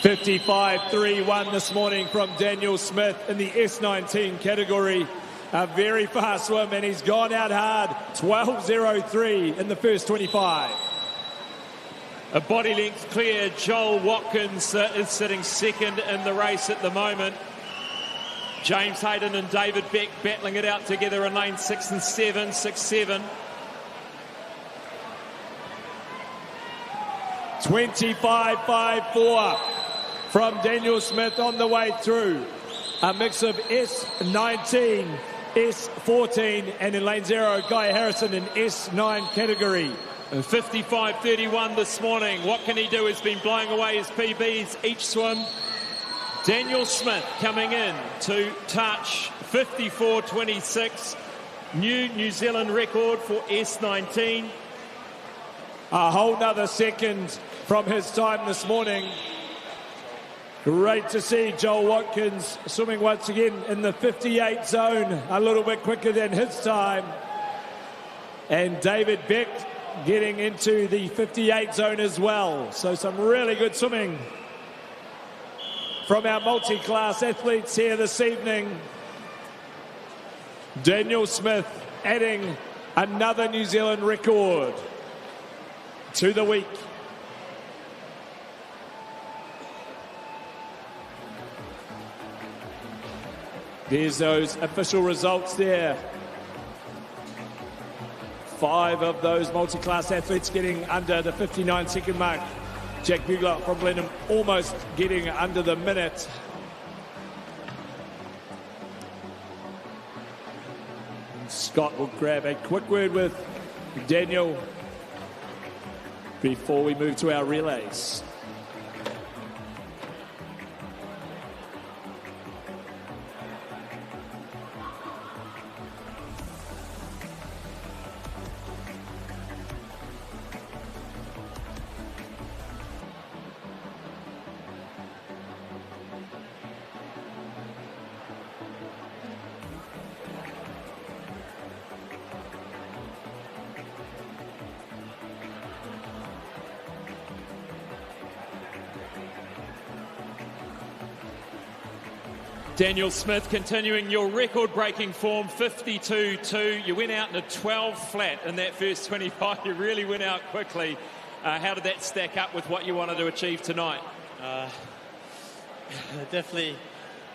$55.31 this morning from Daniel Smith in the S19 category. A very fast swim, and he's gone out hard. 12.03 in the first 25. A body length clear. Joel Watkins is sitting second in the race at the moment. James Hayden and David Beck battling it out together in lane 6 and 7, 6-7. 25.54 from Daniel Smith on the way through. A mix of S19, S14, and in lane 0, Guy Harrison in S9 category. 55.31 this morning. What can he do? He's been blowing away his PBs each swim. Daniel Smith coming in to touch 54.26. New Zealand record for S19. A whole nother second from his time this morning. Great to see Joel Watkins swimming once again in the 58 zone, a little bit quicker than his time. And David Beck getting into the 58 zone as well. So some really good swimming from our multi-class athletes here this evening. Daniel Smith adding another New Zealand record to the week. There's those official results there. 5 of those multi-class athletes getting under the 59-second mark. Jack Bugler from Blenheim almost getting under the minute. Scott will grab a quick word with Daniel before we move to our relays. Daniel Smith continuing your record-breaking form, 52.2. You went out in a 12 flat in that first 25. You really went out quickly. How did that stack up with what you wanted to achieve tonight? Definitely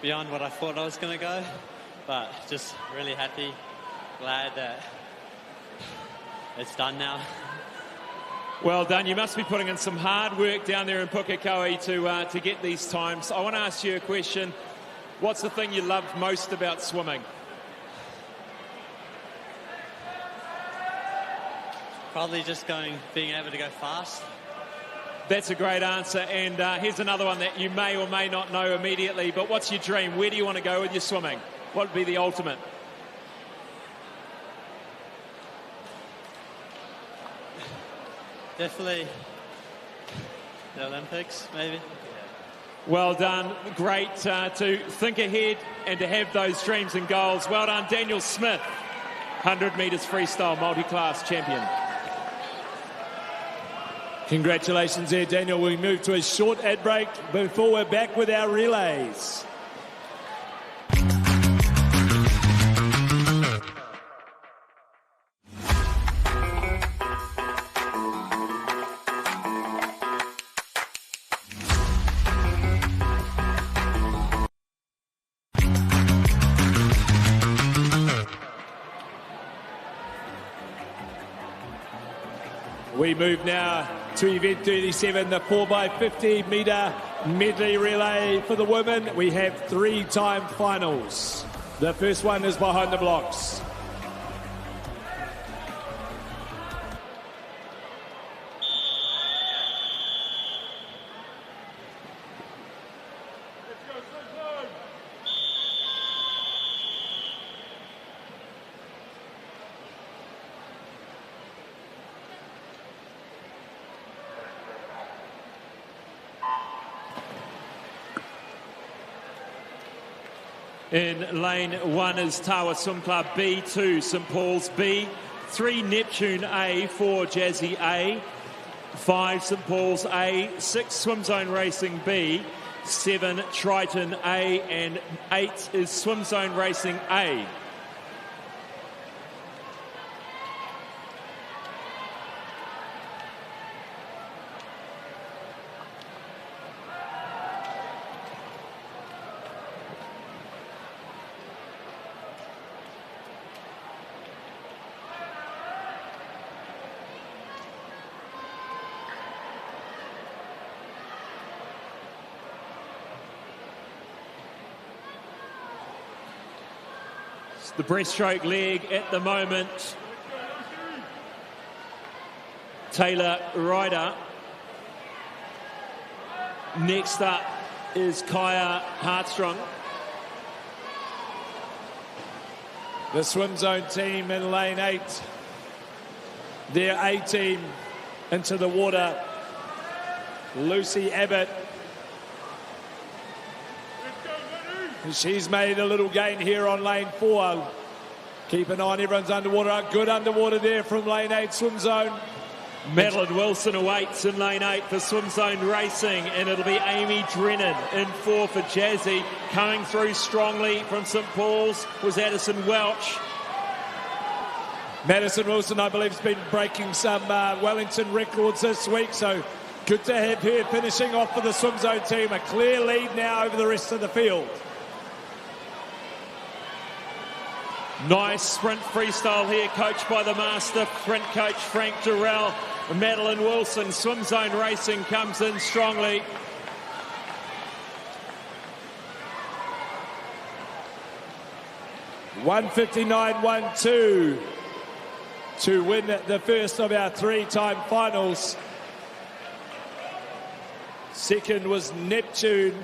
beyond what I thought I was going to go, but just really happy, glad that it's done now. Well done. You must be putting in some hard work down there in Pukekohe to get these times. I want to ask you a question. What's the thing you love most about swimming? Probably just being able to go fast. That's a great answer. And here's another one that you may or may not know immediately, but what's your dream? Where do you want to go with your swimming? What would be the ultimate? Definitely the Olympics, maybe. Well done. Great to think ahead and to have those dreams and goals. Well done, Daniel Smith, 100 metres freestyle multi-class champion. Congratulations there, Daniel. We move to a short ad break before we're back with our relays. We move now to event 37, the 4x50 metre medley relay for the women. We have 3-time finals. The first one is behind the blocks. In lane 1 is Tawa Swim Club B, 2 St Paul's B, 3 Neptune A, 4 Jazzy A, 5 St Paul's A, 6 Swim Zone Racing B, 7 Triton A, and 8 is Swim Zone Racing A. The breaststroke leg at the moment. Taylor Ryder. Next up is Kaya Hartstrong. The swim zone team in lane 8. Their A team into the water. Lucy Abbott. She's made a little gain here on lane 4. Keep an eye on everyone's underwater. Good underwater there from lane 8 swim zone. Madeline Wilson awaits in lane 8 for Swim Zone Racing, and it'll be Amy Drennan in 4 for Jazzy. Coming through strongly from St Paul's was Addison Welch. Madison Wilson, I believe, has been breaking some Wellington records this week, so good to have her finishing off for the swim zone team. A clear lead now over the rest of the field. Nice sprint freestyle here, coached by the master sprint coach Frank Durrell. Madeline Wilson, Swim Zone Racing comes in strongly. $159.12 to win the first of our 3-time finals. Second was Neptune.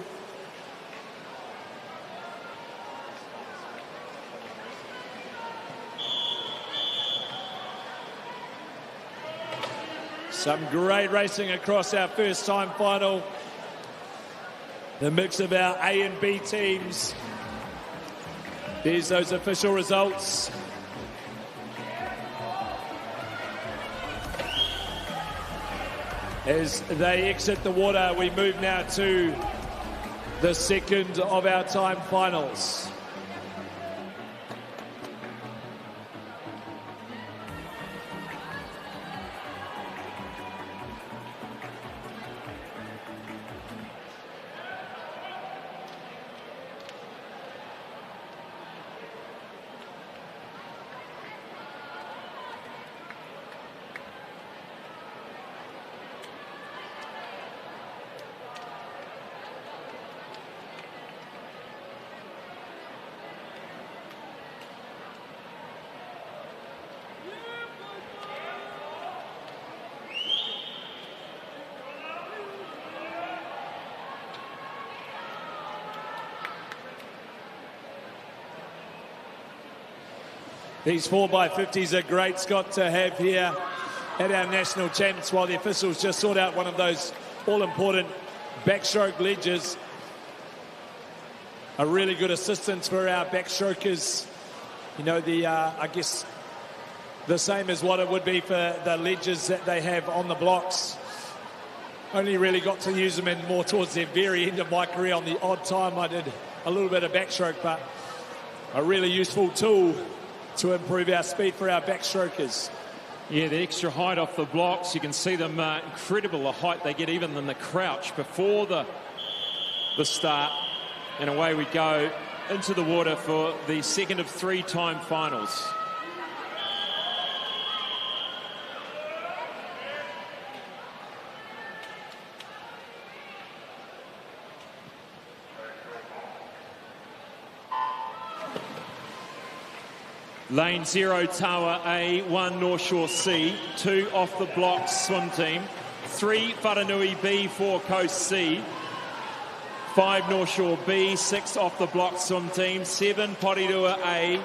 Some great racing across our first-time final. The mix of our A and B teams. Here's those official results. As they exit the water, we move now to the second of our time finals. These 4x50s are great, Scott, to have here at our national champs while the officials just sort out one of those all-important backstroke ledges. A really good assistance for our backstrokers. You know, I guess the same as what it would be for the ledges that they have on the blocks. Only really got to use them in more towards the very end of my career. On the odd time I did a little bit of backstroke, but a really useful tool to improve our speed for our backstrokers. Yeah, the extra height off the blocks, you can see them incredible, the height they get even in the crouch before the start. And away we go into the water for the second of 3-time finals. Lane 0, Tower A, 1 North Shore C, 2 off the blocks swim team, 3 Wharanui B, 4 Coast C, 5 North Shore B, 6 off the blocks swim team, 7 Porirua A,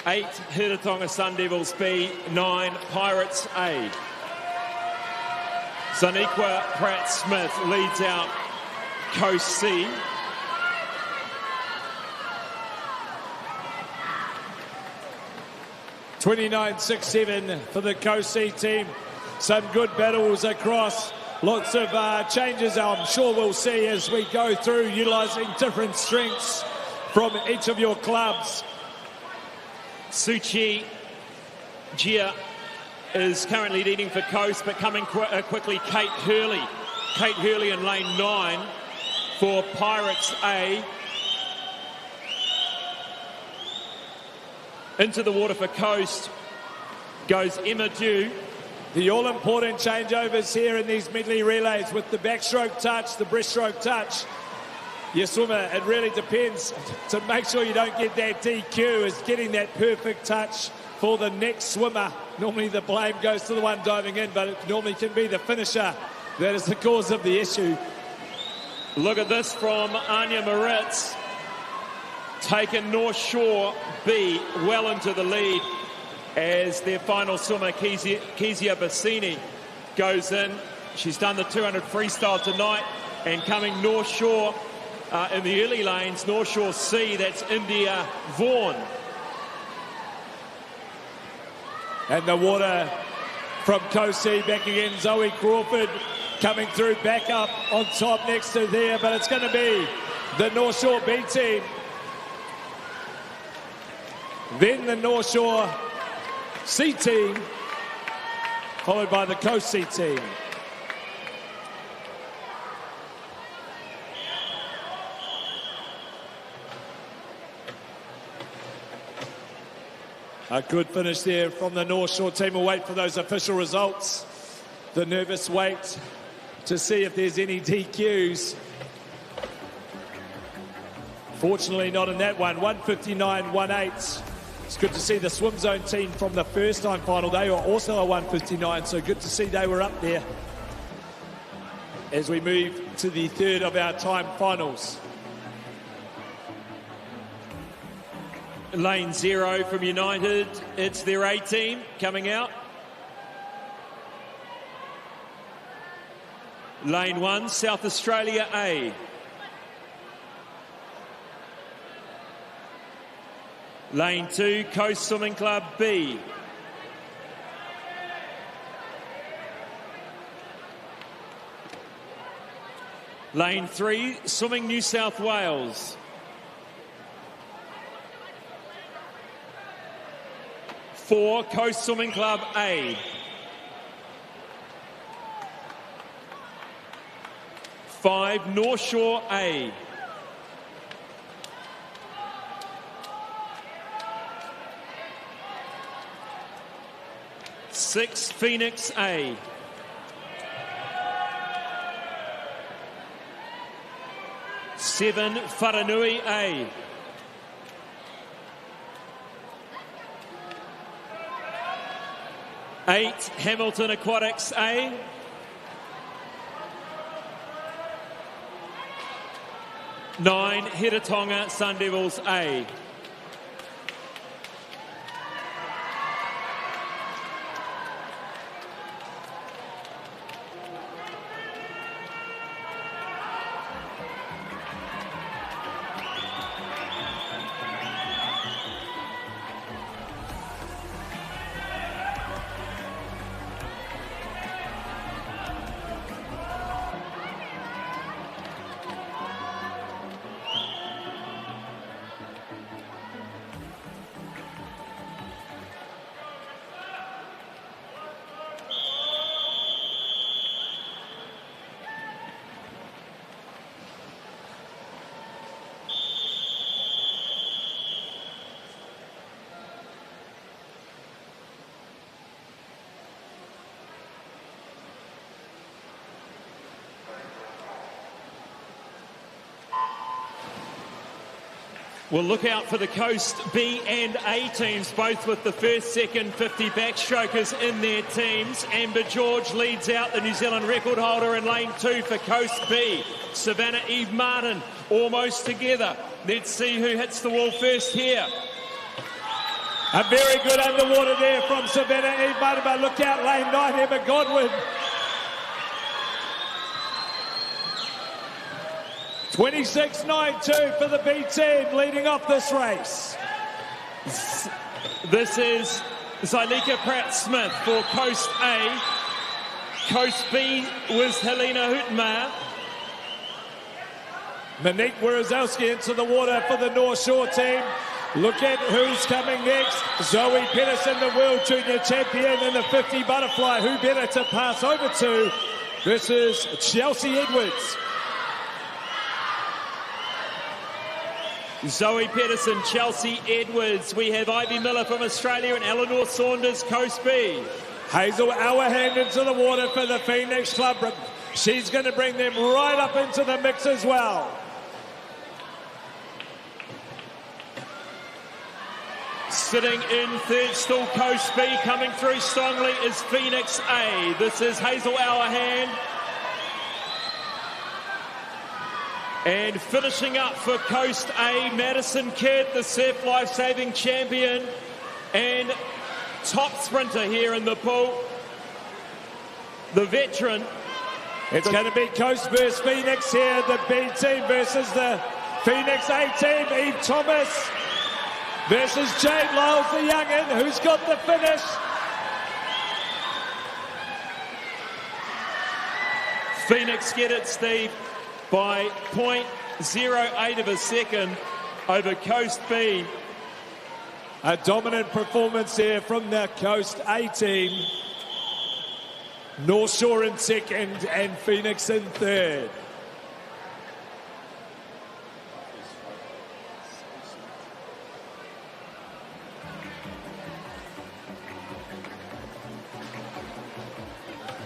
8 Hiratonga Sun Devils B, 9 Pirates A. Zaniqua Pratt-Smith leads out Coast C. $29.67 for the Coast C team. Some good battles across. Lots of changes I'm sure we'll see as we go through, utilising different strengths from each of your clubs. Suchi Gia is currently leading for Coast, but coming quickly, Kate Hurley. Kate Hurley in lane 9 for Pirates A. Into the water for Coast goes Emma Dew. The all-important changeovers here in these Medley relays with the backstroke touch, the breaststroke touch. Your swimmer, it really depends to make sure you don't get that DQ, is getting that perfect touch for the next swimmer. Normally the blame goes to the one diving in, but it normally can be the finisher that is the cause of the issue. Look at this from Anya Moritz. Taken North Shore B well into the lead as their final swimmer, Kezia Bassini, goes in. She's done the 200 freestyle tonight, and coming North Shore in the early lanes, North Shore C, that's India Vaughan. And the water from Coast C back again, Zoe Crawford coming through back up on top next to there, but it's going to be the North Shore B team. Then the North Shore C team, followed by the Coast C team. A good finish there from the North Shore team. We'll wait for those official results. The nervous wait to see if there's any DQs. Fortunately not in that one. 159.18. It's good to see the swim zone team from the first time final. They were also a 159, so good to see they were up there as we move to the third of our time finals. Lane 0 from United, it's their A team coming out. Lane 1, South Australia A. Lane 2, Coast Swimming Club B. Lane 3, Swimming New South Wales. Four, Coast Swimming Club A. 5, North Shore A. 6, Phoenix A. 7, Wharanui A. 8, Hamilton Aquatics A. 9, Hiratonga Sun Devils A. Well, look out for the Coast B and A teams, both with the first, second 50 backstrokers in their teams. Amber George leads out, the New Zealand record holder in lane 2 for Coast B. Savannah Eve Martin almost together. Let's see who hits the wall first here. A very good underwater there from Savannah Eve Martin, but look out, lane 9, Emma Godwin. 26.92 for the B team leading off this race. This is Zylika Pratt-Smith for Coast A. Coast B was Helena Hutmar. Monique Warzowski into the water for the North Shore team. Look at who's coming next. Zoe Pedersen, the World Junior Champion in the 50 butterfly. Who better to pass over to? This is Chelsea Edwards. Zoe Pedersen, Chelsea Edwards. We have Ivy Miller from Australia and Eleanor Saunders, Coast B. Hazel Auerhand into the water for the Phoenix Club. She's going to bring them right up into the mix as well. Sitting in third, still Coast B. Coming through strongly is Phoenix A. This is Hazel Auerhand. And finishing up for Coast A, Madison Kidd, the surf life-saving champion and top sprinter here in the pool. The veteran. It's going to be Coast versus Phoenix here. The B team versus the Phoenix A team. Eve Thomas versus Jade Lyles, the young'un, who's got the finish. Phoenix get it, Steve, by 0.08 of a second over Coast B. A dominant performance here from the Coast A team. North Shore in second and Phoenix in third.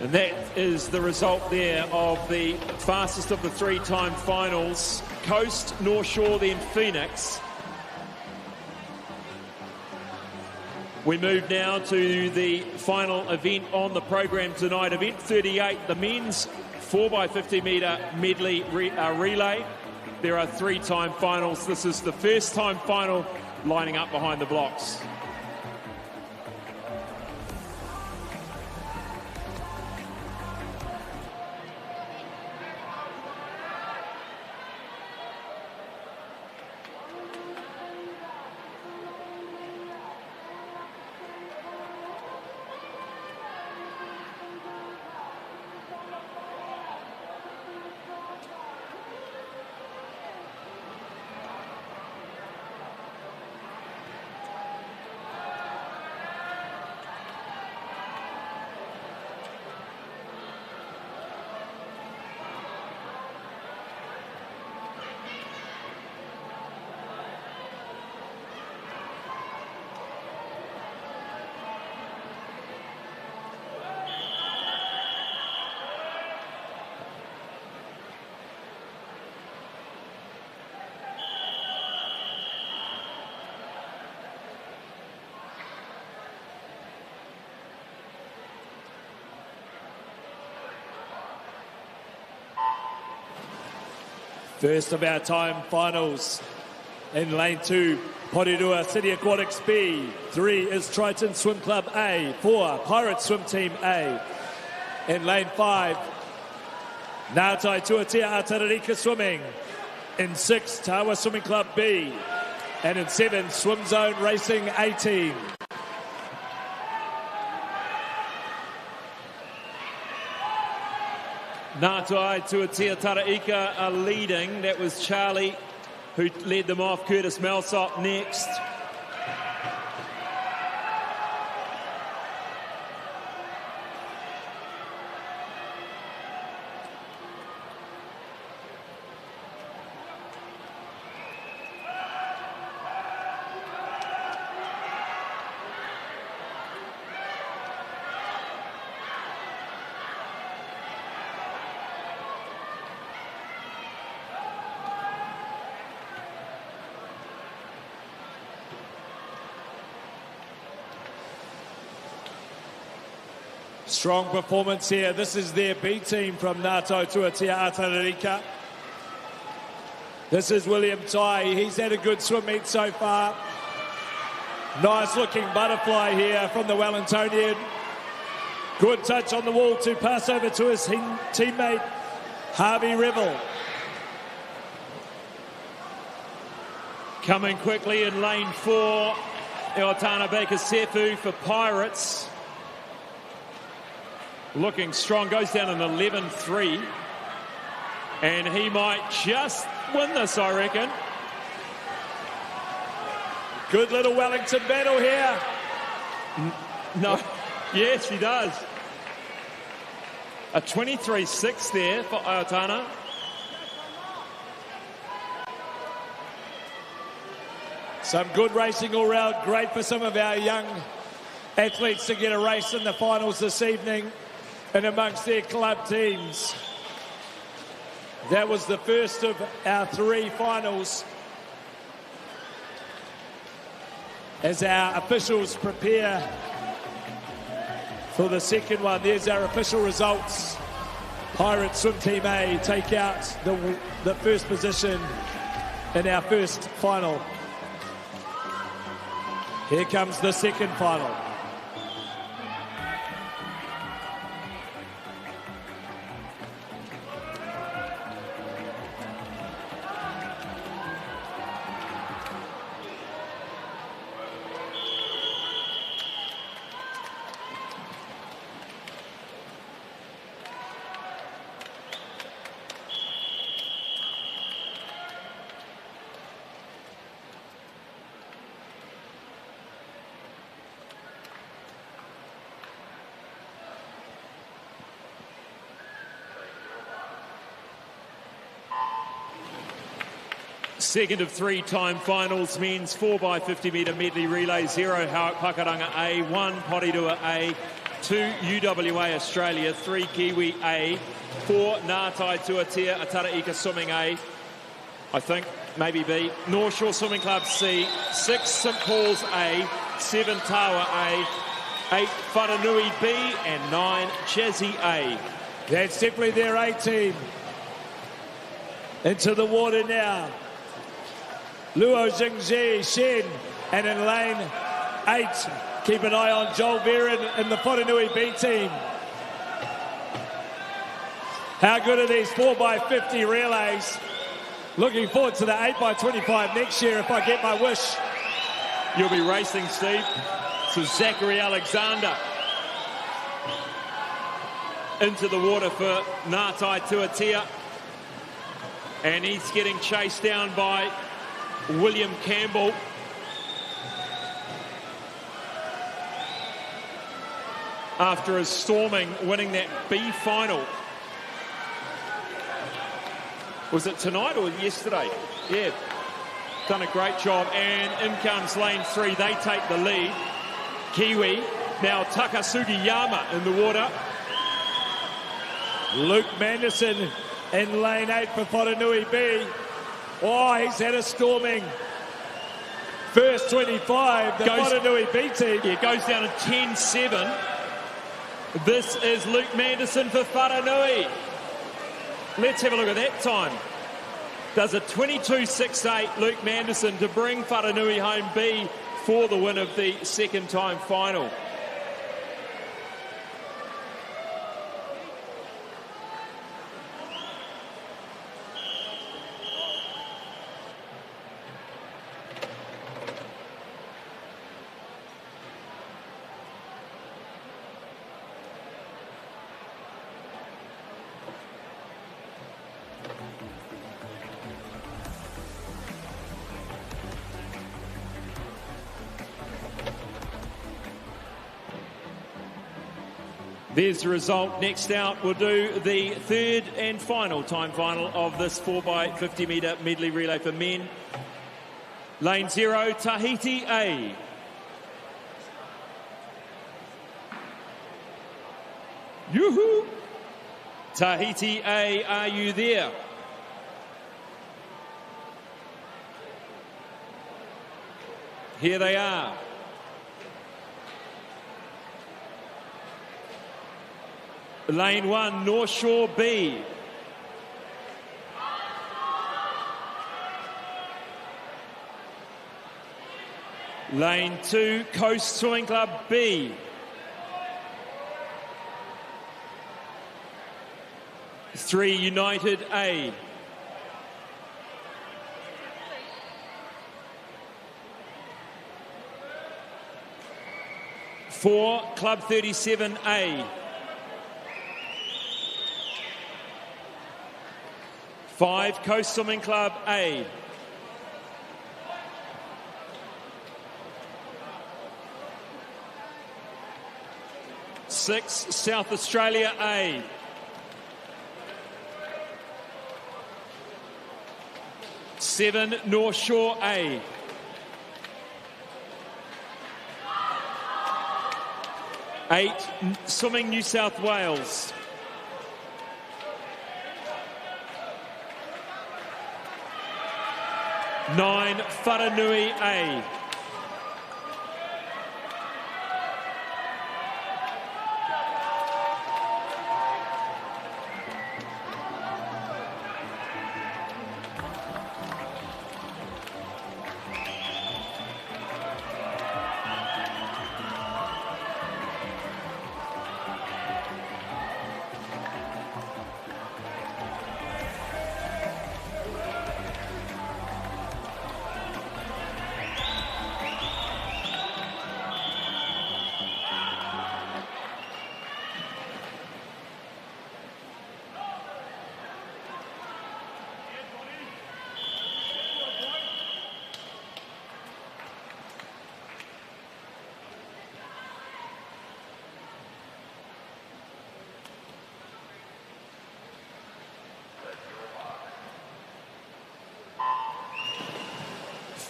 And that is the result there of the fastest of the three-time finals. Coast, North Shore, then Phoenix. We move now to the final event on the program tonight. Event 38, the men's 4x50 metre medley relay. There are three-time finals. This is the first-time final lining up behind the blocks. First of our time finals in lane 2, Porirua City Aquatics B. 3 is Triton Swim Club A. 4, Pirate Swim Team A. In lane 5, Ngātai Tuatea Atararika Swimming. In 6, Tawa Swimming Club B. And in 7, Swim Zone Racing A Team. Ngātai Tuatea Taraika are leading. That was Charlie who led them off. Curtis Melsop next. Strong performance here. This is their B team from Ngātau Tuatea Atararika. This is William Tai. He's had a good swim meet so far. Nice looking butterfly here from the Wellingtonian. Good touch on the wall to pass over to his teammate, Harvey Revel. Coming quickly in lane 4, Eotana Baker-Sefu for Pirates. Looking strong, goes down in 11.3. And he might just win this, I reckon. Good little Wellington battle here. No, yes, he does. A 23.6 there for Eotana. Some good racing all round. Great for some of our young athletes to get a race in the finals this evening and amongst their club teams. That was the first of our 3 finals as our officials prepare for the second one. There's our official results. Pirate Swim Team A take out the first position in our first final. Here comes the second final. Second of 3 time finals, men's 4x50 metre medley relay, 0 Howard Pakaranga A, 1 Porirua A, 2 UWA Australia, 3 Kiwi A, 4 Ngātai Tuatea Atararika Swimming A, I think, maybe B, North Shore Swimming Club C, 6 St Paul's A, 7 Tawa A, 8 Whananui B, and 9 Chazzy A. That's definitely their A team. Into the water now. Luo Jingji, Shen, and in lane 8, keep an eye on Joel Veron in the Whananui B team. How good are these 4x50 relays? Looking forward to the 8x25 next year if I get my wish. You'll be racing, Steve. So Zachary Alexander into the water for Ngātai Tuatea. And he's getting chased down by William Campbell. After his storming, winning that B final. Was it tonight or yesterday? Yeah, done a great job. And in comes lane 3. They take the lead. Kiwi, now Taka Sugiyama in the water. Luke Manderson in lane 8 for Whananui B. Oh, he's had a storming first 25, the Whananui B team. Yeah, goes down to 10.7. This is Luke Manderson for Whananui. Let's have a look at that time. Does a 22.68 Luke Manderson to bring Whananui home B for the win of the second time final. There's the result. Next out, we'll do the third and final time final of this 4x50 metre medley relay for men. Lane 0, Tahiti A. Yoo-hoo! Tahiti A, are you there? Here they are. Lane 1, North Shore B. Lane 2, Coast Swimming Club B. Three, United A. Four, Club 37A. 5, Coast Swimming Club A. 6, South Australia A. 7, North Shore A. 8, Swimming New South Wales. 9, Whananui A.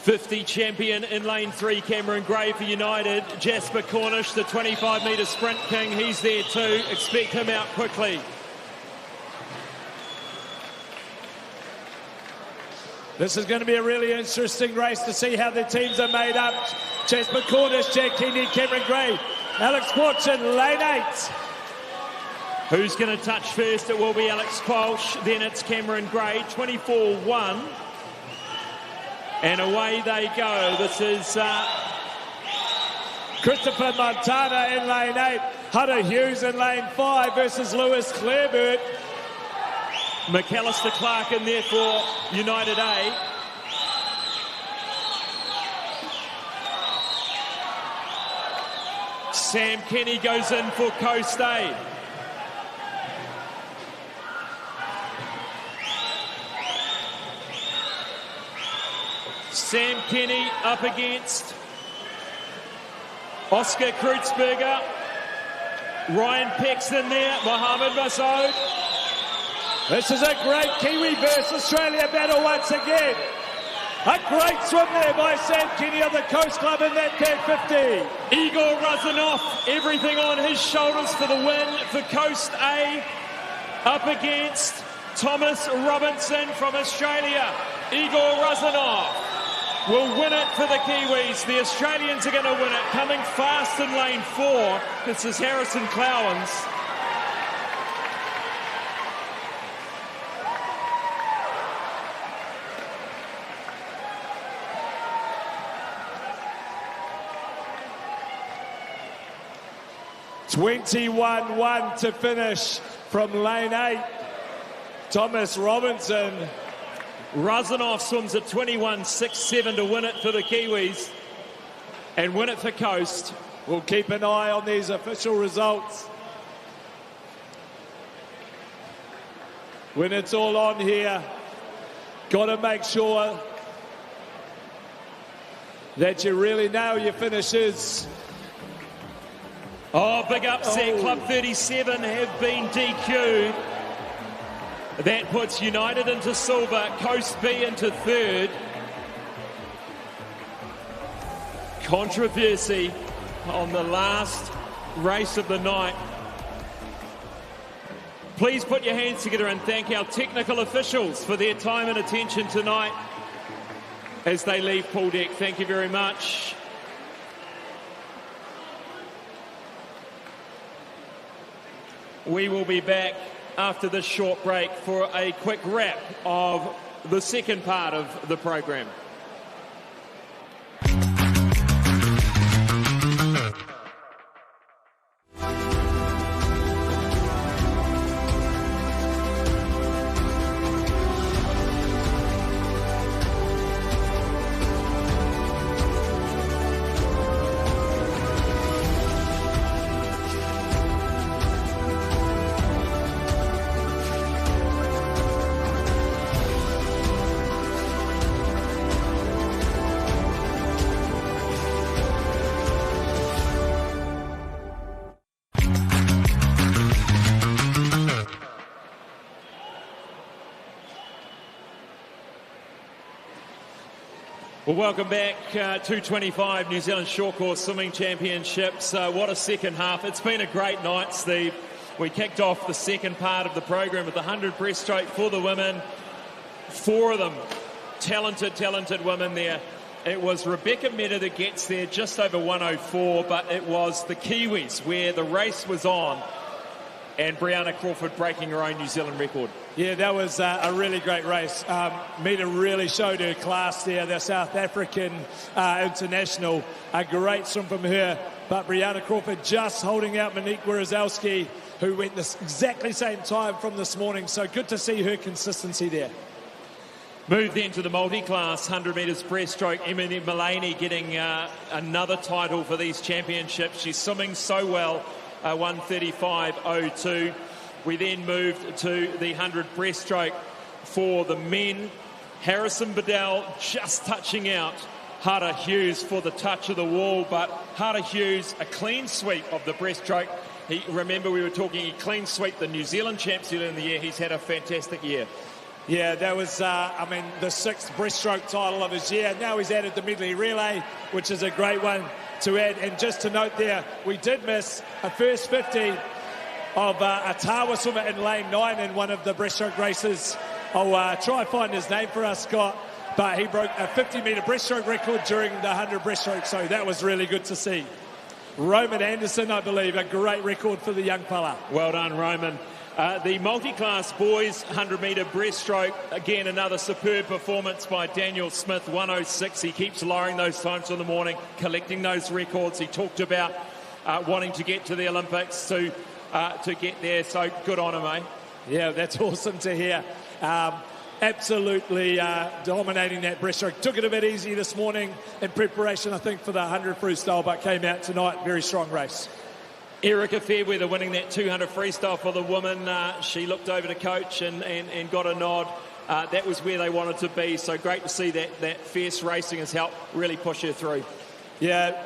50 champion in lane 3, Cameron Gray for United. Jasper Cornish, the 25-metre sprint king, he's there too. Expect him out quickly. This is going to be a really interesting race to see how the teams are made up. Jasper Cornish, Jack Kennedy, Cameron Gray, Alex Fortune, lane 8. Who's going to touch first? It will be Alex Qualsh, then it's Cameron Gray, 24-1. And away they go. This is Christopher Montana in lane 8. Hunter Hughes in lane 5 versus Lewis Clareburt. McAllister Clark in there for United A. Sam Kenny goes in for Coast A. Sam Kenny up against Oscar Kreutzberger. Ryan Peck's in there. Mohammed Masood. This is a great Kiwi versus Australia battle once again. A great swim there by Sam Kenny of the Coast Club in that tag 50. Igor Razanov, everything on his shoulders for the win for Coast A. Up against Thomas Robinson from Australia. Igor Razanov will win it for the Kiwis. The Australians are going to win it. Coming fast in lane 4. This is Harrison Clowens. (21-1) to finish from lane 8. Thomas Robinson. Razanov swims at 21.67 to win it for the Kiwis and win it for Coast. We'll keep an eye on these official results. When it's all on here, got to make sure that you really nail your finishes. Oh, big upset. Club 37 have been DQ'd. That puts United into silver, Coast B into third. Controversy on the last race of the night. Please put your hands together and thank our technical officials for their time and attention tonight as they leave pool deck. Thank you very much. We will be back after this short break for a quick wrap of the second part of the program. Well, welcome back. 225 New Zealand Short Course Swimming Championships. What a second half. It's been a great night, Steve. We kicked off the second part of the program with the 100 breaststroke for the women. 4 of them, talented women there. It was Rebecca Meder that gets there just over 104, but it was the Kiwis where the race was on, and Brianna Crawford breaking her own New Zealand record. Yeah, that was a really great race. Meta really showed her class there, the South African international. A great swim from her, but Brianna Crawford just holding out Monique Wierzowski, who went the exactly same time from this morning. So good to see her consistency there. Move then to the multi-class 100 metres breaststroke. Emily Mullaney getting another title for these championships. She's swimming so well, 1:35.02. We then moved to the 100 breaststroke for the men. Harrison Bedell just touching out Hara Hughes for the touch of the wall, but Hara Hughes, a clean sweep of the breaststroke. Remember, we were talking, he clean sweep the New Zealand champs earlier in the year. He's had a fantastic year. Yeah, that was, the 6th breaststroke title of his year. Now he's added the Medley relay, which is a great one to add. And just to note there, we did miss a first 50 of a Tawa swimmer in lane 9 in one of the breaststroke races. I'll try and find his name for us, Scott, but he broke a 50-metre breaststroke record during the 100 breaststroke, so that was really good to see. Roman Anderson, I believe, a great record for the young fella. Well done, Roman. The multi-class boys 100-metre breaststroke, again another superb performance by Daniel Smith, 106. He keeps lowering those times in the morning, collecting those records. He talked about wanting to get to the Olympics to get there, so good on him, eh? Yeah, that's awesome to hear. Absolutely dominating that breaststroke. Took it a bit easy this morning in preparation, I think, for the 100 freestyle, but came out tonight, very strong race. Erica Fairweather winning that 200 freestyle for the women. She looked over to coach and got a nod. That was where they wanted to be, so great to see that fierce racing has helped really push her through. Yeah,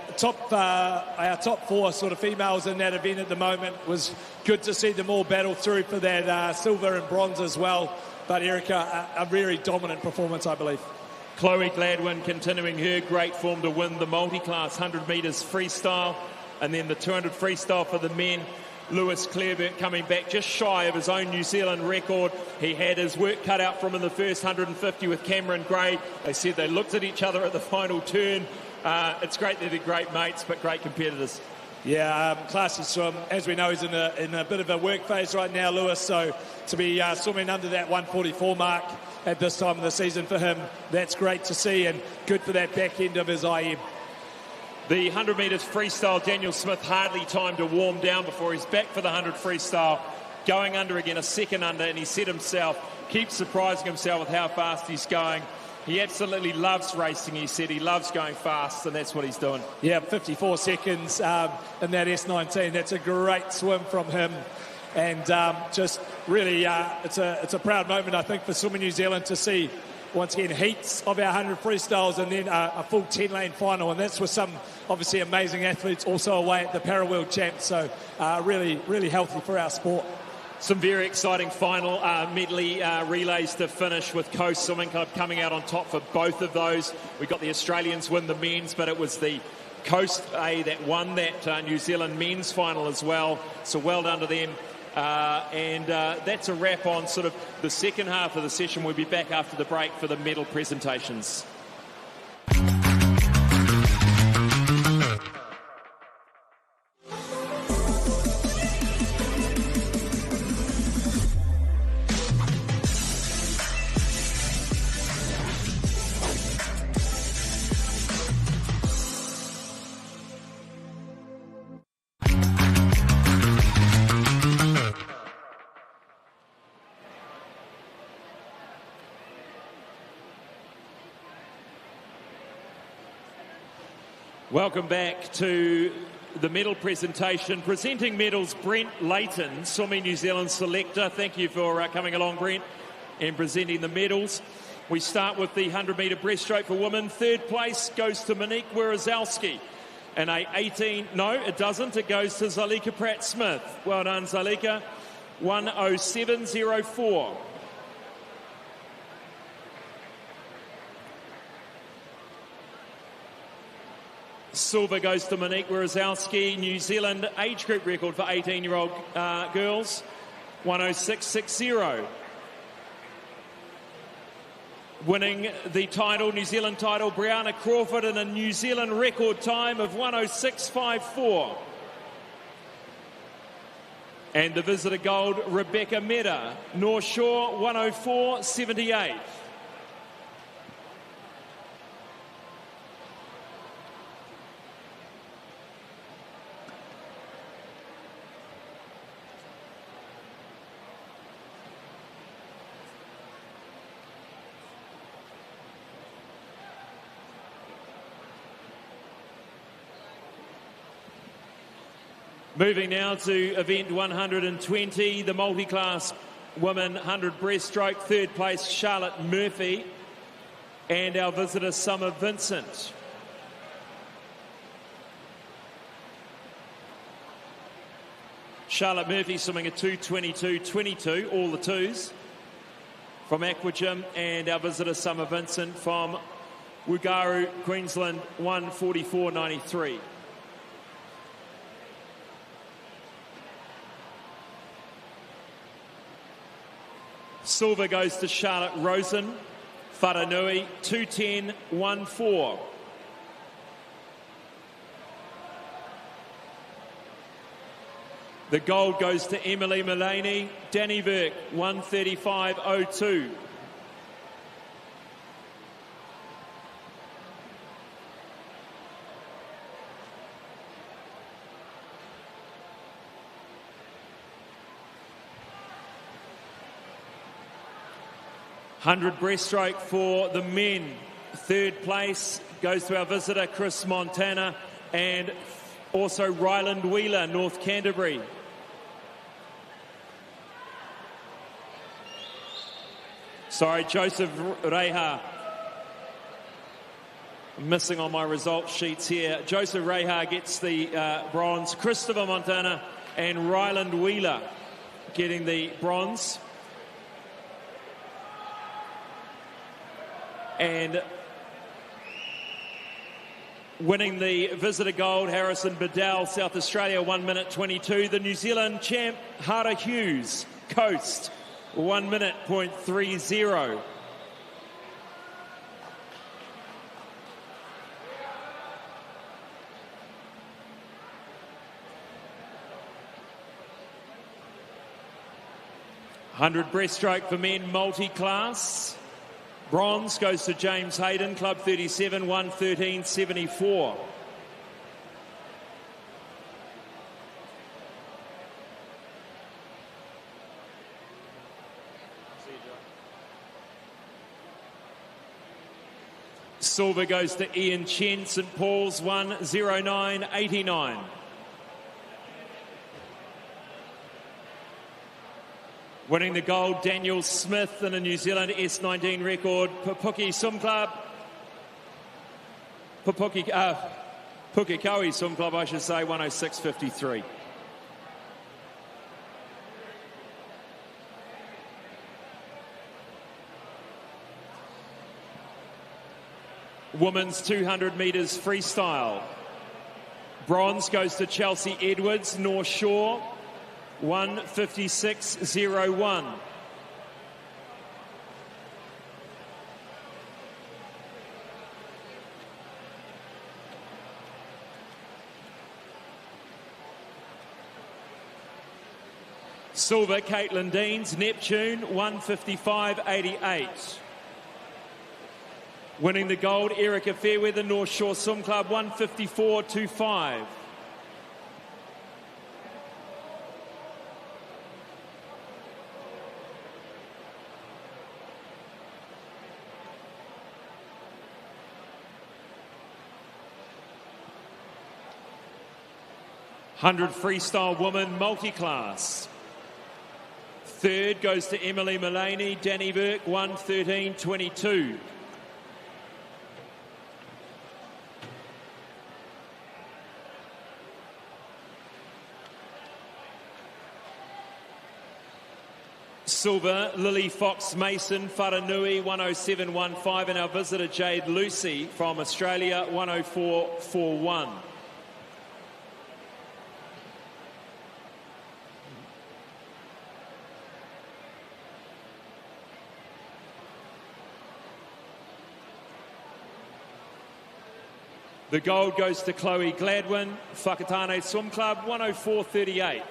our top 4 sort of females in that event at the moment. Was good to see them all battle through for that silver and bronze as well. But Erica, a very dominant performance, I believe. Chloe Gladwin continuing her great form to win the multi-class 100 metres freestyle. And then the 200 freestyle for the men. Lewis Clarebert coming back just shy of his own New Zealand record. He had his work cut out from him in the first 150 with Cameron Gray. They said they looked at each other at the final turn. It's great that they're great mates, but great competitors. Yeah, classy swim. As we know, he's in a bit of a work phase right now, Lewis. So to be swimming under that 144 mark at this time of the season for him, that's great to see, and good for that back end of his IM. The 100 metres freestyle, Daniel Smith hardly time to warm down before he's back for the 100 freestyle, going under again, a second under, and he said himself, keeps surprising himself with how fast he's going. He absolutely loves racing, he said. He loves going fast, and that's what he's doing. Yeah, 54 seconds in that S19. That's a great swim from him. And just really, it's a proud moment, I think, for Swimming New Zealand to see, once again, heats of our 100 freestyles and then a full 10-lane final. And that's with some, obviously, amazing athletes also away at the Para-World Champs. So really, really healthy for our sport. Some very exciting final medley relays to finish, with Coast Swimming Club coming out on top for both of those. We got the Australians win the men's, but it was the Coast that won that New Zealand men's final as well. So well done to them. And that's a wrap on sort of the second half of the session. We'll be back after the break for the medal presentations. Welcome back to the medal presentation. Presenting medals, Brent Leighton, swimming New Zealand selector. Thank you for coming along, Brent, and presenting the medals. We start with the 100-metre breaststroke for women. Third place goes to Monique Wierzowski. And no, it doesn't. It goes to Zalika Pratt-Smith. Well done, Zalika. 1:07.04. Silver goes to Monique Wierzowski. New Zealand age group record for 18-year-old girls, 1:06.60. Winning the title, New Zealand title, Brianna Crawford in a New Zealand record time of 1:06.54. And the visitor gold, Rebecca Meda, North Shore, 1:04.78. Moving now to event 120, the multi-class women 100 breaststroke. Third place, Charlotte Murphy, and our visitor, Summer Vincent. Charlotte Murphy swimming a 2:22.22, all the twos, from Aquatic, and our visitor, Summer Vincent, from Wugaru, Queensland, 1:44.93. Silver goes to Charlotte Rosen, Wharanui, 2:10.14. The gold goes to Emily Mullaney, Danny Burke, 1:35.02. Hundred breaststroke for the men. Third place goes to our visitor, Chris Montana, and also Ryland Wheeler, North Canterbury. Sorry, Joseph Reha. I'm missing on my results sheets here. Joseph Reha gets the bronze. Christopher Montana and Ryland Wheeler getting the bronze. And winning the visitor gold, Harrison Bedell, South Australia, 1:22. The New Zealand champ, Hara Hughes, Coast, 1:30. Hundred breaststroke for men, multi-class. Bronze goes to James Hayden, Club 37, 1:13.74. Silver goes to Ian Chen, St Paul's, 1:09.89. Winning the gold, Daniel Smith in a New Zealand S19 record, Pupuki Swim Club. Pukekohe Swim Club, I should say, 1:06.53. Women's 200 metres freestyle. Bronze goes to Chelsea Edwards, North Shore, 1:56.01. Silver, Caitlin Deans, Neptune, 1:55.88. Winning the gold, Erica Fairweather, North Shore Swim Club, 1:54.25. 100 freestyle woman multiclass. Third goes to Emily Mullaney, Danny Burke, 1:13.22. Silver, Lily Fox Mason, Wharanui, 107.15, and our visitor Jade Lucy from Australia, 104.41. The gold goes to Chloe Gladwin, Whakatane Swim Club, 104.38.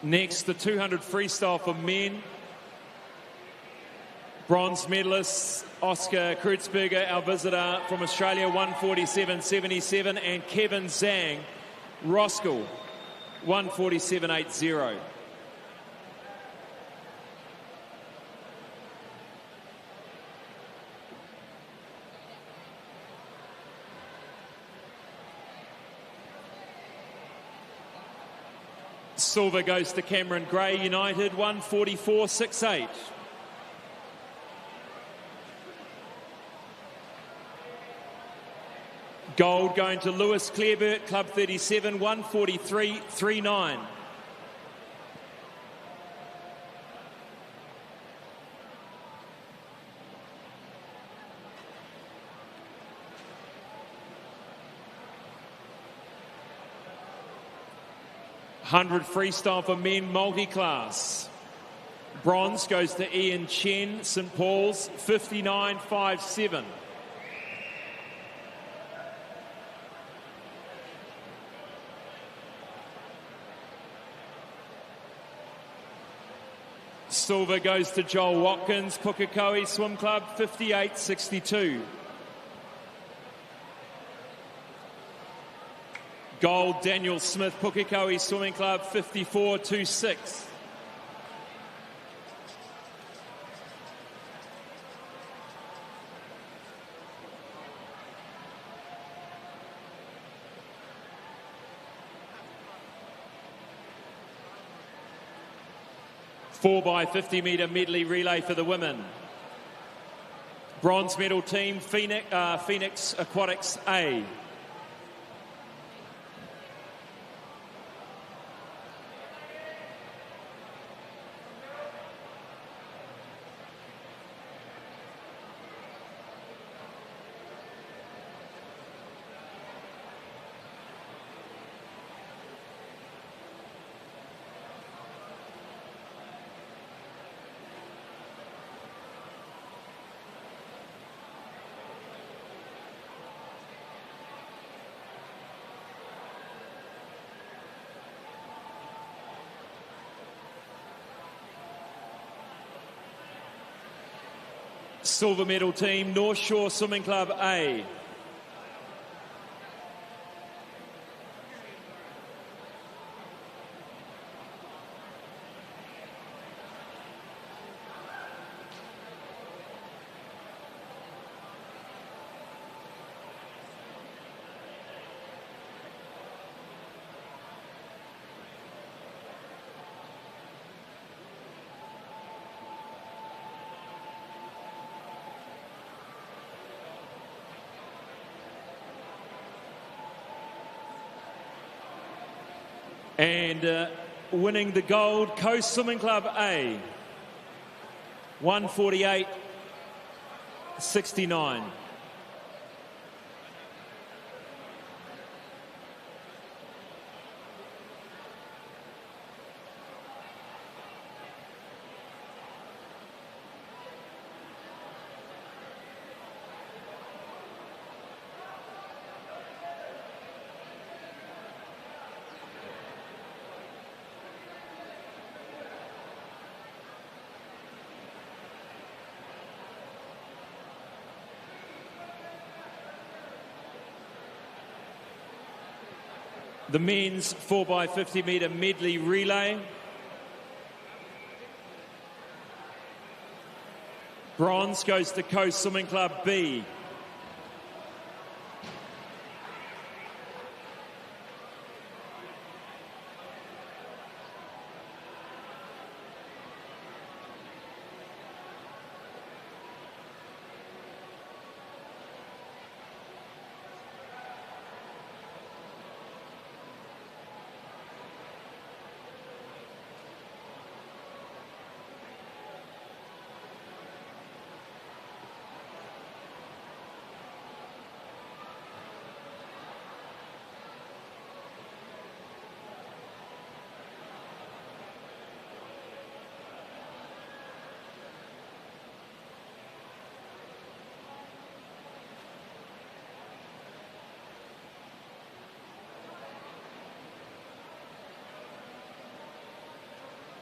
Next, the 200 freestyle for men. Bronze medalist Oscar Kreutzberger, our visitor from Australia, 147.77, and Kevin Zhang, Roskell, 147.80. Silver goes to Cameron Gray, United, 144.68. Gold going to Lewis Clareburt, Club 37, 143.39. $100 freestyle for men multi-class. Bronze goes to Ian Chen, St Paul's, 59.57. Silver goes to Joel Watkins, Pukekohe Swim Club, 58.62. Gold, Daniel Smith, Pukekohe Swimming Club, 54.26. Four by 50 metre medley relay for the women. Bronze medal team, Phoenix Aquatics A. Silver medal team, North Shore Swimming Club A. And winning the gold, Coast Swimming Club A, 148.69. the men's 4x50 metre medley relay. Bronze goes to Coast Swimming Club B.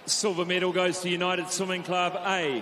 Silver medal goes to United Swimming Club A.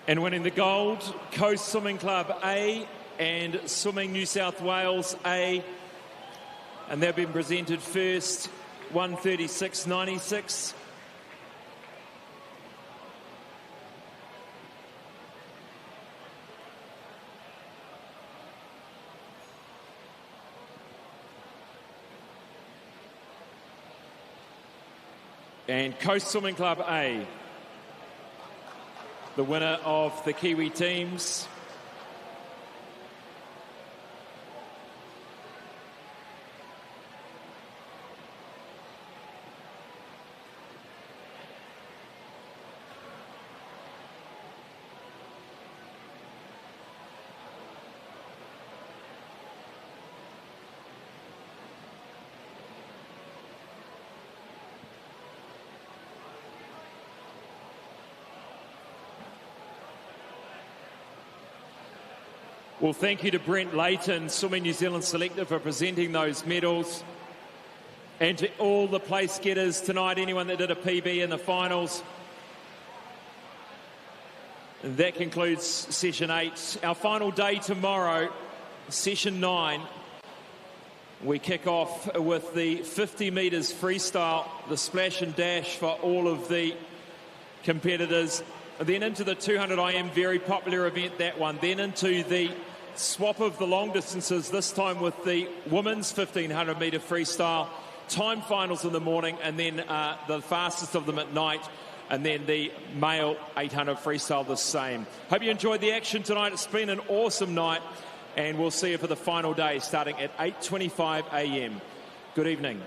And winning the gold, Coast Swimming Club A and Swimming New South Wales A. And they've been presented first, 1:36.96. And Coast Swimming Club A, the winner of the Kiwi teams. Well, thank you to Brent Layton, Swimming New Zealand selector, for presenting those medals. And to all the place getters tonight, anyone that did a PB in the finals. And that concludes session 8. Our final day tomorrow, session 9. We kick off with the 50 metres freestyle, the splash and dash for all of the competitors. And then into the 200 IM, very popular event, that one. Then into the swap of the long distances, this time with the women's 1500 metre freestyle. Time finals in the morning, and then the fastest of them at night. And then the male 800 freestyle the same. Hope you enjoyed the action tonight. It's been an awesome night. And we'll see you for the final day starting at 8:25 a.m. Good evening.